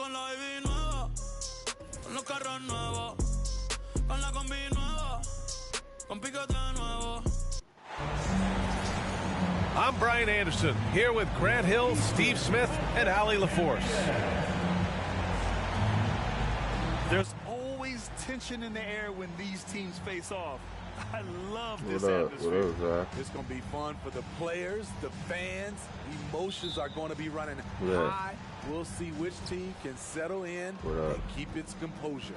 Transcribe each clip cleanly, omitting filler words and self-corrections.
con la baby nueva, con los carros nuevos, con la combi nueva, con piquete nuevo. I'm Brian Anderson, here with Grant Hill, Steve Smith, and Allie LaForce. There's always tension in the air when these teams face off. I love this atmosphere. It's going to be fun for the players, the fans. Emotions are going to be running high. We'll see which team can settle in and keep its composure.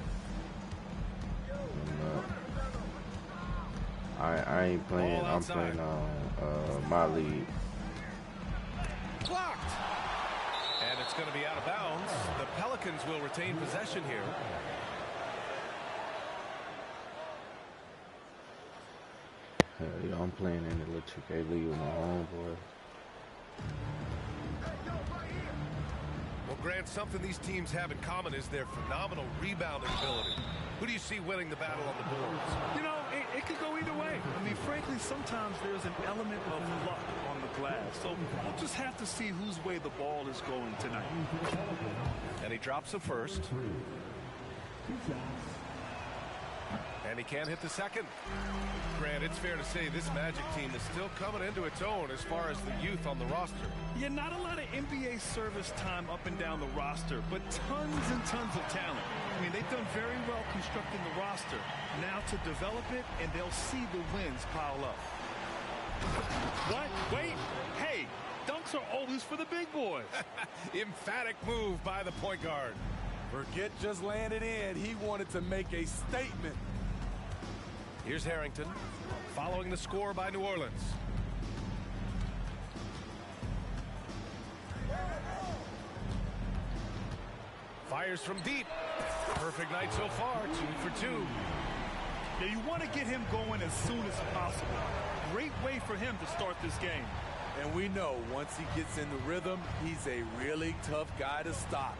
I ain't playing. I'm playing on my league. Blocked. And it's going to be out of bounds. The Pelicans will retain possession here. Hell yeah, I'm playing in the little 2K league with my homeboy. Well, Grant, something these teams have in common is their phenomenal rebounding ability. Who do you see winning the battle on the boards? You know, it could go either way. I mean, frankly, sometimes there's an element of luck on the glass. So we'll just have to see whose way the ball is going tonight. And he drops the first. And he can't hit the second. Grant, it's fair to say this Magic team is still coming into its own as far as the youth on the roster. Yeah, not a lot of NBA service time up and down the roster, but tons and tons of talent. I mean, they've done very well constructing the roster. Now to develop it, and they'll see the wins pile up. What? Wait. Hey, dunks are always for the big boys. Emphatic move by the point guard. Forget just landed in. He wanted to make a statement. Here's Harrington, following the score by New Orleans. Fires from deep. Perfect night so far, 2 for 2. Now you want to get him going as soon as possible. Great way for him to start this game. And we know once he gets in the rhythm, he's a really tough guy to stop.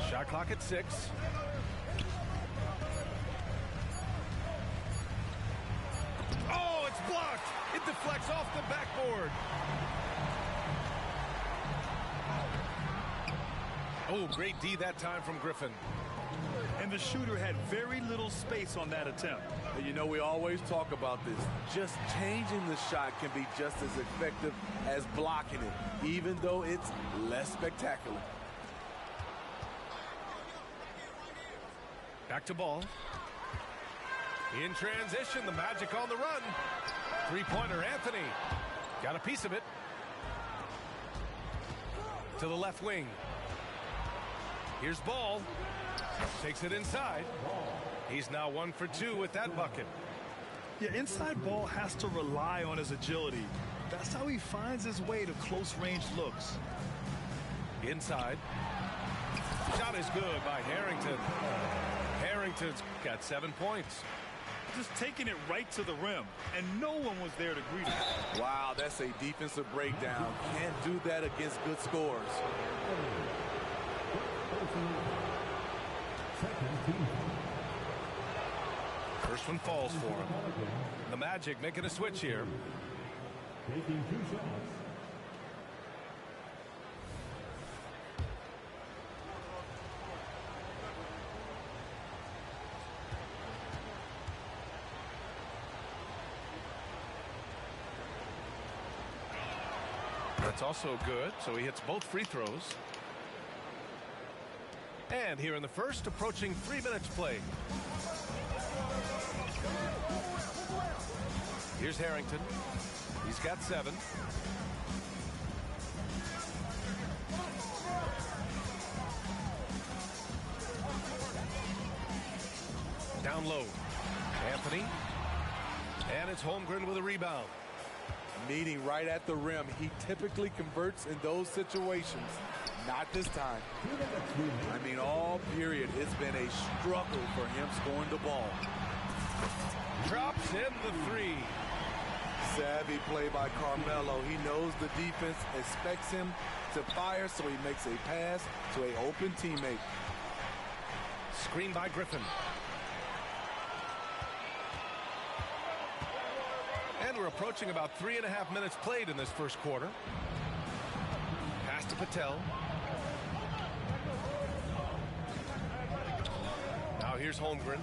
Shot clock at 6. Oh, it's blocked. It deflects off the backboard. Oh, great D that time from Griffin. And the shooter had very little space on that attempt. And you know, we always talk about this. Just changing the shot can be just as effective as blocking it, even though it's less spectacular. Back to ball. In transition, the Magic on the run. Three-pointer, Anthony. Got a piece of it. To the left wing. Here's Ball. Takes it inside. He's now 1 for 2 with that bucket. Yeah, inside Ball has to rely on his agility. That's how he finds his way to close-range looks. Inside. Shot is good by Harrington. Harrington's got 7 points. Just taking it right to the rim, and no one was there to greet him. Wow, that's a defensive breakdown. Can't do that against good scores. First one falls for him. The Magic making a switch here. Taking 2 shots. That's also good, so he hits both free throws. And here in the first, approaching 3 minutes played. Here's Harrington. He's got 7. Down low. Anthony. And it's Holmgren with a rebound. Meeting right at the rim. He typically converts in those situations. Not this time. I mean, all period, it's been a struggle for him scoring the ball. Drops in the 3. Savvy play by Carmelo. He knows the defense expects him to fire, so he makes a pass to an open teammate. Screen by Griffin. And we're approaching about 3.5 minutes played in this first quarter. Pass to Patel. Now here's Holmgren.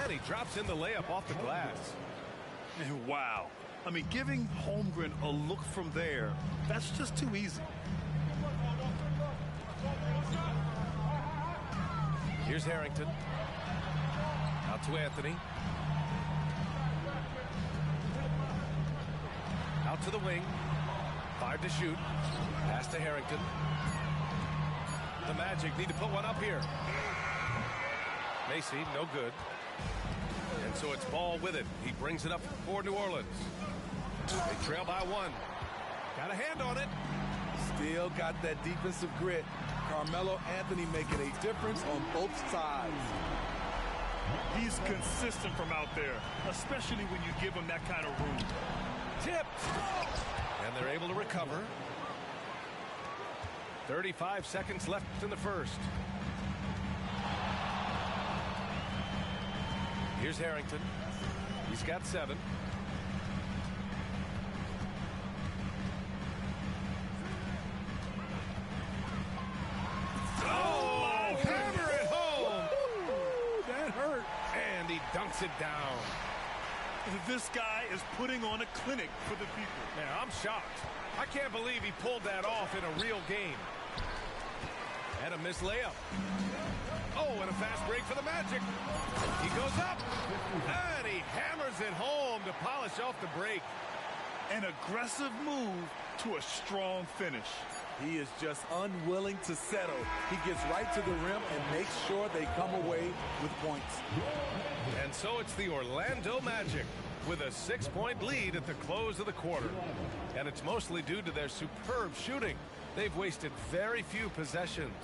And he drops in the layup off the glass. And wow. I mean, giving Holmgren a look from there, that's just too easy. Here's Harrington. Out to Anthony. Out to the wing. 5 to shoot. Pass to Harrington. The Magic need to put one up here. Macy, no good. And so it's Ball with it. He brings it up for New Orleans. They trail by 1. Got a hand on it. Still got that defensive grit. Carmelo Anthony making a difference on both sides. He's consistent from out there, especially when you give him that kind of room. Tipped. And they're able to recover. 35 seconds left in the first. Here's Harrington. He's got 7. Oh, hammer it home. That hurt. And he dunks it down. This guy is putting on a clinic for the people. Man, I'm shocked. I can't believe he pulled that off in a real game. And a missed layup. Oh, and a fast break for the Magic. He goes up, and he hammers it home to polish off the break. An aggressive move to a strong finish. He is just unwilling to settle. He gets right to the rim and makes sure they come away with points. And so it's the Orlando Magic with a 6-point lead at the close of the quarter. And it's mostly due to their superb shooting. They've wasted very few possessions.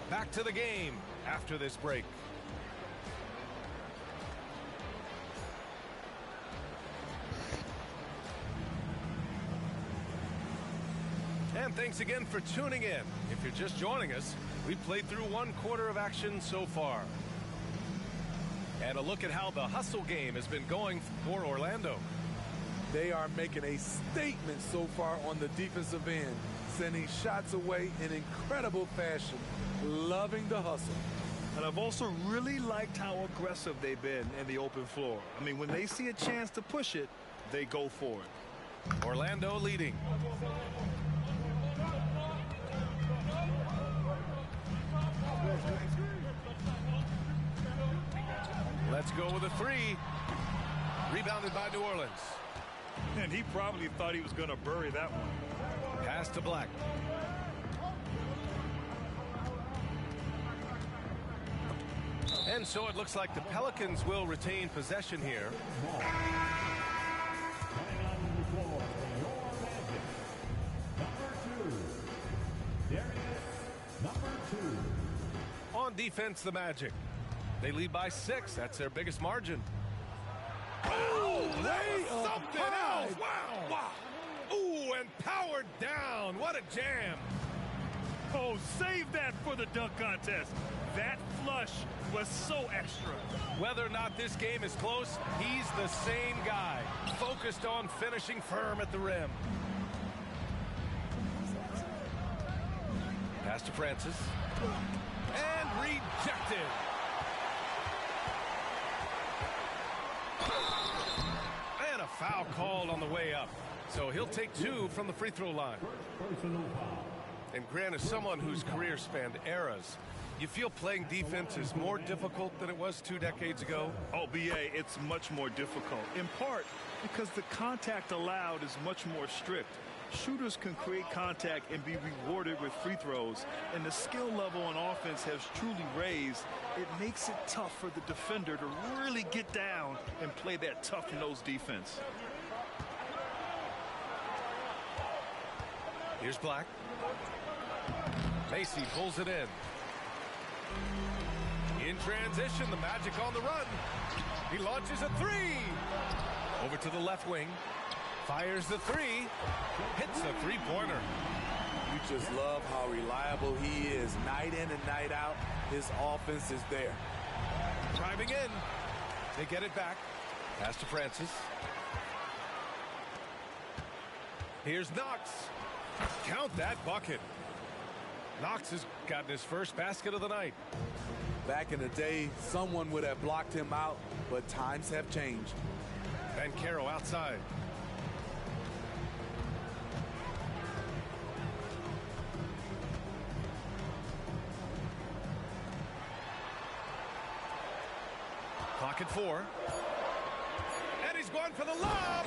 Back to the game after this break. And thanks again for tuning in. If you're just joining us, we've played through 1 quarter of action so far. And a look at how the hustle game has been going for Orlando. They are making a statement so far on the defensive end, sending shots away in incredible fashion. Loving the hustle. And I've also really liked how aggressive they've been in the open floor. I mean, when they see a chance to push it, they go for it. Orlando leading. Let's go with a 3. Rebounded by New Orleans. And he probably thought he was going to bury that one. Pass to Black. And so it looks like the Pelicans will retain possession here. On defense, the Magic. They lead by 6. That's their biggest margin. Wow, that was something else. Wow. Wow. Ooh, and powered down. What a jam. Oh, save that for the dunk contest. That flush was so extra. Whether or not this game is close, he's the same guy, focused on finishing firm at the rim. Pass to Francis. And rejected. And a foul called on the way up. So he'll take 2 from the free throw line. And Grant is someone whose career spanned eras. You feel playing defense is more difficult than it was 2 decades ago? Oh, B.A., it's much more difficult, in part because the contact allowed is much more strict. Shooters can create contact and be rewarded with free throws, and the skill level on offense has truly raised. It makes it tough for the defender to really get down and play that tough-nosed defense. Here's Black. Macy pulls it in. In transition, the Magic on the run. He launches a 3. Over to the left wing. Fires the 3. Hits a 3-pointer. You just love how reliable he is. Night in and night out, his offense is there. Driving in. They get it back. Pass to Francis. Here's Knox. Count that bucket. Knox has gotten his first basket of the night. Back in the day, someone would have blocked him out, but times have changed. Banchero outside. Clock at 4. And he's going for the lob.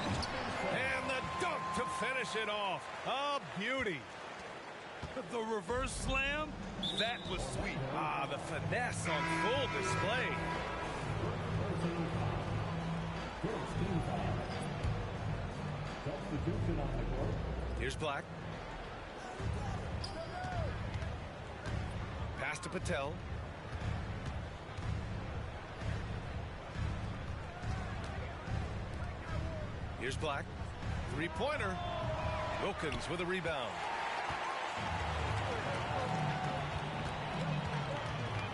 And the dunk to finish it off. A beauty. The reverse slam, that was sweet. Ah, the finesse on full display. Substitution on the court. Here's Black. Pass to Patel. Here's Black. Three-pointer. Wilkins with a rebound.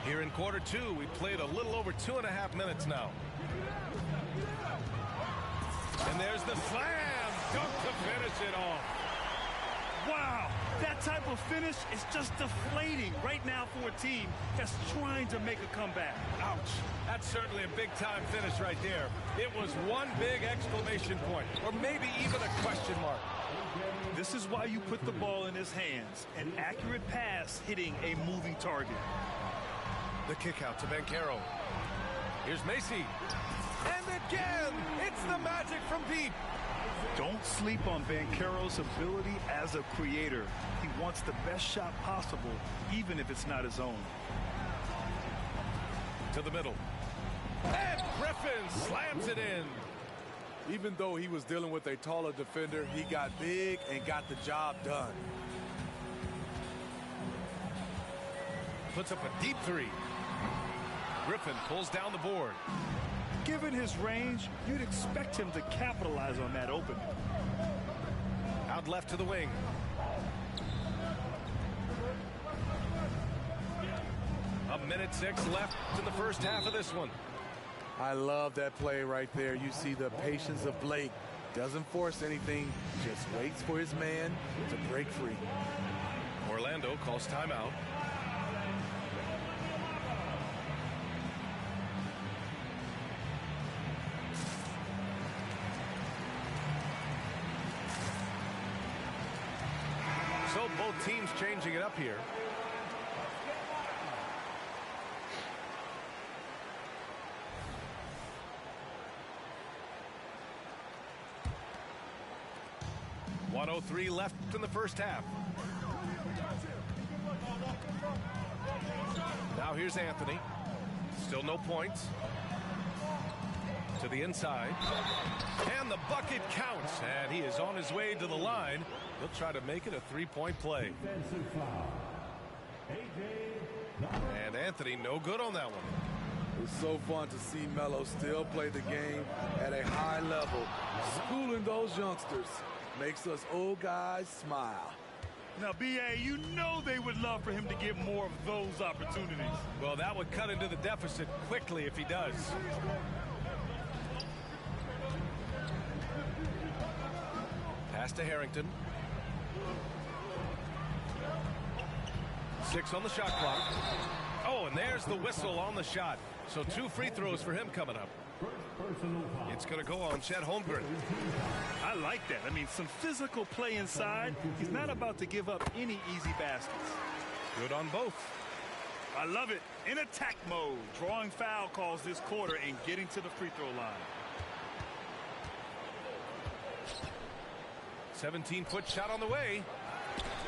Here in quarter 2, we played a little over 2.5 minutes now. And there's the slam. Dunk to finish it off. Wow, that type of finish is just deflating right now for a team that's trying to make a comeback. Ouch. That's certainly a big-time finish right there. It was one big exclamation point, or maybe even a question mark. This is why you put the ball in his hands. An accurate pass hitting a moving target. The kick out to Banchero. Here's Macy. And again, it's the magic from deep. Don't sleep on Banchero's ability as a creator. He wants the best shot possible, even if it's not his own. To the middle. And Griffin slams it in. Even though he was dealing with a taller defender, he got big and got the job done. Puts up a deep three. Griffin pulls down the board. Given his range, you'd expect him to capitalize on that opening. Out left to the wing. A minute 6 left in the first half of this one. I love that play right there. You see the patience of Blake. Doesn't force anything, just waits for his man to break free. Orlando calls timeout. So both teams changing it up here. .103 left in the first half. Now here's Anthony. Still no points. To the inside. And the bucket counts. And he is on his way to the line. He'll try to make it a three-point play. Defensive foul. And Anthony no good on that one. It's so fun to see Melo still play the game at a high level. Schooling those youngsters makes us old guys smile. Now, B.A., you know they would love for him to get more of those opportunities. Well, that would cut into the deficit quickly if he does. Pass to Harrington. 6 on the shot clock. Oh, and there's the whistle on the shot. So 2 free throws for him coming up. It's going to go on Chet Holmgren. I like that. I mean, some physical play inside. He's not about to give up any easy baskets. Good on both. I love it. In attack mode, drawing foul calls this quarter and getting to the free throw line. 17-foot shot on the way.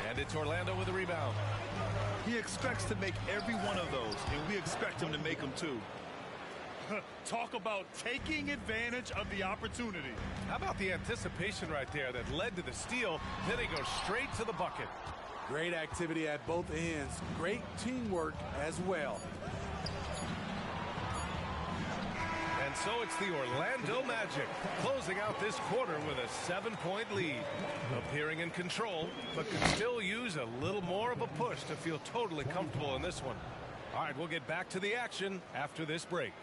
And it's Orlando with a rebound. He expects to make every one of those, and we expect him to make them too. Talk about taking advantage of the opportunity. How about the anticipation right there that led to the steal, then he goes straight to the bucket. Great activity at both ends. Great teamwork as well. And so it's the Orlando Magic closing out this quarter with a 7-point lead. Appearing in control, but can still use a little more of a push to feel totally comfortable in this one. All right, we'll get back to the action after this break.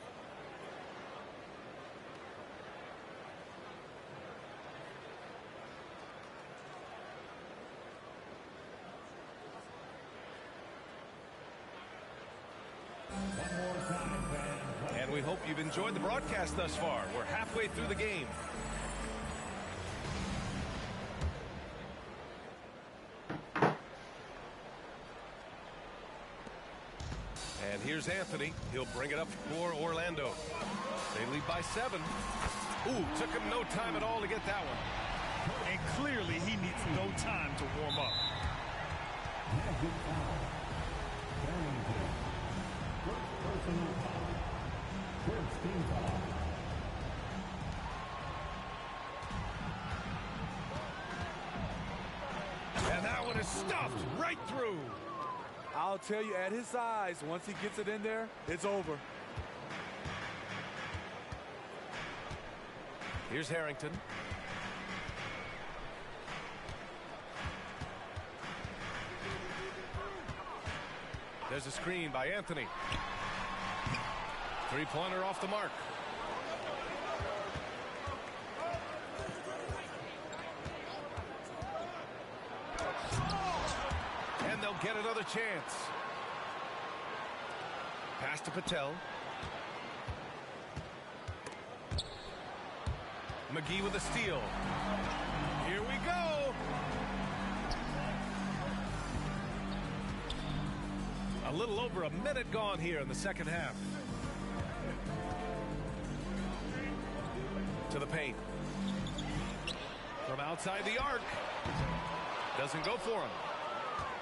And we hope you've enjoyed the broadcast thus far. We're halfway through the game. And here's Anthony. He'll bring it up for Orlando. They lead by 7. Ooh, took him no time at all to get that one. And clearly he needs no time to warm up. And that one is stuffed right through. I'll tell you, at his size, once he gets it in there, it's over. Here's Harrington. There's a screen by Anthony. Three-pointer off the mark. And they'll get another chance. Pass to Patel. McGee with a steal. Here we go. A little over a minute gone here in the second half. To the paint. From outside the arc. Doesn't go for him.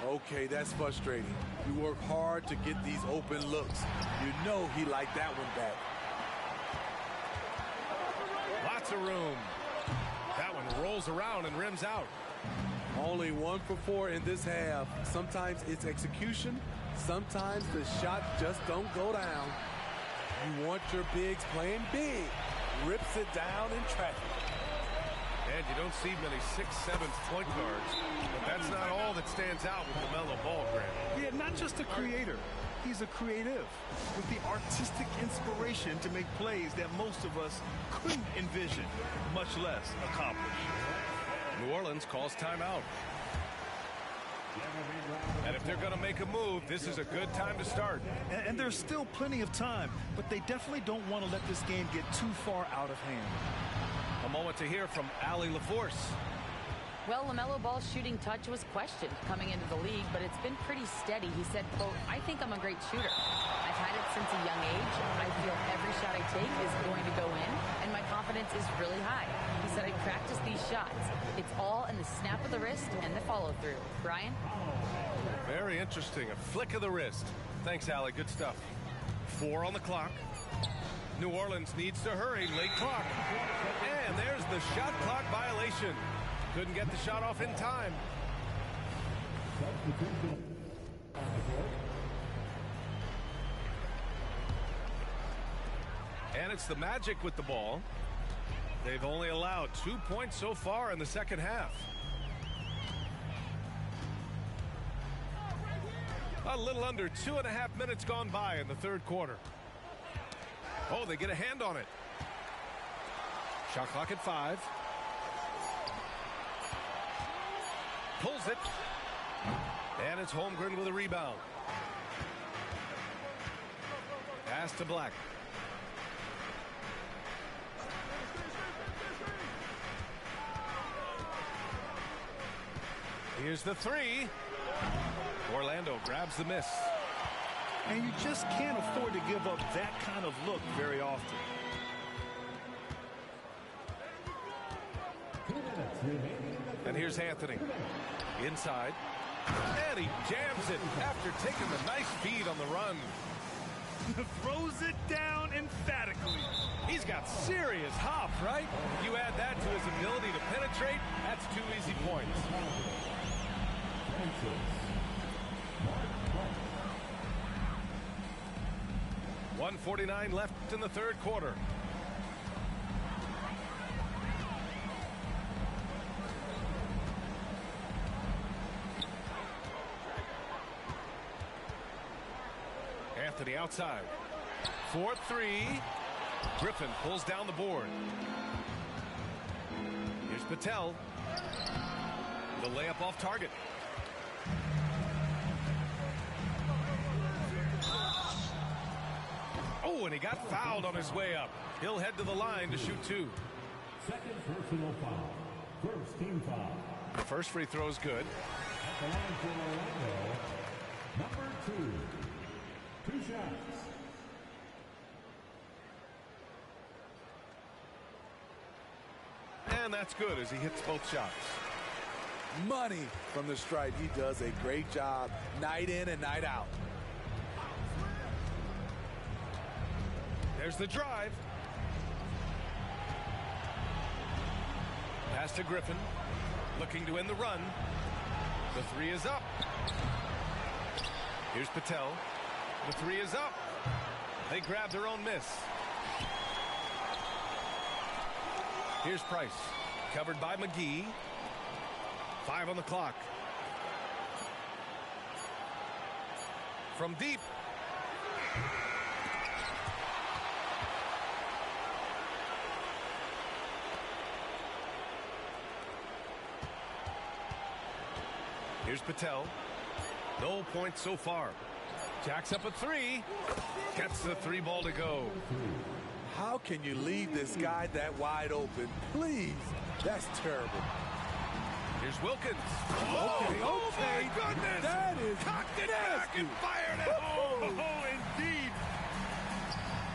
Okay, that's frustrating. You work hard to get these open looks. You know he liked that one back. Lots of room. That one rolls around and rims out. Only 1 for 4 in this half. Sometimes it's execution. Sometimes the shots just don't go down. You want your bigs playing big. Rips it down in traffic. And you don't see many 6'7" point guards. But that's not all that stands out with LaMelo Ball, Grant. Yeah, not just a creator. He's a creative with the artistic inspiration to make plays that most of us couldn't envision, much less accomplish. New Orleans calls timeout. And if they're going to make a move, this is a good time to start. And there's still plenty of time, but they definitely don't want to let this game get too far out of hand. A moment to hear from Allie LaForce. Well, LaMelo Ball's shooting touch was questioned coming into the league, but it's been pretty steady. He said, quote, "I think I'm a great shooter. I've had it since a young age. I feel every shot I take is going to go in, and my confidence is really high." He said, "I practice these shots. It's all in the snap of the wrist and the follow-through." Brian? Very interesting. A flick of the wrist. Thanks, Allie. Good stuff. 4 on the clock. New Orleans needs to hurry. Late clock. And there's the shot clock violation. Couldn't get the shot off in time. And it's the Magic with the ball. They've only allowed 2 points so far in the second half. A little under 2.5 minutes gone by in the third quarter. Oh, they get a hand on it. Shot clock at 5. Pulls it. And it's Holmgren with a rebound. Pass to Black. Here's the 3. Orlando grabs the miss. And you just can't afford to give up that kind of look very often. And here's Anthony. Inside. And he jams it after taking the nice feed on the run. Throws it down emphatically. He's got serious hop, right? You add that to his ability to penetrate, that's 2 easy points. 1:49 left in the third quarter. Anthony outside. 4-3. Griffin pulls down the board. Here's Patel. The layup off target. Oh, Oh, and he got fouled on his way up. He'll head to the line to shoot 2. Second personal foul. First team foul. The first free throw is good. At the line for Orlando, number 2. 2 shots. And that's good as he hits both shots. Money from the stripe. He does a great job night in and night out. There's the drive. Pass to Griffin. Looking to end the run. The 3 is up. Here's Patel. The 3 is up. They grab their own miss. Here's Price. Covered by McGee. 5 on the clock. From deep. Here's Patel. No points so far. Jacks up a 3. Gets the 3 ball to go. How can you leave this guy that wide open? Please. That's terrible. Here's Wilkins. Okay. My goodness. That is cocked it back and fired it home. Oh, indeed.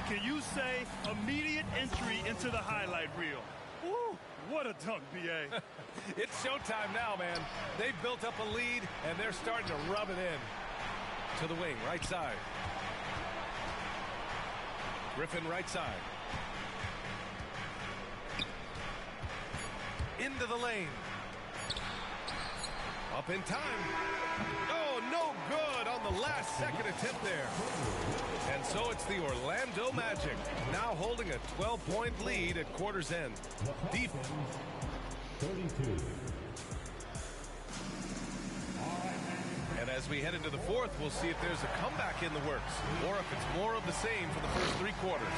Can you say immediate entry into the highlight reel? Woo, what a dunk, B.A. It's showtime now, man. They've built up a lead, and they're starting to rub it in. To the wing, right side. Griffin, right side. Into the lane. Up in time. Oh, no good on the last second attempt there. And so it's the Orlando Magic, now holding a 12-point lead at quarter's end. Deep. 32. And as we head into the fourth, we'll see if there's a comeback in the works, or if it's more of the same for the first 3 quarters.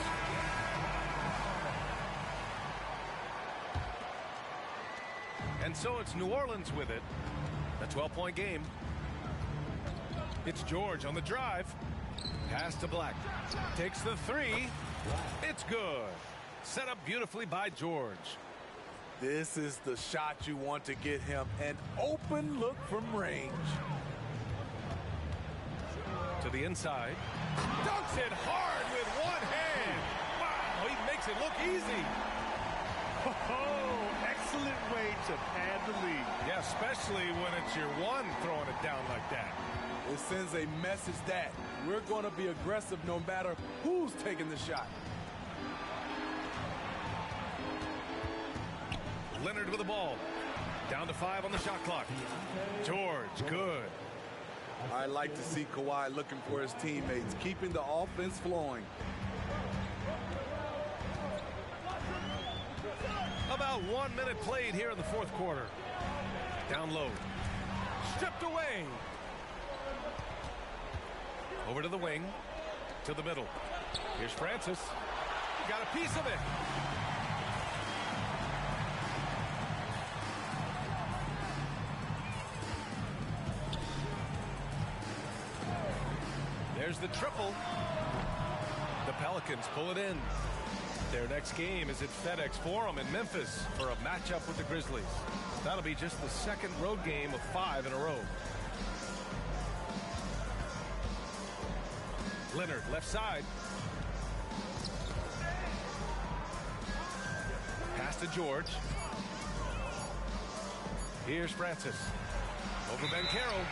And so it's New Orleans with it. A 12-point game. It's George on the drive. Pass to Black. Takes the 3. It's good. Set up beautifully by George. This is the shot you want to get him. An open look from range. To the inside. Dunks it hard with one hand. Wow, he makes it look easy. Oh, excellent way to pad the lead. Yeah, especially when it's your one throwing it down like that. It sends a message that we're going to be aggressive no matter who's taking the shot. Leonard with the ball. Down to 5 on the shot clock. George, good. I like to see Kawhi looking for his teammates, keeping the offense flowing. About 1 minute played here in the fourth quarter. Down low. Stripped away. Over to the wing. To the middle. Here's Francis. Got a piece of it. There's the triple. The Pelicans pull it in. Their next game is at FedEx Forum in Memphis for a matchup with the Grizzlies. That'll be just the second road game of 5 in a row. Leonard, left side. Pass to George. Here's Francis. Over Banchero.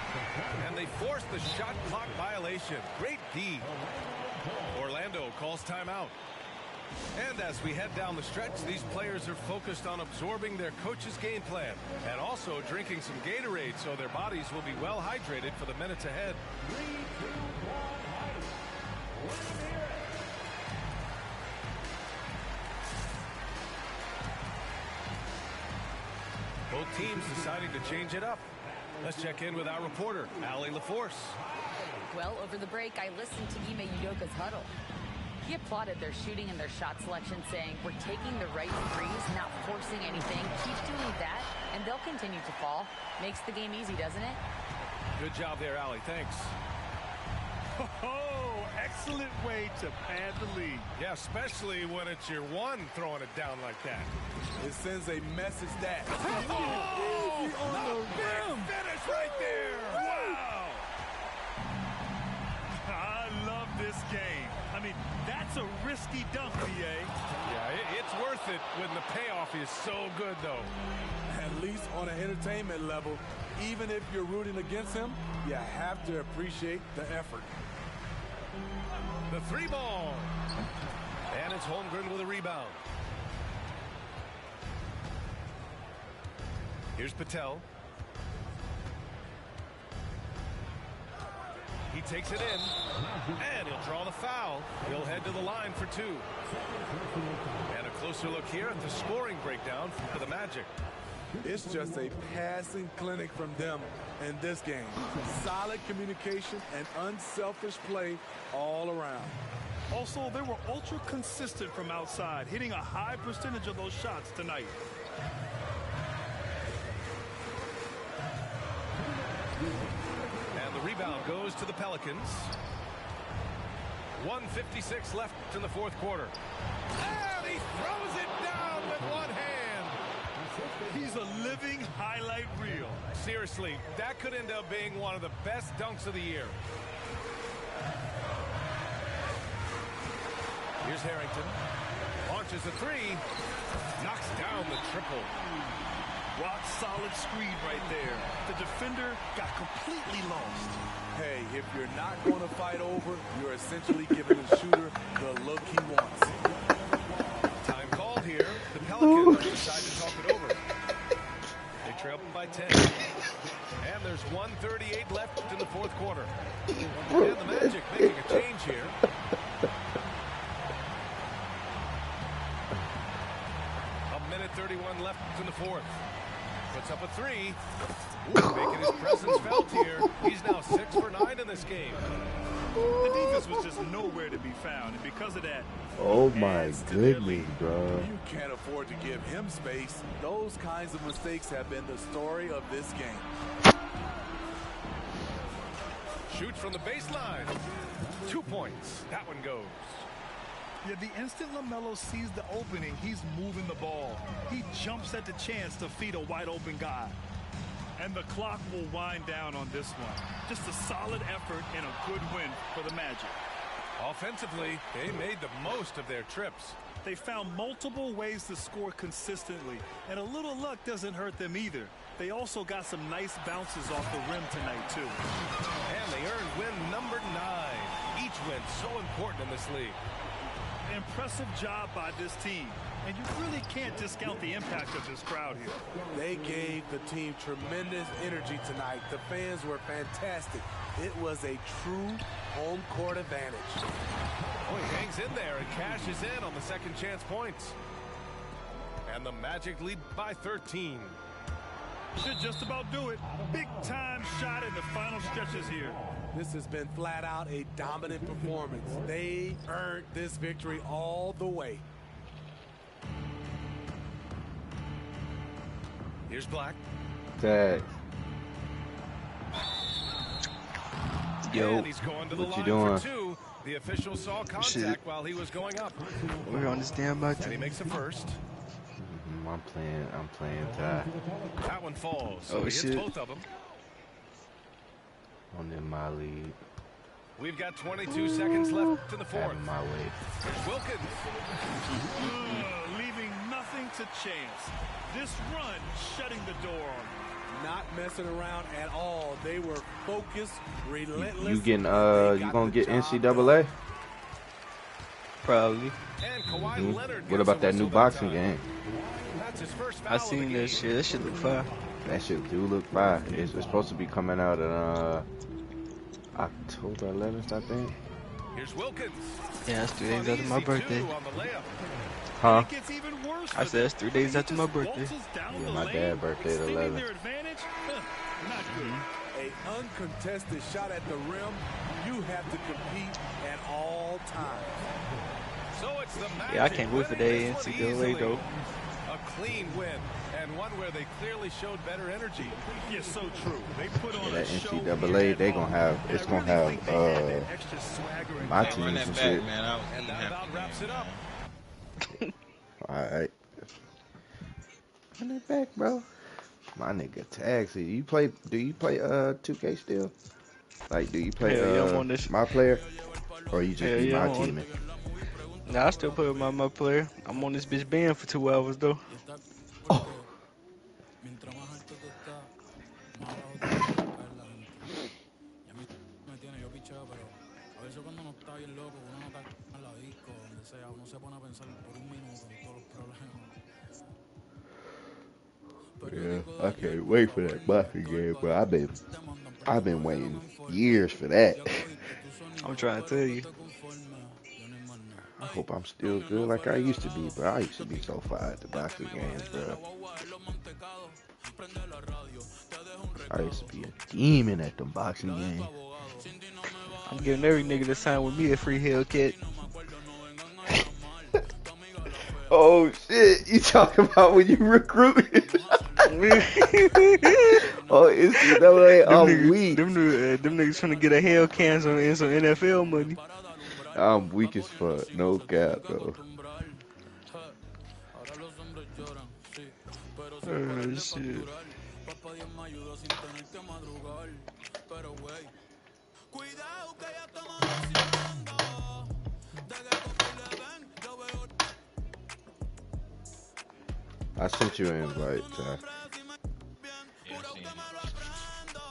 And they force the shot clock violation. Great D. Orlando calls timeout. And as we head down the stretch, these players are focused on absorbing their coach's game plan and also drinking some Gatorade so their bodies will be well hydrated for the minutes ahead. 3, 2, 1, Both teams deciding to change it up. Let's check in with our reporter, Allie LaForce. Well, over the break, I listened to Ime Udoka's huddle. He applauded their shooting and their shot selection, saying, we're taking the right threes, not forcing anything. Keep doing that, and they'll continue to fall. Makes the game easy, doesn't it? Good job there, Allie. Thanks. Oh, excellent. excellent way to pad the lead. Yeah, especially when it's your one throwing it down like that. It sends a message that Oh, on the rim. Finish right there. Wow. I love this game. I mean, that's a risky dunk, BA. Yeah, it's worth it when the payoff is so good, though. at least on an entertainment level, even if you're rooting against him, you have to appreciate the effort. The three ball. And it's Holmgren with a rebound. Here's Patel. He takes it in, and he'll draw the foul. He'll head to the line for two. And a closer look here at the scoring breakdown for the Magic. It's just a passing clinic from them in this game. Solid communication and unselfish play all around. Also, they were ultra consistent from outside, hitting a high percentage of those shots tonight. And the rebound goes to the Pelicans. 1:56 left in the fourth quarter. And he throws it down with one hand. He's a living highlight reel. Seriously, that could end up being one of the best dunks of the year. Here's Harrington. Launches a three. Knocks down the triple. Rock solid screen right there. The defender got completely lost. Hey, if you're not going to fight over, you're essentially giving the shooter the look he wants. Time called here. The Pelicans decide to talk it over. They trail by 10. And there's 1:38 left in the fourth quarter. And the Magic making a change here. A minute 31 left in the fourth. Puts up a three. Ooh, making his presence felt here. He's now 6 for 9 in this game. The defense was just nowhere to be found, and because of that, Oh my goodness, bro. You can't afford to give him space. Those kinds of mistakes have been the story of this game. Shoots from the baseline. 2 points. That one goes. yeah, the instant LaMelo sees the opening, he's moving the ball. He jumps at the chance to feed a wide open guy. And the clock will wind down on this one. Just a solid effort and a good win for the Magic. Offensively, they made the most of their trips. They found multiple ways to score consistently, and a little luck doesn't hurt them either. They also got some nice bounces off the rim tonight, too. And they earned win number 9. Each win so important in this league. Impressive job by this team, and you really can't discount the impact of this crowd here. They gave the team tremendous energy tonight. The fans were fantastic. It was a true home court advantage. Oh, he hangs in there and cashes in on the second chance points. And the Magic lead by 13. Should just about do it. Big time shot in the final stretches here. This has been flat out a dominant performance. They earned this victory all the way. Here's Black. Tag. Yo, And he's going to the what line you doing? for 2. The official saw contact Shit. while he was going up. we're on this damn And he team. makes a first. I'm playing Ty. That one falls. So Oh, he hits shit. both of them. I'm in my lead. We've got 22 seconds left in the fourth. Having my way. Here's Wilkins. Leaving nothing to chance. This run shutting the door on. Not messing around at all. They were focused, relentless. You getting They you got gonna the get job NCAA? Probably. And Kawhi Leonard What gets about a that new whistle boxing time. game? That's his first foul I of the seen game. that shit. That shit look fire. That shit do look fire. It's supposed to be coming out on October 11th, I think. Here's Wilkins. Yeah, that's 3 days An after my easy birthday. 2 on the layup. Huh? It gets even worse I for said that's 3 days them. after my He just birthday. waltzes down Yeah, the my lane, dad's birthday the extending 11th. their advantage. Not good. A uncontested shot at the rim. You have to compete at all times. So it's the Magic Yeah, I can't wait for winning that this one NCAA easily. though. A clean win, and one where they clearly showed better energy. Yeah, so true. They put on Yeah, a that show NCAA, they gonna have, and it's I gonna really think they had have that extra swagger and my Hey, run teams that and back, shit. man. I was And eating that half about the wraps game, it up. man. Alright. Run it back, bro. My nigga Tags, do you play 2K still? Like, do you play Hell yeah, I'm on this. my player? Or you just Hell be yeah, my I'm on. teaming? Nah, I still play with my player. I'm on this bitch band for 2 hours though. Oh. Mientras más alto tú estás, más abajo te quiere ver caer la gente. Y a mí me tiene, yo picheo, pero a veces cuando uno está bien loco, uno no está en la disco, donde sea, uno se pone a pensar por un minuto en todos los problemas. Yeah, Periódico de I ayer, can't por wait for favor, that dime boxing todo el game, bro. país. Te mandan I've prendo been fuego, no waiting me informa. years for that. Ya cogiste tu I'm sonido, trying to tell espero que you. te conformes. Ya no hay más nada. I Ey, hope I'm lo still mío good no like fue I used to be, regalado. bro. I used to be so fire at the Es que boxing me games, bajé de la bro. guagua en los mantecados. Prende la radio, te dejo un I used recado. to be a demon at them boxing La de tu games. abogado. Sin ti no me va I'm bien, giving every pero nigga that suena signed with me a mal. free De Hellcat. ti no me acuerdo, no vengan a llamar. Tu amiga la fea. Oh shit! You talking about when you recruit? Oh, NCAA, I'm weak. Them niggas trying to get a Hellcat and some NFL money. I'm weak as fuck. No cap, though. Ahora los hombres lloran, sí, pero sin parar Oh de shit. facturar. Papá Dios me ayuda sin tener que madrugar. Pero wey, cuidado que ya estamos naciendo. De que coge y le ven, yo veo I sent you an invite, Ty. nombre si me bien, Yeah, juro seeing que me it. lo aprendo.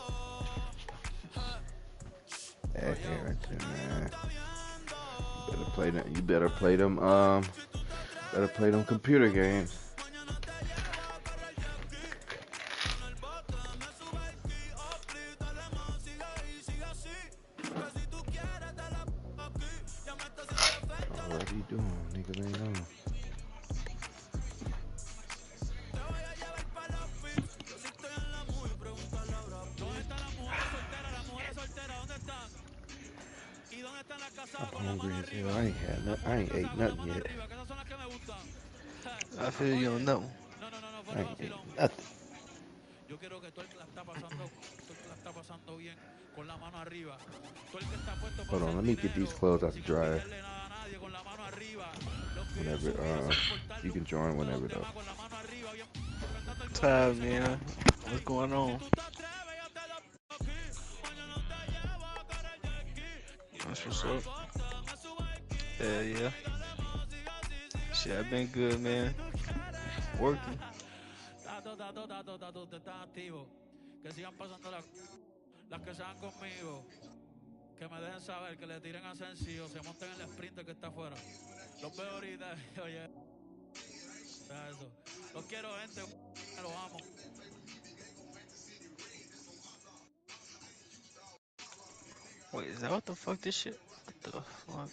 At Harrington, man. Está viendo. Better play them. You better play them. Better play them computer games. Mañana te llevo a correr jet ski. En el bote me sube el ki. Dale más, sigue ahí, sigue así. Que si tú quieres te la pongo aquí. Ya me está haciendo efecto. Oh, what are you doing? Niggas ain't on. Te voy a llevar pa' la fit. Yo sí estoy en la movie, pregúntale a Brad Pitt. ¿Dónde están las mujeres solteras? Las mujeres solteras, ¿dónde están? ¿Y dónde están las casadas I'm con la hungry mano as hell. arriba? I ain't had Las nothing. I mujeres ain't ate casadas con la nothing mano yet. arriba, que esas son las que me gustan. I feel you on that one. No, no, no, no, I fuera ain't ate vacilón. nothing. Yo quiero que todo el que la está pasando, todo el que la está pasando bien, con la mano arriba. Todo el que está puesto para Hold on, hacer let me get dinero, these clothes out the sin dryer. envidiarle nada a nadie, con la mano arriba. Los que Whenever, viven su vida sin importarle you un can join de los whenever though. demás, con la mano arriba, bien apretando el Time, corazón y se man. como, What's ey, going si on? tú te atreves, yo te la pongo aquí. Mañana te llevo a correr jet ski. That's what's up. Bote, me sube el ki. Hell yeah. Dale más, sigue así, sigue Shit, I've been good, man. Working. Tato, te están activos. Que sigan pasando las que sean conmigo. Que me dejen saber, que le tiren a Sensi o se monten en el sprint que está afuera. Los veo ahorita, oye. Eso. Los quiero, gente. Los amo. Wait, is that what the fuck this shit? What the fuck?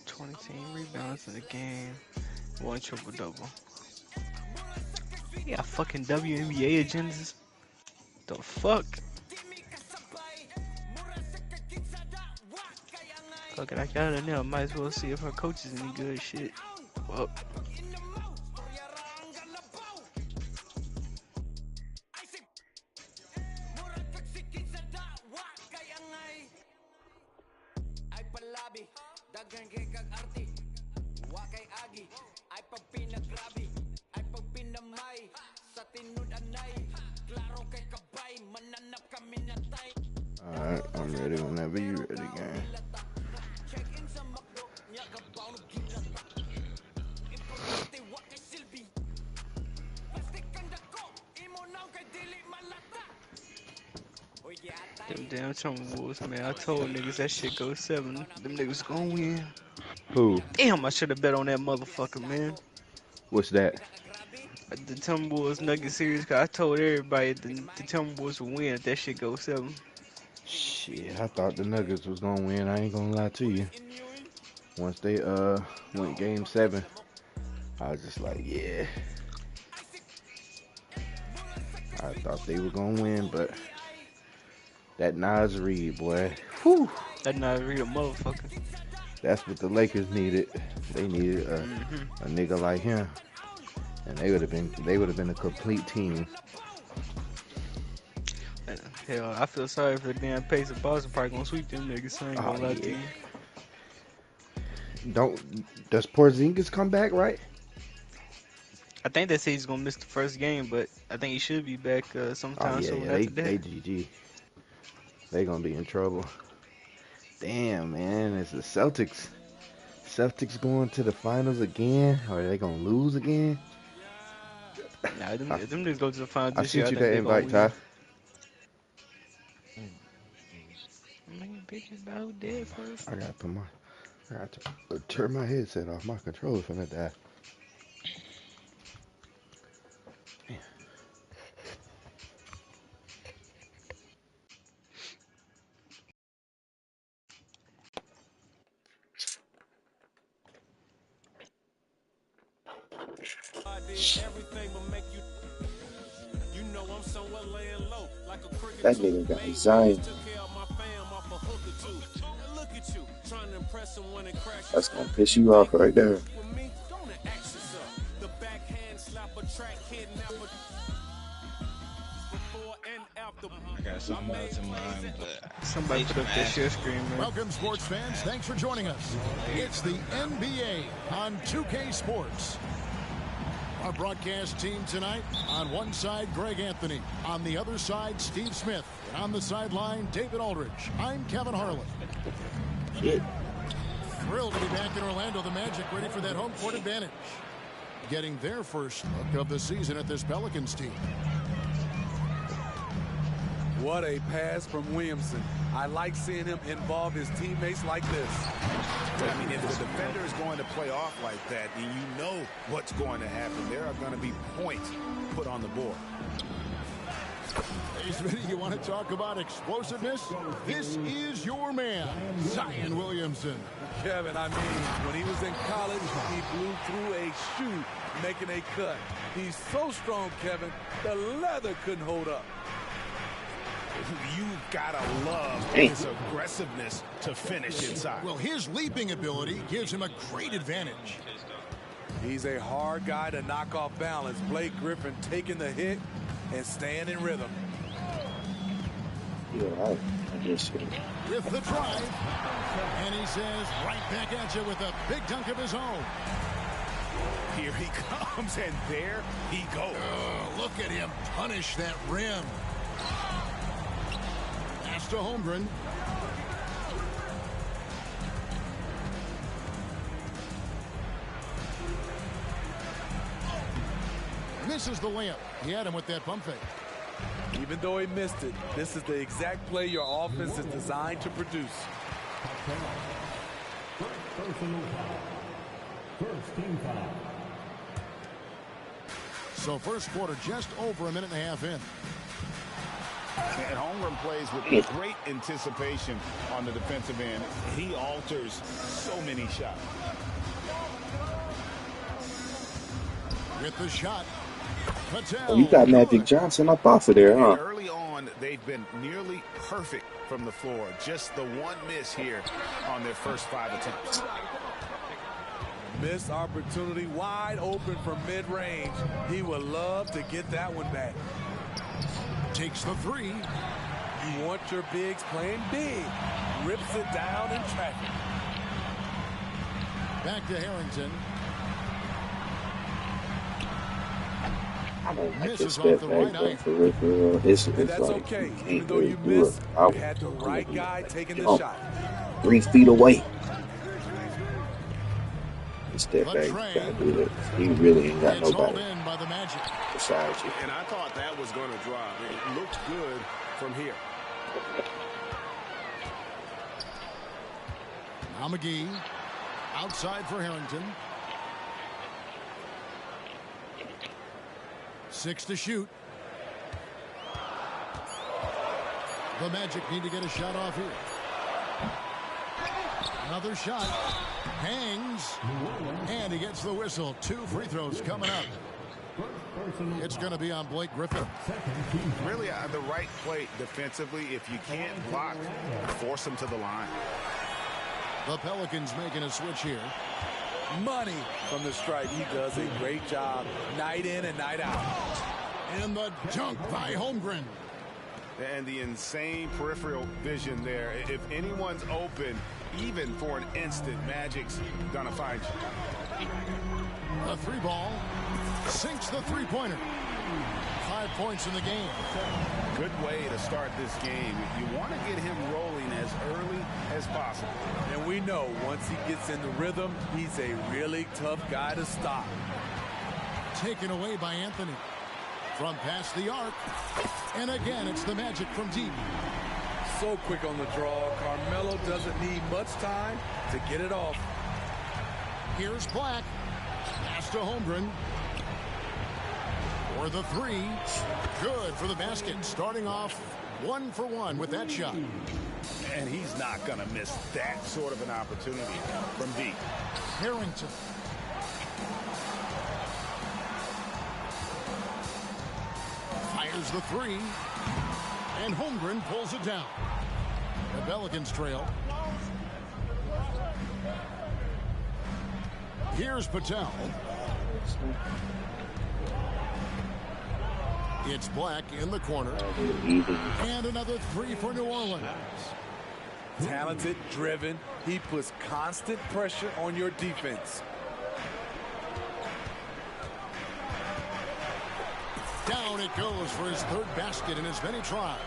20 team rebounds in the game. One triple double. Yeah, fucking WNBA agendas. The fuck? Fuck it, I got it now. Might as well see if her coach is any good shit. Fuck. Alright, I'm ready whenever you ready, gang. Them damn Timberwolves, man. I told niggas that shit go 7. Them niggas gonna win. Who? Damn, I should have bet on that motherfucker, man. What's that? The Timberwolves Nugget series, cause I told everybody the Timberwolves would win if that shit go 7. Shit, I thought the Nuggets was gonna win. I ain't gonna lie to you. Once they went game 7, I was just like, yeah. I thought they were gonna win, but that Nas Reed, boy. Whew. That not real motherfucker. That's what the Lakers needed. They needed a nigga like him, and they would have been a complete team. Hell, I feel sorry for the damn Pacers. Boston probably gonna sweep them niggas. I ain't gonna lie to you. Does Porzingis come back, right? I think they say he's gonna miss the first game, but I think he should be back sometime soon after that. They GG. They gonna be in trouble. Damn, man, it's the Celtics. Celtics going to the finals again, or are they gonna lose again? Nah, them niggas go to the finals I this year. sent you that invite, Ty. Man, bitch, about dead first. I got to turn my headset off. My controller finna die. That nigga got Zion. That's gonna piss you off right there. I got something else in mind, but somebody put up that share screen, man. Welcome, sports fans. Thanks for joining us. It's the NBA on 2K Sports. Our broadcast team tonight, on one side, Greg Anthony. On the other side, Steve Smith. And on the sideline, David Aldridge. I'm Kevin Harlan. Shit. Thrilled to be back in Orlando. The Magic ready for that home court advantage. Getting their first look of the season at this Pelicans team. What a pass from Williamson. I like seeing him involve his teammates like this. I mean, if the defender is going to play off like that, then you know what's going to happen. There are going to be points put on the board. Hey, Smitty, you want to talk about explosiveness? This is your man, Zion Williamson. Kevin, I mean, when he was in college, he blew through a shoe making a cut. He's so strong, Kevin, the leather couldn't hold up. You gotta love his aggressiveness to finish inside. Well, his leaping ability gives him a great advantage. He's a hard guy to knock off balance. Blake Griffin taking the hit and staying in rhythm. Yeah, I just with the drive, and he says right back at you with a big dunk of his own. Here he comes, and there he goes. Oh, look at him punish that rim. Pass to Holmgren. Misses the layup. He had him with that pump fake. Even though he missed it, this is the exact play your offense is designed to produce. So first quarter just over a minute and a half in. And Holmgren plays with great anticipation on the defensive end. He alters so many shots. With the shot. Oh, you got Magic Johnson up off of there, huh? Early on, they've been nearly perfect from the floor. Just the one miss here on their first 5 attempts. Missed opportunity, wide open from mid-range. He would love to get that one back. Takes the three. You want your bigs playing big. Rips it down in traffic. Back to Harrington. I don't like this step back, but for real. It's that's like, okay. you Even though you missed, you had the right guy taking the shot. 3 feet away. Step back, gotta do that. He really ain't got nobody besides you. And I thought that was going to drop. It looked good from here. Now McGee outside for Harrington. 6 to shoot. The Magic need to get a shot off here. Another shot. Hangs. And he gets the whistle. 2 free throws coming up. It's going to be on Blake Griffin. Really the right play defensively. If you can't block, force him to the line. The Pelicans making a switch here. Money from the stripe. He does a great job night in and night out. And the dunk by Holmgren. And the insane peripheral vision there. If anyone's open, even for an instant, Magic's gonna find you. The three ball sinks the three-pointer. 5 points in the game. Good way to start this game. You want to get him rolling as early as possible. And we know once he gets in the rhythm, he's a really tough guy to stop. Taken away by Anthony. From past the arc. And again, it's the Magic from deep. So quick on the draw. Carmelo doesn't need much time to get it off. Here's Black. Pass to Holmgren. For the three. Good for the basket. Starting off 1 for 1 with that shot. And he's not going to miss that sort of an opportunity from deep. Harrington. Fires the three. And Holmgren pulls it down. The Pelicans trail. Here's Patel. It's Black in the corner. And another three for New Orleans. Talented, driven. He puts constant pressure on your defense. Down it goes for his third basket in as many tries.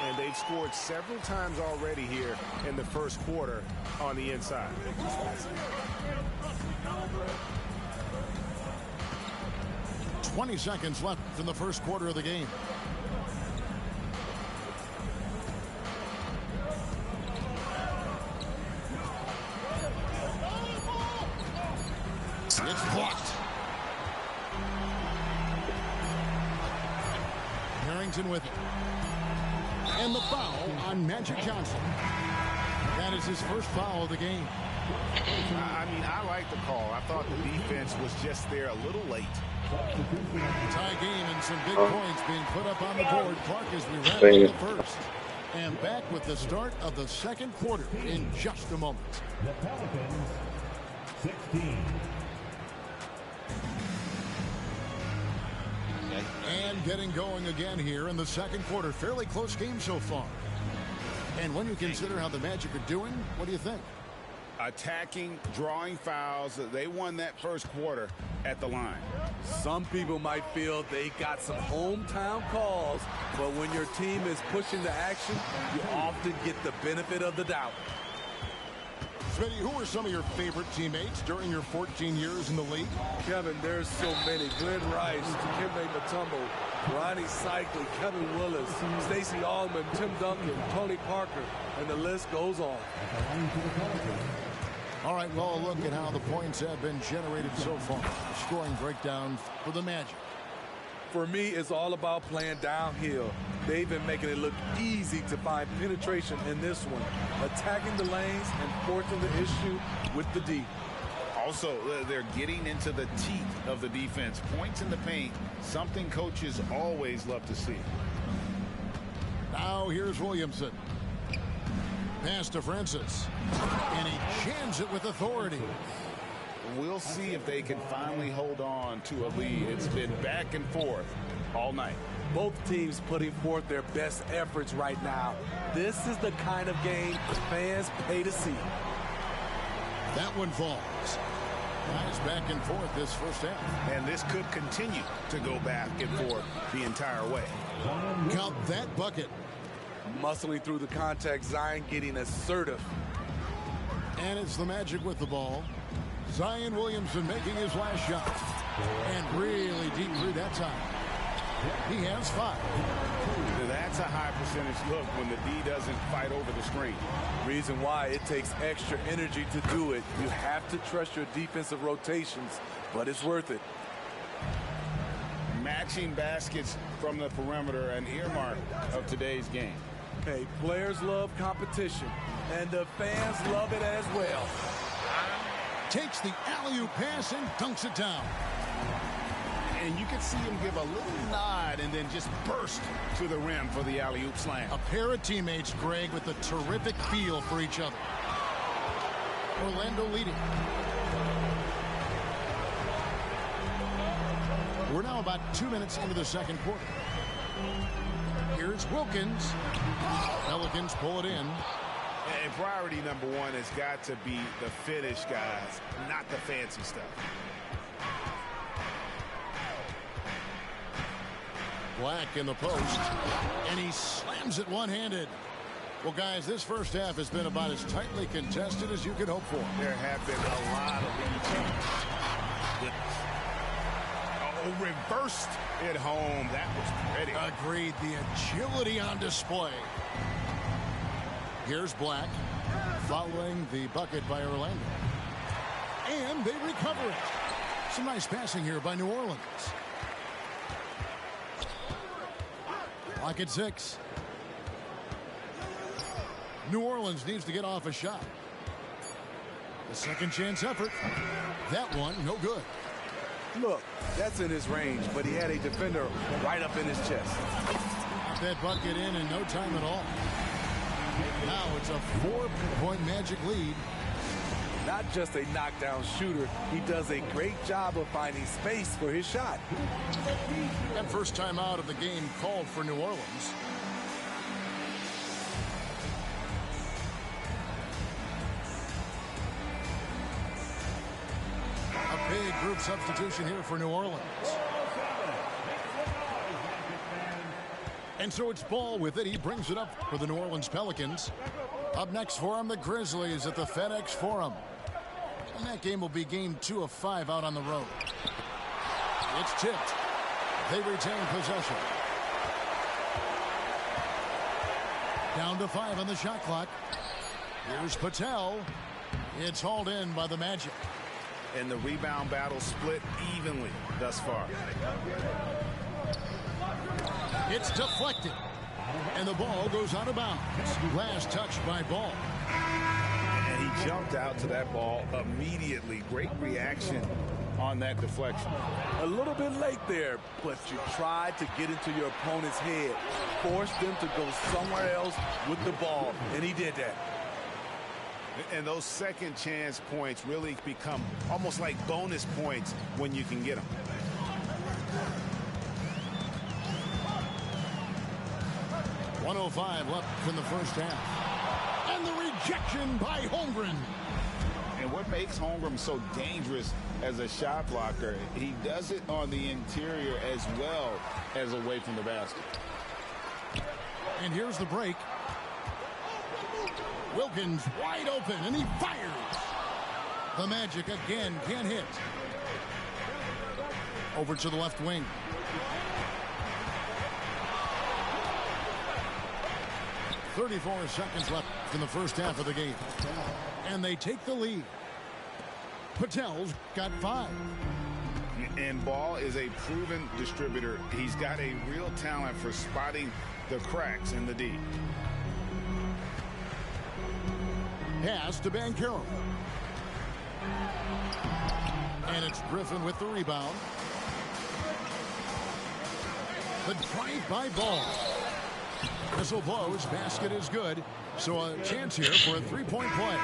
And they've scored several times already here in the first quarter on the inside. "20 seconds left in the first quarter of the game. It's blocked. Harrington with it. And the foul on Magic Johnson. That is his first foul of the game. I mean, I like the call. I thought the defense was just there a little late. Tie game and some big points being put up on the board. Clark as we wrap up the first. And back with the start of the second quarter in just a moment. The Pelicans, 16. And getting going again here in the second quarter. Fairly close game so far. And when you consider how the Magic are doing, what do you think? Attacking, drawing fouls. They won that first quarter at the line. Some people might feel they got some hometown calls, but when your team is pushing the action, you often get the benefit of the doubt. Smitty, who are some of your favorite teammates during your 14 years in the league? Kevin, there's so many. Glenn Rice, Dikembe Mutombo, Ronnie Cycli, Kevin Willis, Stacey Allman, Tim Duncan, Tony Parker, and the list goes on. All right, well, a look at how the points have been generated so far. Scoring breakdown for the Magic. For me, it's all about playing downhill. They've been making it look easy to find penetration in this one, attacking the lanes and forcing the issue with the D. Also, they're getting into the teeth of the defense. Points in the paint, something coaches always love to see. Now here's Williamson. Pass to Francis. And he jams it with authority. We'll see if they can finally hold on to a lead. It's been back and forth all night. Both teams putting forth their best efforts right now. This is the kind of game fans pay to see. That one falls. Nice back and forth this first half. And this could continue to go back and forth the entire way. Count that bucket. Muscling through the contact, Zion getting assertive. And it's the Magic with the ball. Zion Williamson making his last shot. And really deep through that time. He has 5. That's a high percentage look when the D doesn't fight over the screen. Reason why it takes extra energy to do it. You have to trust your defensive rotations, but it's worth it. Matching baskets from the perimeter, an earmark of today's game. Hey, players love competition, and the fans love it as well. Takes the alley-oop pass and dunks it down. And you can see him give a little nod and then just burst to the rim for the alley-oop slam. A pair of teammates, Greg, with a terrific feel for each other. Orlando leading. We're now about 2 minutes into the second quarter. Here's Wilkins. Pelicans pull it in. And priority number one has got to be the finish, guys, not the fancy stuff. Black in the post, and he slams it one-handed. Well, guys, this first half has been about as tightly contested as you could hope for. There have been a lot of lead changes. Oh, reversed it home. That was pretty. Agreed. The agility on display. Here's Black, following the bucket by Orlando. And they recover it. Some nice passing here by New Orleans. Lock at 6. New Orleans needs to get off a shot. The second chance effort. That one, no good. Look, that's in his range, but he had a defender right up in his chest. Got that bucket in no time at all. Now it's a 4-point Magic lead. Not just a knockdown shooter, he does a great job of finding space for his shot. And first time out of the game called for New Orleans. A big group substitution here for New Orleans. And so it's Ball with it. He brings it up for the New Orleans Pelicans. Up next for him, the Grizzlies at the FedEx Forum. And that game will be game 2 of 5 out on the road. It's tipped. They retain possession. Down to 5 on the shot clock. Here's Patel. It's hauled in by the Magic. And the rebound battle split evenly thus far. It's deflected. And the ball goes out of bounds. Last touch by Ball. And he jumped out to that ball immediately. Great reaction on that deflection. A little bit late there, but you tried to get into your opponent's head. Force them to go somewhere else with the ball, and he did that. And those second chance points really become almost like bonus points when you can get them. .105 left in the first half. And the rejection by Holmgren. And what makes Holmgren so dangerous as a shot blocker, he does it on the interior as well as away from the basket. And here's the break. Wilkins wide open, and he fires. The Magic again can't hit. Over to the left wing. .34 seconds left in the first half of the game. And they take the lead. Patel's got 5. And Ball is a proven distributor. He's got a real talent for spotting the cracks in the D. Pass to Banchero. And it's Griffin with the rebound. The drive by Ball. Whistle blows, basket is good. So a chance here for a three-point play.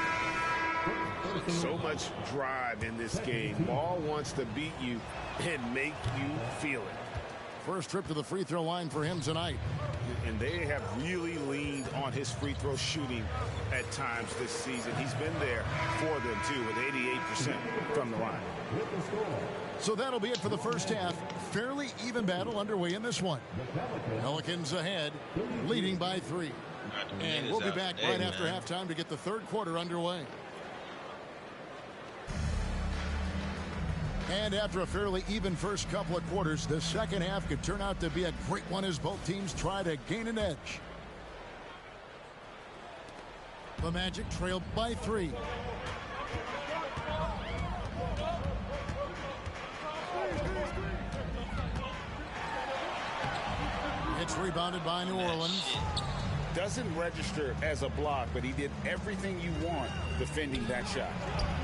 So much drive in this game. Ball wants to beat you and make you feel it. First trip to the free throw line for him tonight. And they have really leaned on his free throw shooting at times this season. He's been there for them, too, with 88% from the line. So that'll be it for the first half. Fairly even battle underway in this one. Pelicans ahead, leading by 3. And we'll be back right after halftime to get the third quarter underway. And after a fairly even first couple of quarters, the second half could turn out to be a great one as both teams try to gain an edge. The Magic trailed by 3. It's rebounded by New Orleans. doesn't register as a block, but he did everything you want defending that shot.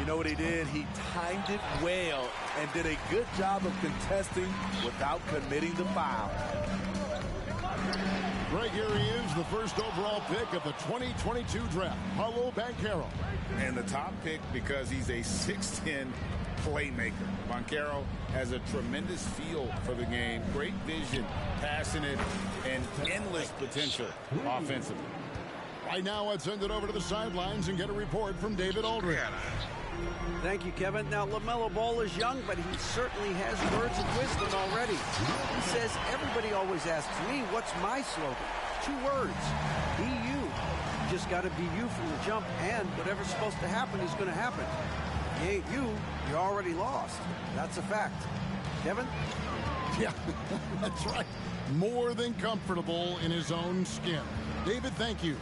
You know what he did? He timed it well and did a good job of contesting without committing the foul. Right here he is, the first overall pick of the 2022 draft, Paolo Banchero. And the top pick because he's a 6'10 playmaker. Banchero has a tremendous feel for the game, great vision, passing it, and endless potential offensively. Right now, let's send it over to the sidelines and get a report from David Aldridge. Thank you, Kevin. Now, LaMelo Ball is young, but he certainly has words of wisdom already. He says, everybody always asks me, what's my slogan? 2 words, be you. You just got to be you from the jump, and whatever's supposed to happen is going to happen. If you ain't you, you're already lost. That's a fact. Kevin? Yeah, that's right. More than comfortable in his own skin. David, thank you.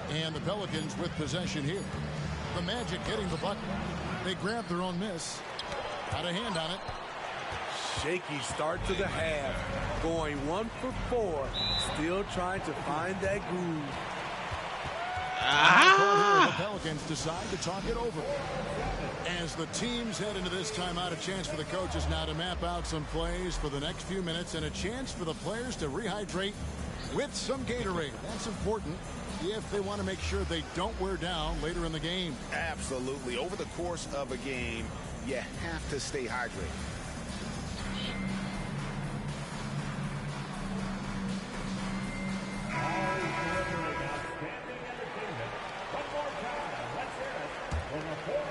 And the Pelicans with possession here. The Magic getting the bucket. They grab their own miss. Got a hand on it. Shaky start to the half. Going 1 for 4. Still trying to find that groove. The Pelicans decide to talk it over. As the teams head into this timeout, a chance for the coaches now to map out some plays for the next few minutes and a chance for the players to rehydrate with some Gatorade. That's important if they want to make sure they don't wear down later in the game. Absolutely. Over the course of a game, you have to stay hydrated.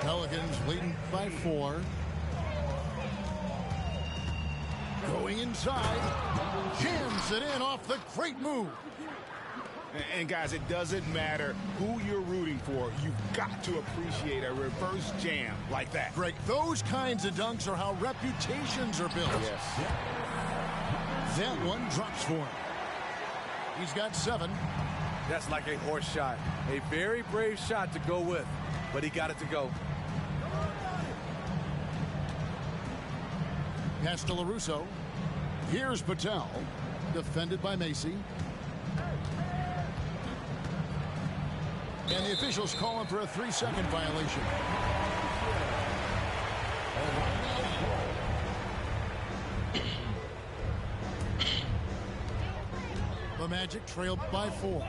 Pelicans leading by 4. Going inside. Jams it in off the great move. And guys, it doesn't matter who you're rooting for. You've got to appreciate a reverse jam like that. Greg, those kinds of dunks are how reputations are built. Yes. That one drops for him. He's got 7. That's like a horse shot. A very brave shot to go with, but he got it to go. Pass to LaRusso. Here's Patel. Defended by Macy. And the officials calling for a 3-second violation. The Magic trailed by 4.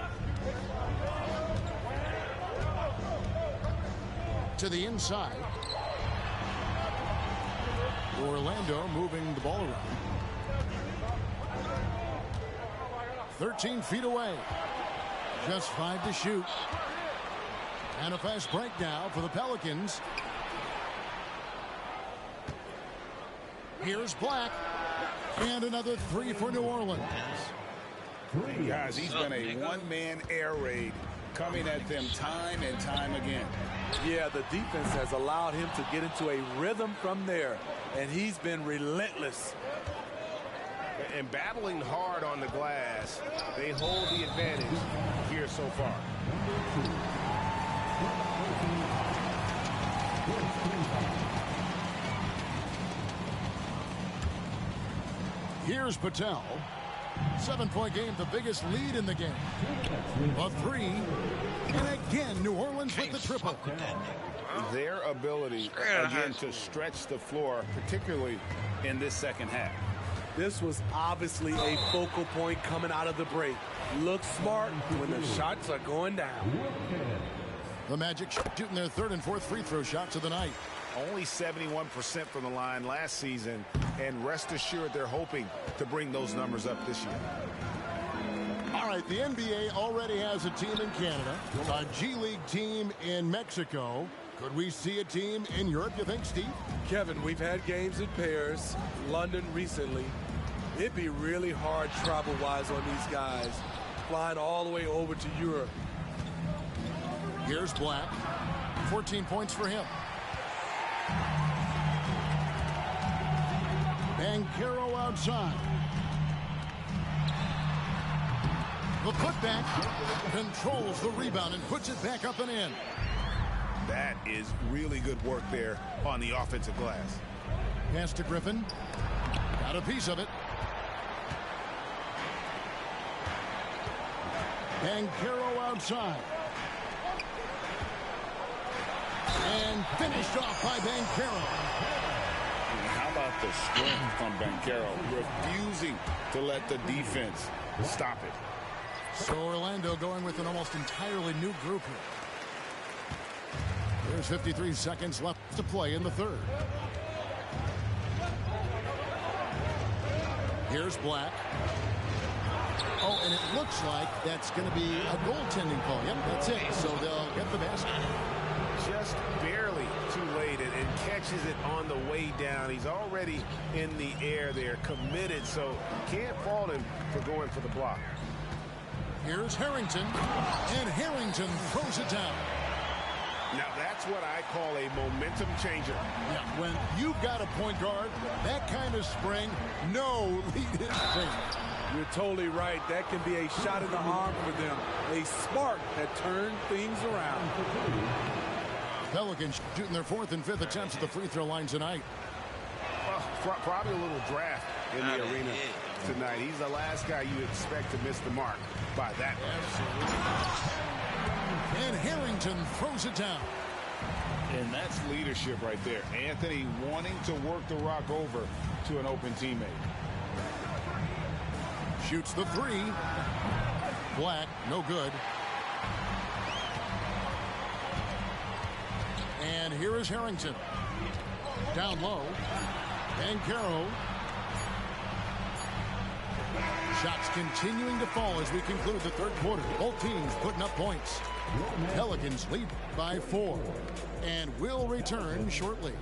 To the inside. Orlando moving the ball around. 13 feet away. Just 5 to shoot. And a fast break now for the Pelicans. Here's Black. And another 3 for New Orleans. Guys, he's been a one-man air raid coming at them time and time again. Yeah, the defense has allowed him to get into a rhythm from there, and he's been relentless. And battling hard on the glass, they hold the advantage here so far. Here's Patel. 7-point game, the biggest lead in the game. A 3. And again, New Orleans with the triple. Their ability, again, to stretch the floor, particularly in this second half. This was obviously a focal point coming out of the break. Look smart when the shots are going down. The Magic shooting their 3rd and 4th free throw shots of the night. Only 71% from the line last season, and rest assured they're hoping to bring those numbers up this year. All right, the NBA already has a team in Canada, a G League team in Mexico. Could we see a team in Europe, you think, Steve? Kevin, we've had games in Paris, London recently. It'd be really hard travel-wise on these guys, flying all the way over to Europe. Here's Black. 14 points for him. Banchero outside. The putback controls the rebound and puts it back up and in. That is really good work there on the offensive glass. Pass to Griffin. Got a piece of it. Banchero outside. And finished off by Banchero. How about the strength from Banchero, refusing to let the defense stop it. So Orlando going with an almost entirely new group here. There's 53 seconds left to play in the third. Here's Black. Oh, and it looks like that's going to be a goaltending call. Yep, that's it. So they'll get the basket. Just barely too late and catches it on the way down. He's already in the air there, committed, so can't fault him for going for the block. Here's Harrington, and Harrington throws it down. Now that's what I call a momentum changer. Yeah, when you've got a point guard, that kind of spring, no lead is safe. You're totally right. That can be a shot in the arm for them. A spark that turned things around. Pelicans shooting their fourth and fifth attempts at the free throw line tonight. Probably a little draft in the arena tonight. He's the last guy you expect to miss the mark by that much. And Harrington throws it down. And that's leadership right there. Anthony wanting to work the rock over to an open teammate. Shoots the three. Black, no good. And here is Harrington. Down low. Banchero. Shots continuing to fall as we conclude the third quarter. Both teams putting up points. Pelicans lead by 4. And will return shortly.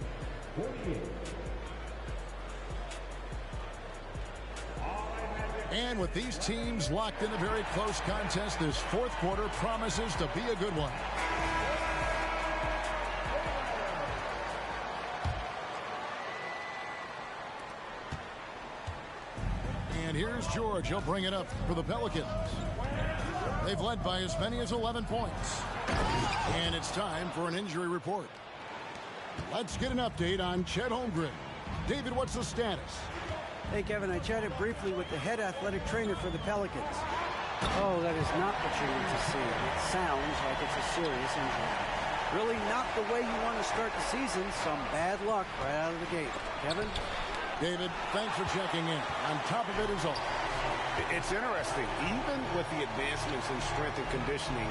And with these teams locked in a very close contest, this fourth quarter promises to be a good one. And here's George. He'll bring it up for the Pelicans. They've led by as many as 11 points. And it's time for an injury report. Let's get an update on Chet Holmgren. David, what's the status? Hey, Kevin, I chatted briefly with the head athletic trainer for the Pelicans. Oh, that is not what you need to see. It sounds like it's a serious injury. Really not the way you want to start the season. Some bad luck right out of the gate. Kevin? David, thanks for checking in. On top of it is all. It's interesting. Even with the advancements in strength and conditioning,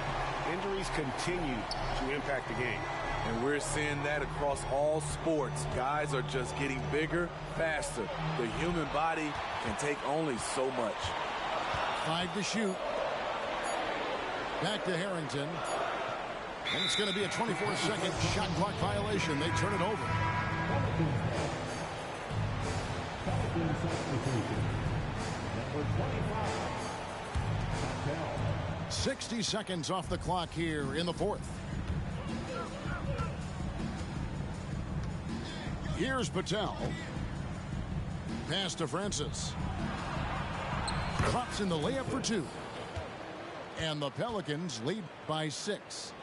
injuries continue to impact the game. And we're seeing that across all sports. Guys are just getting bigger, faster. The human body can take only so much. 5 to shoot. Back to Harrington. And it's going to be a 24-second shot clock violation. They turn it over. 60 seconds off the clock here in the fourth. Here's Patel. Pass to Francis. Drops in the layup for 2. And the Pelicans lead by 6.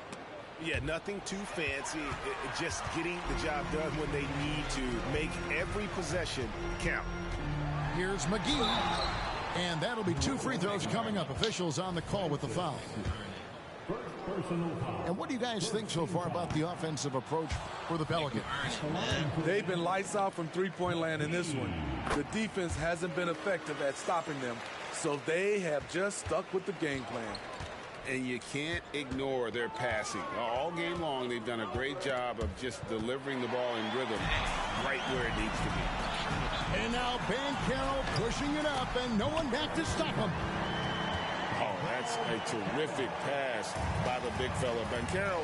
Yeah, nothing too fancy. Just getting the job done when they need to. Make every possession count. Here's McGee. And that'll be 2 free throws coming up. Officials on the call with the foul. And what do you guys think so far about the offensive approach for the Pelicans? They've been lights out from three-point land in this one. The defense hasn't been effective at stopping them, so they have just stuck with the game plan. And you can't ignore their passing. All game long, they've done a great job of just delivering the ball in rhythm right where it needs to be. And now Banchero pushing it up, and no one back to stop him. Oh, that's a terrific pass by the big fella. Banchero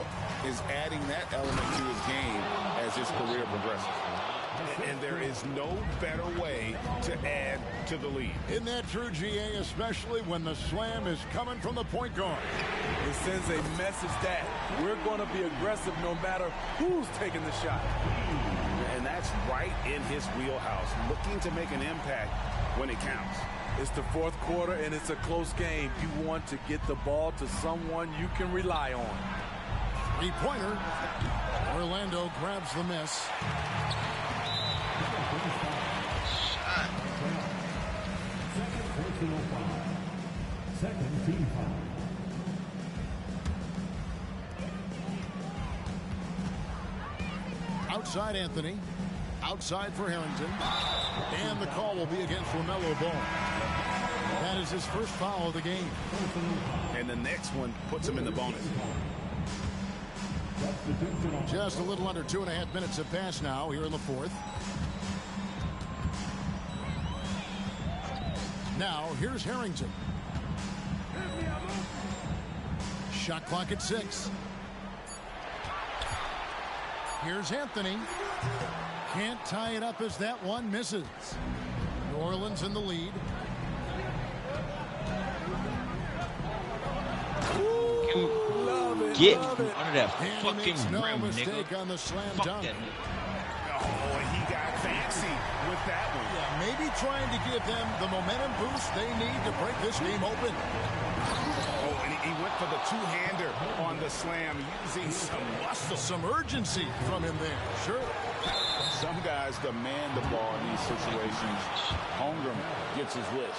is adding that element to his game as his career progresses. And there is no better way to add to the lead. Isn't that true, GA, especially when the slam is coming from the point guard? It sends a message that we're going to be aggressive no matter who's taking the shot. And that's right in his wheelhouse, looking to make an impact when it counts. It's the fourth quarter, and it's a close game. You want to get the ball to someone you can rely on. 3-pointer. Orlando grabs the miss. Second team foul. outside Anthony. Outside for Harrington. And the call will be against LaMelo Ball. That is his first foul of the game. And the next one puts him in the bonus. Just a little under 2.5 minutes have passed now here in the fourth. Now, here's Harrington. Shot clock at 6. Here's Anthony. Can't tie it up as that one misses. New Orleans in the lead. Get out of that fucking no rim, mistake nigga. on the slam Fuck dunk. that. Oh, and he got fancy with that one. Yeah, maybe trying to give them the momentum boost they need to break this game open. Oh, and he went for the two-hander on the slam, using some muscle. Some urgency from him there, sure. Some guys demand the ball in these situations. Holmgren gets his wish.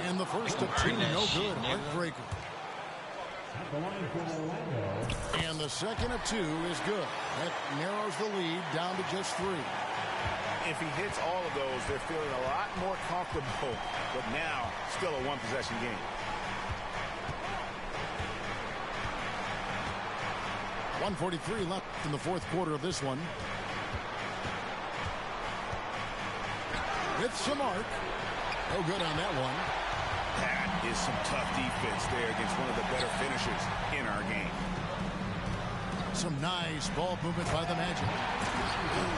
And the first of two, no good. Heartbreaker. And the second of two is good. That narrows the lead down to just 3. If he hits all of those, they're feeling a lot more comfortable. But now, still a one-possession game. 1:43 left in the fourth quarter of this one. With some arc. No good on that one. That is some tough defense there against one of the better finishers in our game. Some nice ball movement by the Magic.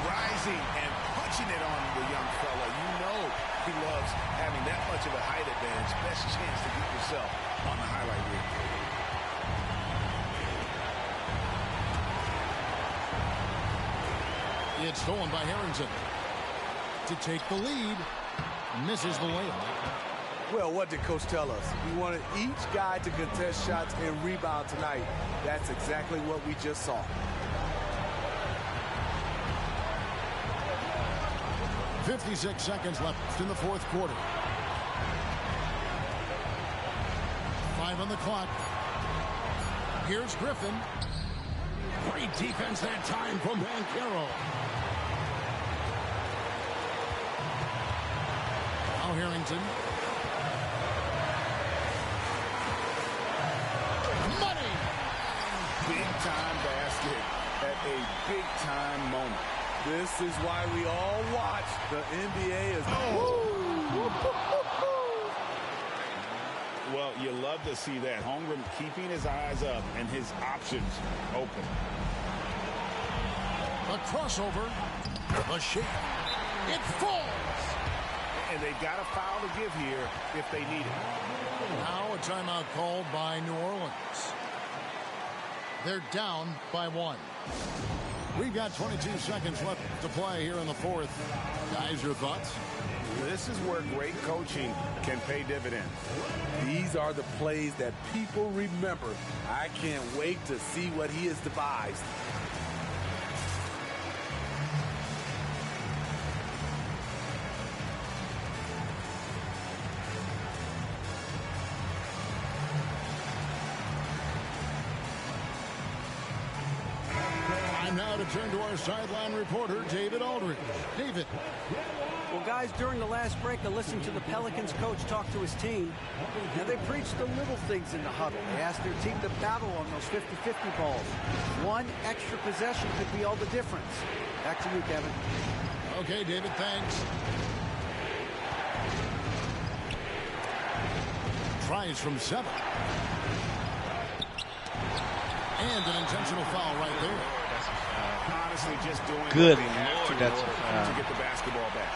Rising and punching it on the young fella. You know he loves having that much of a height advantage. Best chance to get yourself on the highlight reel. It's stolen by Harrington. To take the lead. Misses the layup. Well, what did Coach tell us? We wanted each guy to contest shots and rebound tonight. That's exactly what we just saw. .56 seconds left in the fourth quarter. 5 on the clock. Here's Griffin. Great defense that time from Banchero. Now Harrington. Money! Big-time basket at a big-time moment. This is why we all watch the NBA. Well, you love to see that. Holmgren keeping his eyes up and his options open. The crossover. The shake. It falls. And they've got a foul to give here if they need it. Now a timeout called by New Orleans. They're down by 1. We've got 22 seconds left to play here in the fourth. Guys, your thoughts? This is where great coaching can pay dividends. These are the plays that people remember. I can't wait to see what he has devised. Now to turn to our sideline reporter, David Aldridge. David. Well, guys, during the last break, I listened to the Pelicans coach talk to his team. Now, they preached the little things in the huddle. They asked their team to battle on those 50-50 balls. One extra possession could be all the difference. Back to you, Kevin. Okay, David, thanks. Tries from 7. And an intentional foul right there. Honestly, just doing good what they have to to get the basketball back.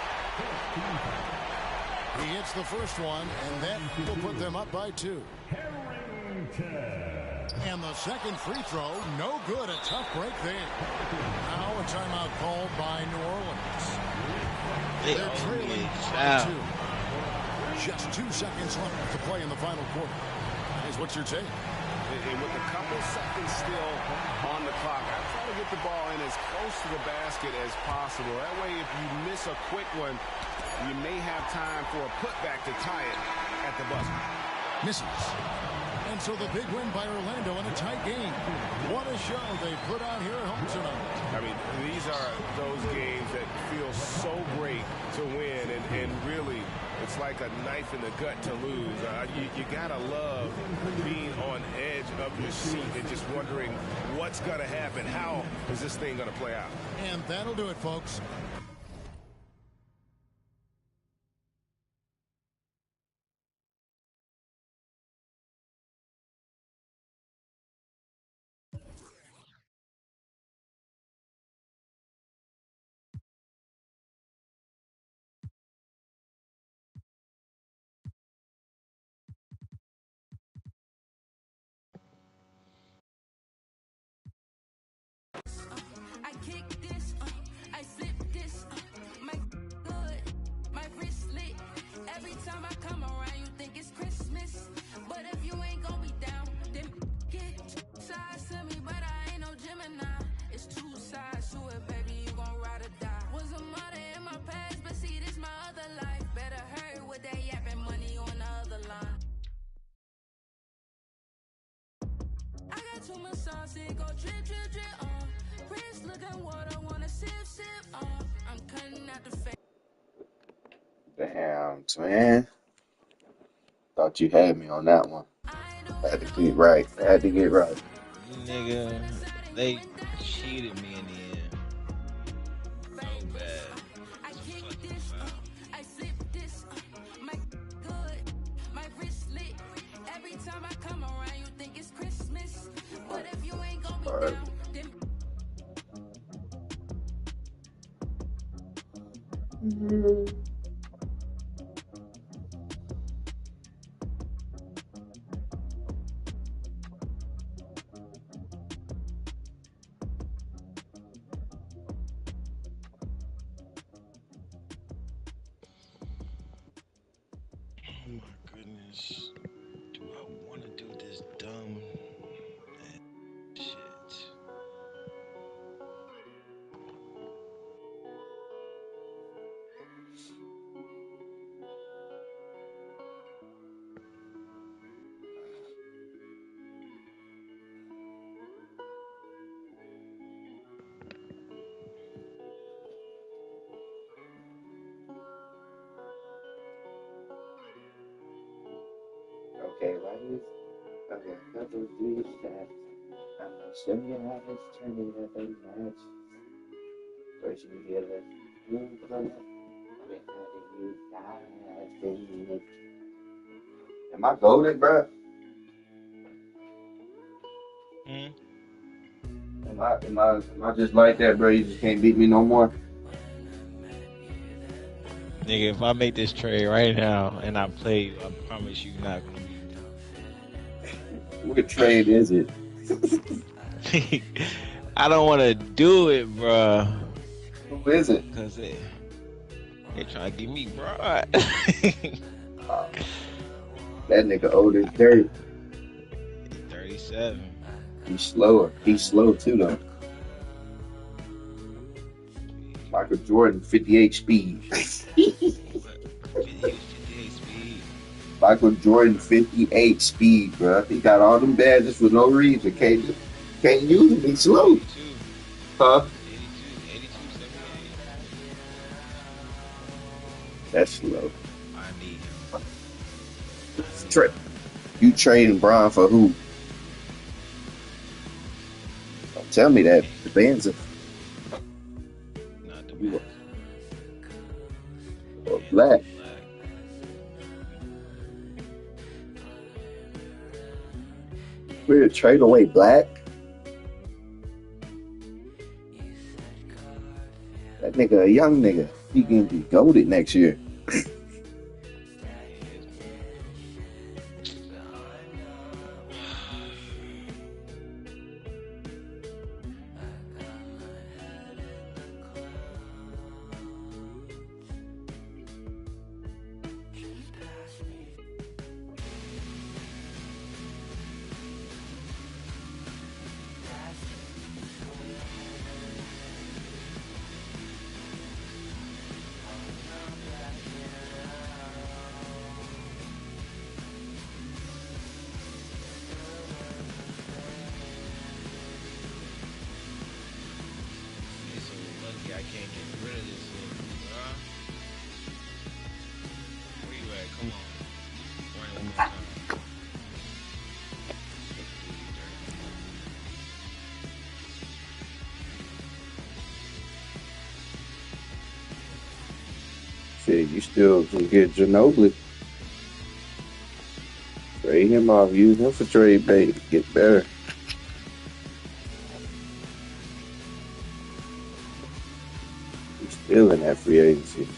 He hits the first one, and that will put them up by 2. And the second free throw, no good. A tough break there. Now a timeout called by New Orleans. They're trailing by 2. Just 2 seconds left to play in the final quarter. Guys, what's your take? And with a couple seconds still on the clock, I try to get the ball in as close to the basket as possible. That way, if you miss a quick one, you may have time for a putback to tie it at the buzzer. Misses. And so the big win by Orlando in a tight game. What a show they put on here at home tonight. I mean, these are those games that feel so great to win, and really, it's like a knife in the gut to lose. You gotta love being on edge of your seat and just wondering what's gonna happen. How is this thing gonna play out? And that'll do it, folks. I kick this, I flip this, my good, my wrist lit. Every time I come around, you think it's Christmas. But if you ain't gonna be down, then get two sides to me. But I ain't no Gemini. It's two sides to it, baby. You gon' ride or die. Was a mother in my past, but see, this my other life. Better hurry with that yapping, money on the other line. I got too much sauce, it go drip, drip, drip, wrist looking water, wanna sip, sip, I'm cutting out the face. Damn, twin. Thought you had me on that one. Had to get right. Had to get right. Nigga, they cheated me in the end. So bad. I kick this, I flip this, my good, my wrist lit. Every time I come around, you think it's Christmas. But if you ain't gonna be down, then Oh my goodness. Do I want to do this dumb shit? Okay, right? Okay, couple three steps. I'm gonna show you how it's turning up a match. First you get a move on it. How do you guys feel it? Am I golden, bro? Am I just like that, bro? You just can't beat me no more? Nigga, if I make this trade right now and I play you, I promise you not gonna be. What trade is it? I don't want to do it, bro. Who is it? Cause they trying to give me broad. That nigga old as dirt. 37. He's slower. He's slow too, though. Michael Jordan, 58 speed. 58 speed. Michael Jordan, 58 speed, bro. He got all them badges for no reason. Can't use him. He's slow. 82. Huh? 82, 78. That's slow. I need him. You trading Bron for who? Don't tell me that. The band's a... Not the best. Or Black. We're to trade away Black? That nigga a young nigga. He can be goated next year. can't get rid of this shit, bro. Where you at? Come on. Run it one more time. Shit, you still can get Ginobili. Trade him off. Use him for trade bait. Get better. He's still in that free agency.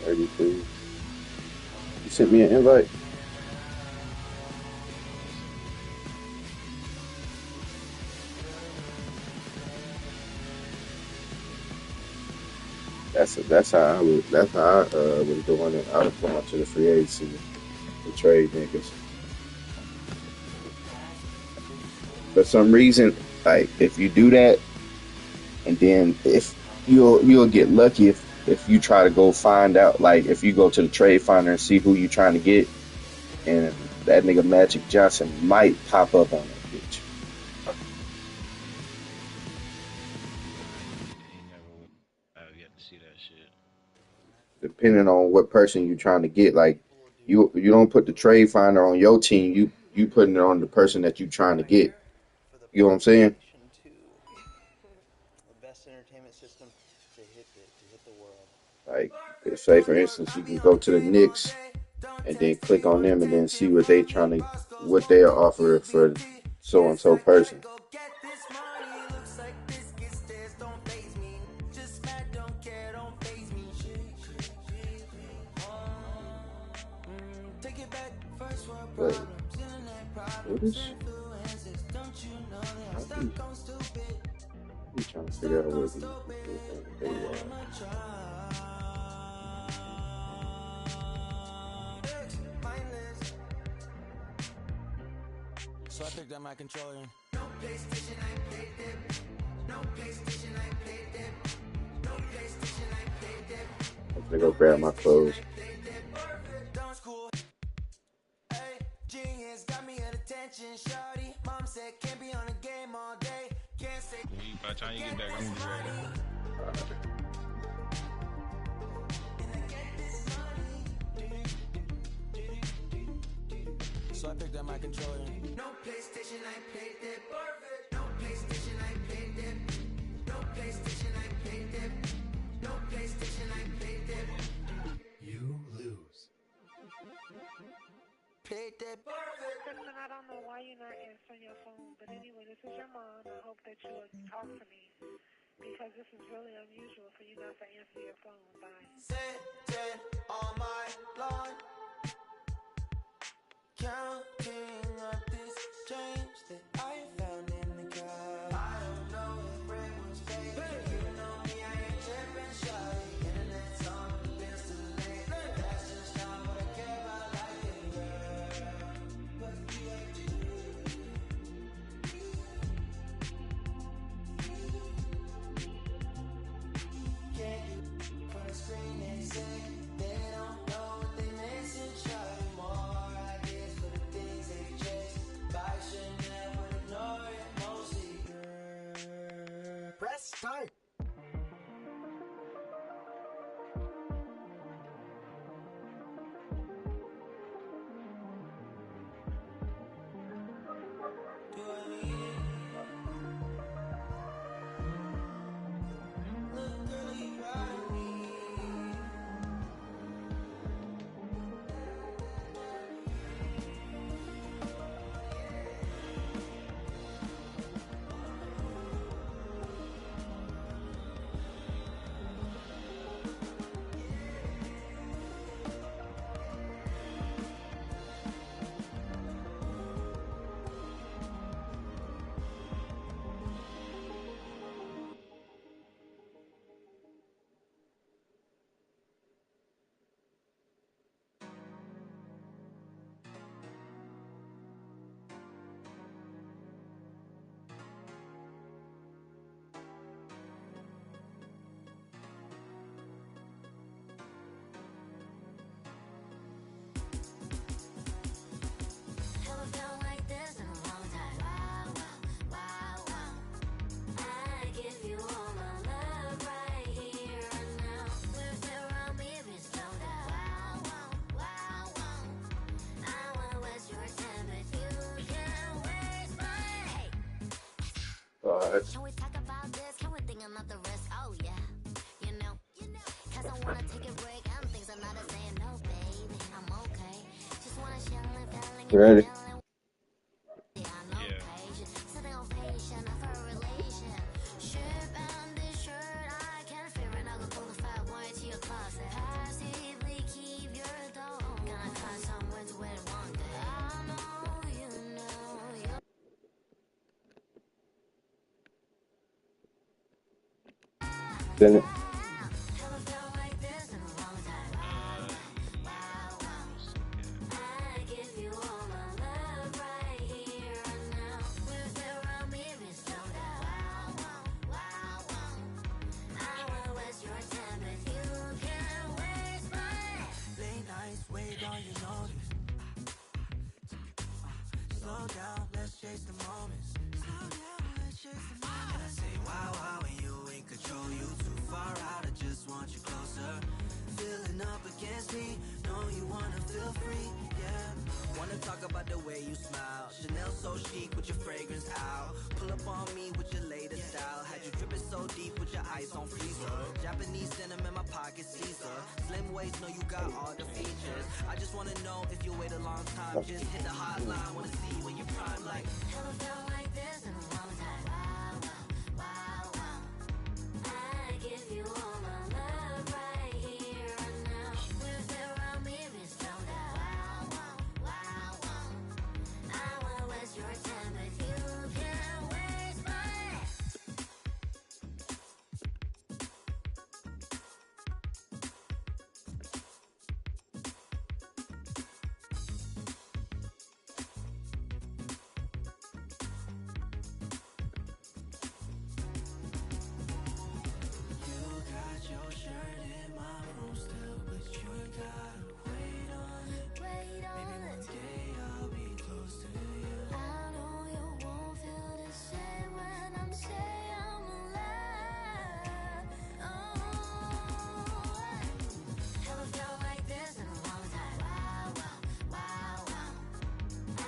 32. You sent me an invite? That's how I was doing it. I was going to the free agency to trade niggas. For some reason, like if you do that, and then if you'll get lucky if you try to go find out, like if you go to the trade finder and see who you trying to get, and that nigga Magic Johnson might pop up on that bitch. Depending on what person you're trying to get, like you don't put the trade finder on your team, you putting it on the person that you're trying to get. You know what I'm saying? The best entertainment system to hit the world. Like, say for instance, you can go to the Knicks and then click on them and then see what they're offering for so and so person. But what is? I'm trying to figure out what these people think they are. So I picked up my controller. No PlayStation, I played them. No PlayStation, I played them. No PlayStation, I played them. I'm gonna go grab my clothes. Genius got me at attention, shawty. Mom said can't be on a game all day. Can't say. By the time you get back, I'm gonna be ready. So I picked up my controller. No PlayStation, I played them. Perfect. No PlayStation, I played them. No PlayStation, I played them. No PlayStation, I played them. You lose. Played that. Kristen, I don't know why you're not answering your phone, but anyway, this is your mom. I hope that you will talk to me because this is really unusual for you not to answer your phone. Bye. Sitting on my lawn, counting up this change that I found in the car. I don't know if it was fake. You know me, I ain't tripping, shawty. Internet's on the bills too late. That's just not what I care about, like it, girl. But you like to do. Can't you from the screen they say they don't know what they missing, shawty. More ideas for the things they chase. But I should never ignore it, mostly, girl. Press start. much. Can we talk about this? Can we think about the risk? Oh yeah, you know, cause I wanna take a break. And things are not as saying no, baby. I'm okay. Just wanna chill and feeling. You ready? Yeah, no patience. Sitting on patient for a relation. Ship and this shirt, I can't fear it. I'll go pull the fat white to your closet. Passively keep your dome. Gonna find somewhere to wait one day. I know you know you. Didn't it? Slow down, let's chase the moments. Slow down, let's chase the moments. And I say, wow, wow, when you in control, you too far out, I just want you closer. Feeling up against me, know you wanna feel free, yeah. Wanna talk about the way you smile. Chanel so chic with your fragrance out. Pull up on me with your latest style. Had you dripping so deep with your ice on freezer. Japanese denim in my pocket, Caesar. Slim waist, know you got all the features. I just wanna know if you wait a long time. Just hit the hotline, wanna see when you prime like. Haven't felt like this in a long time. Wow, wow, wow, wow. I give you all my love right here and now. With it around me, it's slow down. Wow, wow, wow, wow. I won't waste your time, but you can't waste mine. You got your shirt in my room still, but you ain't gotta wait on it. Maybe one day I'll be close to you. I know you won't feel the same when I'm saying I'm alive. Oh, haven't felt like this in a long time. Wow, wow, wow, wow. I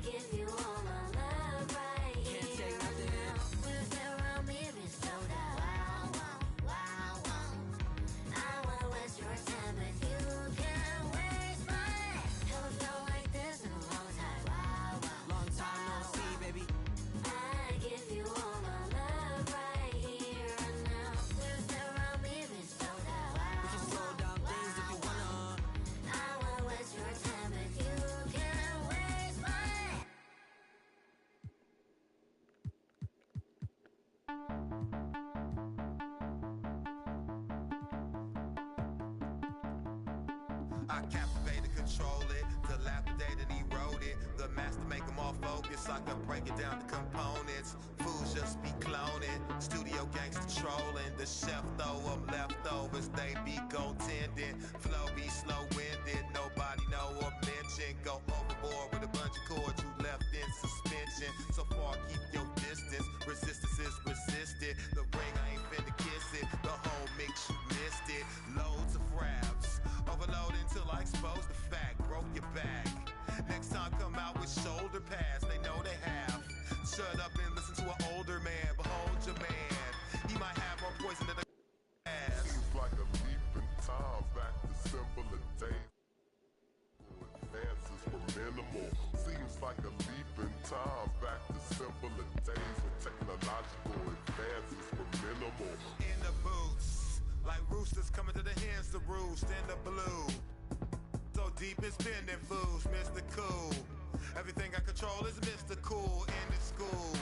give you all my love right here. Can't take nothing. With it around me, it's slow down. Wow, wow, wow, wow. I won't waste your time, but you can't waste mine. Haven't felt like this in a long time. Wow, wow. Long time no see, baby. I give you all my love right here and now. With it around me, it's slow down. We can slow down things if you wanna. I won't waste your time, but you can't waste mine. I captivated, control it, dilapidated, eroded. The master make them all focus. I can break it down to components. Fools just be cloning. Studio gangster trolling. The chef throw them leftovers. They be goaltending. Flow be slow-winded. Nobody know or mention. Go overboard with a bunch of cords you left in suspension. So far, keep your distance. Resistance is resisted. The ring, I ain't finna kiss it. The whole mix, you missed it. Loads of fraps. Overload until I expose the fact. Broke your back. Next time come out with shoulder pads. They know they have. Shut up and listen to an older man. Behold your man. He might have more poison than the ass. Seems like a leap in time back to simpler days. Advances were minimal. Seems like a leap in time back to simpler days when technological advances were minimal. In the boots. Like roosters coming to the hens to roost in the blue. So deep in spending fools, Mr. Cool. Everything I control is Mr. Cool in the school.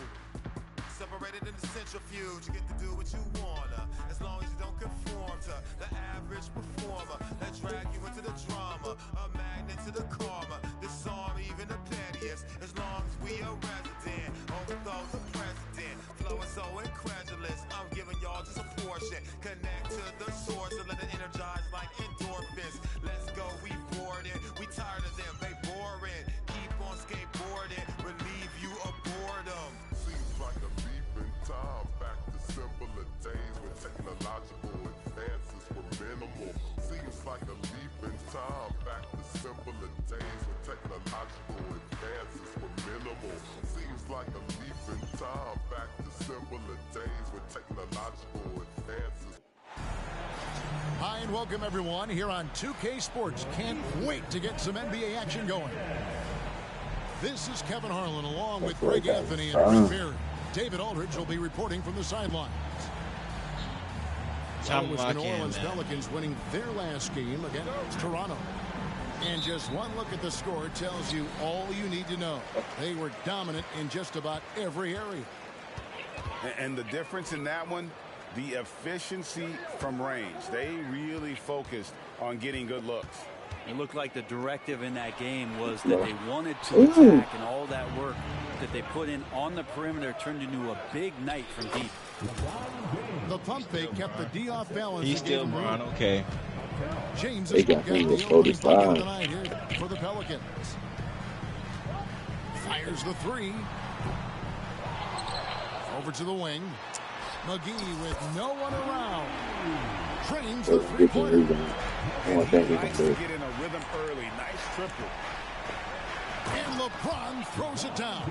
Separated in the centrifuge, you get to do what you wanna. As long as you don't conform to the average performer. That drag you into the drama, a magnet to the karma. Disarm even the pettiest, as long as we are resident. Overthrow the president, flowing so incredulous. I'm giving y'all just a portion. Connect to the source and let it energize like endorphins. Let's go, we bored it. We tired of them, they boring. Keep on skateboarding, relieve you of boredom. Seems like a leap in time back to simpler days when technological advances were minimal. Seems like a leap in time back to simpler days when technological advances were minimal. Seems like a leap in time back to simpler days with technological advances. Hi and welcome everyone here on 2K Sports. Can't wait to get some NBA action going. This is Kevin Harlan along with Greg Anthony and Rick Barry. David Aldridge will be reporting from the sidelines. That was the New Orleans Pelicans winning their last game against Toronto. And just one look at the score tells you all you need to know. They were dominant in just about every area. And the difference in that one, the efficiency from range. They really focused on getting good looks. It looked like the directive in that game was that they wanted to attack, and all that work that they put in on the perimeter turned into a big night from deep. The pump fake kept the D off balance. He's still Bron, okay. James They got him with 45. tonight here for the Pelicans. Fires the three. Over to the wing. McGee with no one around. Trains the three-pointer. He likes to get in a rhythm early. Nice triple. And LeBron throws it down.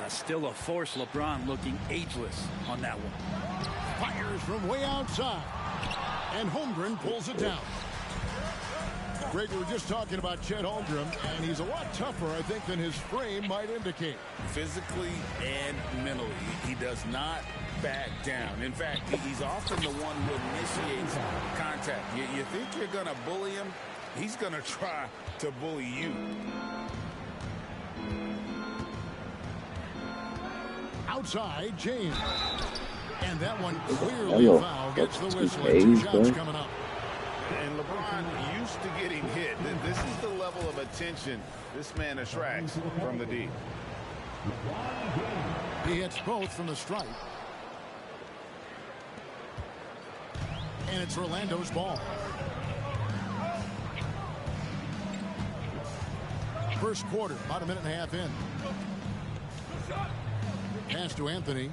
Still a force. LeBron looking ageless on that one. Fires from way outside. And Holmgren pulls it down. Greg, we were just talking about Chet Holmgren, and he's a lot tougher, I think, than his frame might indicate. Physically and mentally, he does not back down. In fact, he's often the one who initiates contact. You think you're going to bully him? He's going to try to bully you. Outside, James. And that one clearly a foul. Gets the whistle. 2 shots coming up. And LeBron used to getting hit. This is the level of attention this man attracts from the D. He hits both from the stripe. And it's Orlando's ball. First quarter, about a minute and a half in. Pass to Anthony.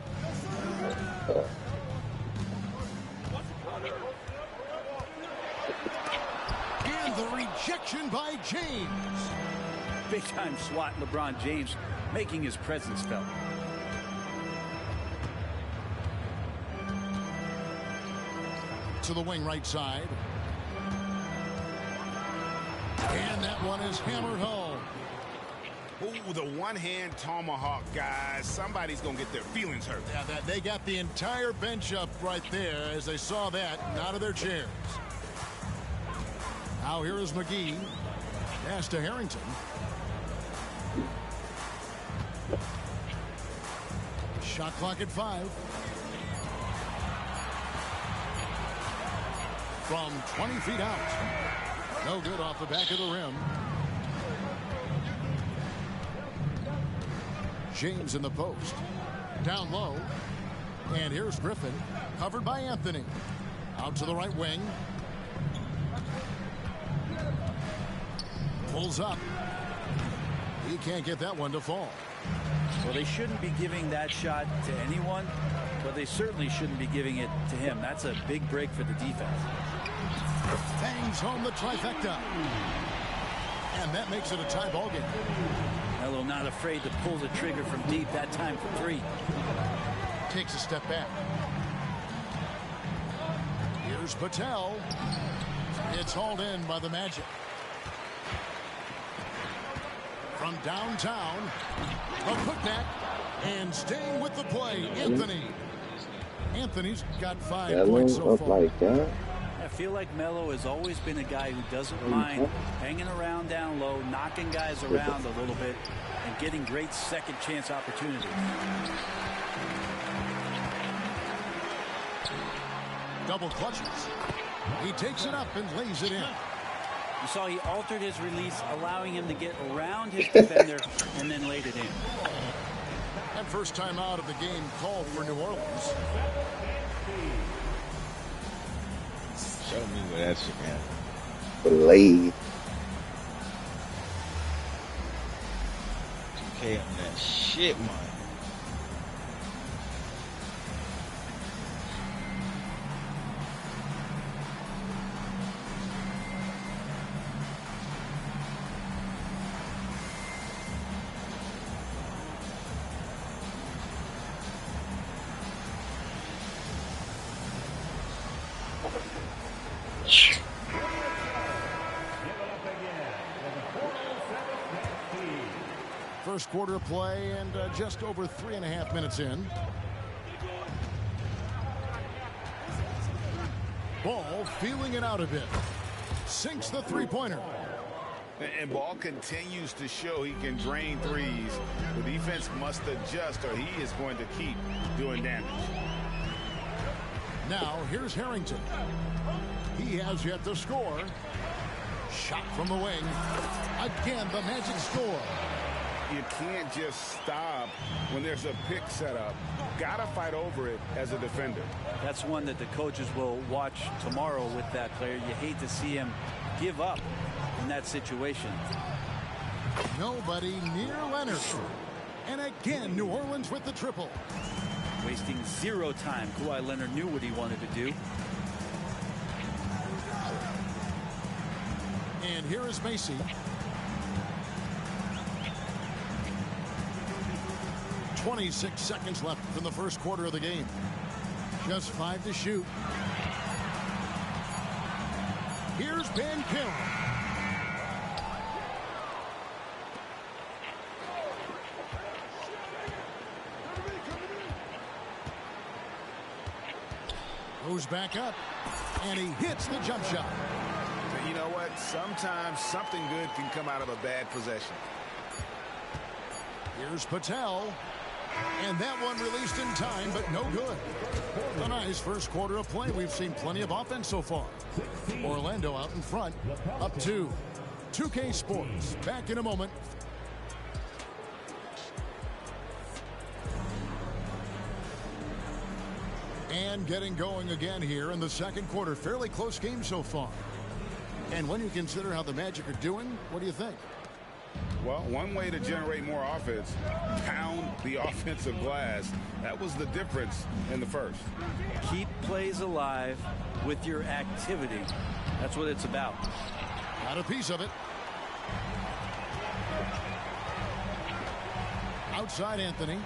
And the rejection by James. Big time swat, LeBron James making his presence felt. To the wing right side. And that one is hammered home. Ooh, the one-hand tomahawk, guys. Somebody's going to get their feelings hurt. Yeah, they got the entire bench up right there as they saw that out of their chairs. Now here is McGee. Pass to Harrington. Shot clock at 5. From 20 feet out. No good off the back of the rim. James in the post. Down low. And here's Griffin. Covered by Anthony. Out to the right wing. Pulls up. He can't get that one to fall. Well, they shouldn't be giving that shot to anyone, but they certainly shouldn't be giving it to him. That's a big break for the defense. Bangs home the trifecta. And that makes it a tie ball game. Melo not afraid to pull the trigger from deep, that time for 3. Takes a step back. Here's Patel. It's hauled in by the Magic. From downtown, a putback, and staying with the play, Anthony. Anthony's got 5 points so far. Like that. I feel like Melo has always been a guy who doesn't mind hanging around down low, knocking guys around a little bit, and getting great second chance opportunities. Double clutches. He takes it up and lays it in. You saw he altered his release, allowing him to get around his defender and then laid it in. And first time out of the game called for New Orleans. Show me where that shit happened. Blade. 2K on that shit, man. First quarter of play and just over 3.5 minutes in. Ball feeling it out a bit. Sinks the three-pointer. And Ball continues to show he can drain threes. The defense must adjust or he is going to keep doing damage. Now here's Harrington. He has yet to score. Shot from the wing. Again, the Magic score. You can't just stop when there's a pick set up. Gotta fight over it as a defender. That's one that the coaches will watch tomorrow with that player. You hate to see him give up in that situation. Nobody near Leonard. And again, New Orleans with the triple. Wasting zero time. Kawhi Leonard knew what he wanted to do. And here is Macy. 26 seconds left in the first quarter of the game. Just 5 to shoot. Here's Ben Carroll. Goes back up, and he hits the jump shot. You know what? Sometimes something good can come out of a bad possession. Here's Patel. And that one released in time, but no good. A nice first quarter of play. We've seen plenty of offense so far. Orlando out in front, up 2. 2K Sports, back in a moment. And getting going again here in the second quarter. Fairly close game so far. And when you consider how the Magic are doing, what do you think? Well, one way to generate more offense, pound the offensive glass. That was the difference in the first. Keep plays alive with your activity. That's what it's about. Got a piece of it. Outside Anthony.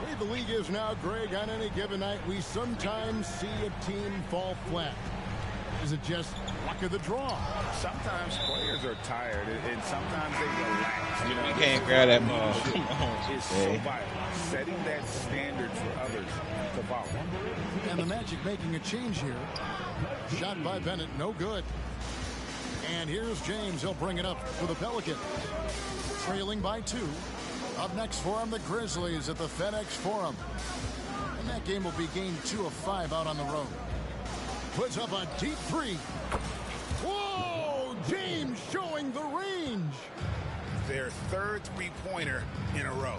The way the league is now, Greg, on any given night, we sometimes see a team fall flat. Is it just luck of the draw? Sometimes players are tired, and sometimes they relax. You know, we can't grab that ball. It's so vital. Setting that standard for others to follow. And the Magic making a change here. Shot by Bennett, no good. And here's James. He'll bring it up for the Pelicans. Trailing by 2. Up next for him, the Grizzlies at the FedEx Forum. And that game will be game 2 of 5 out on the road. Puts up a deep 3. Whoa! James showing the range. Their third three-pointer in a row.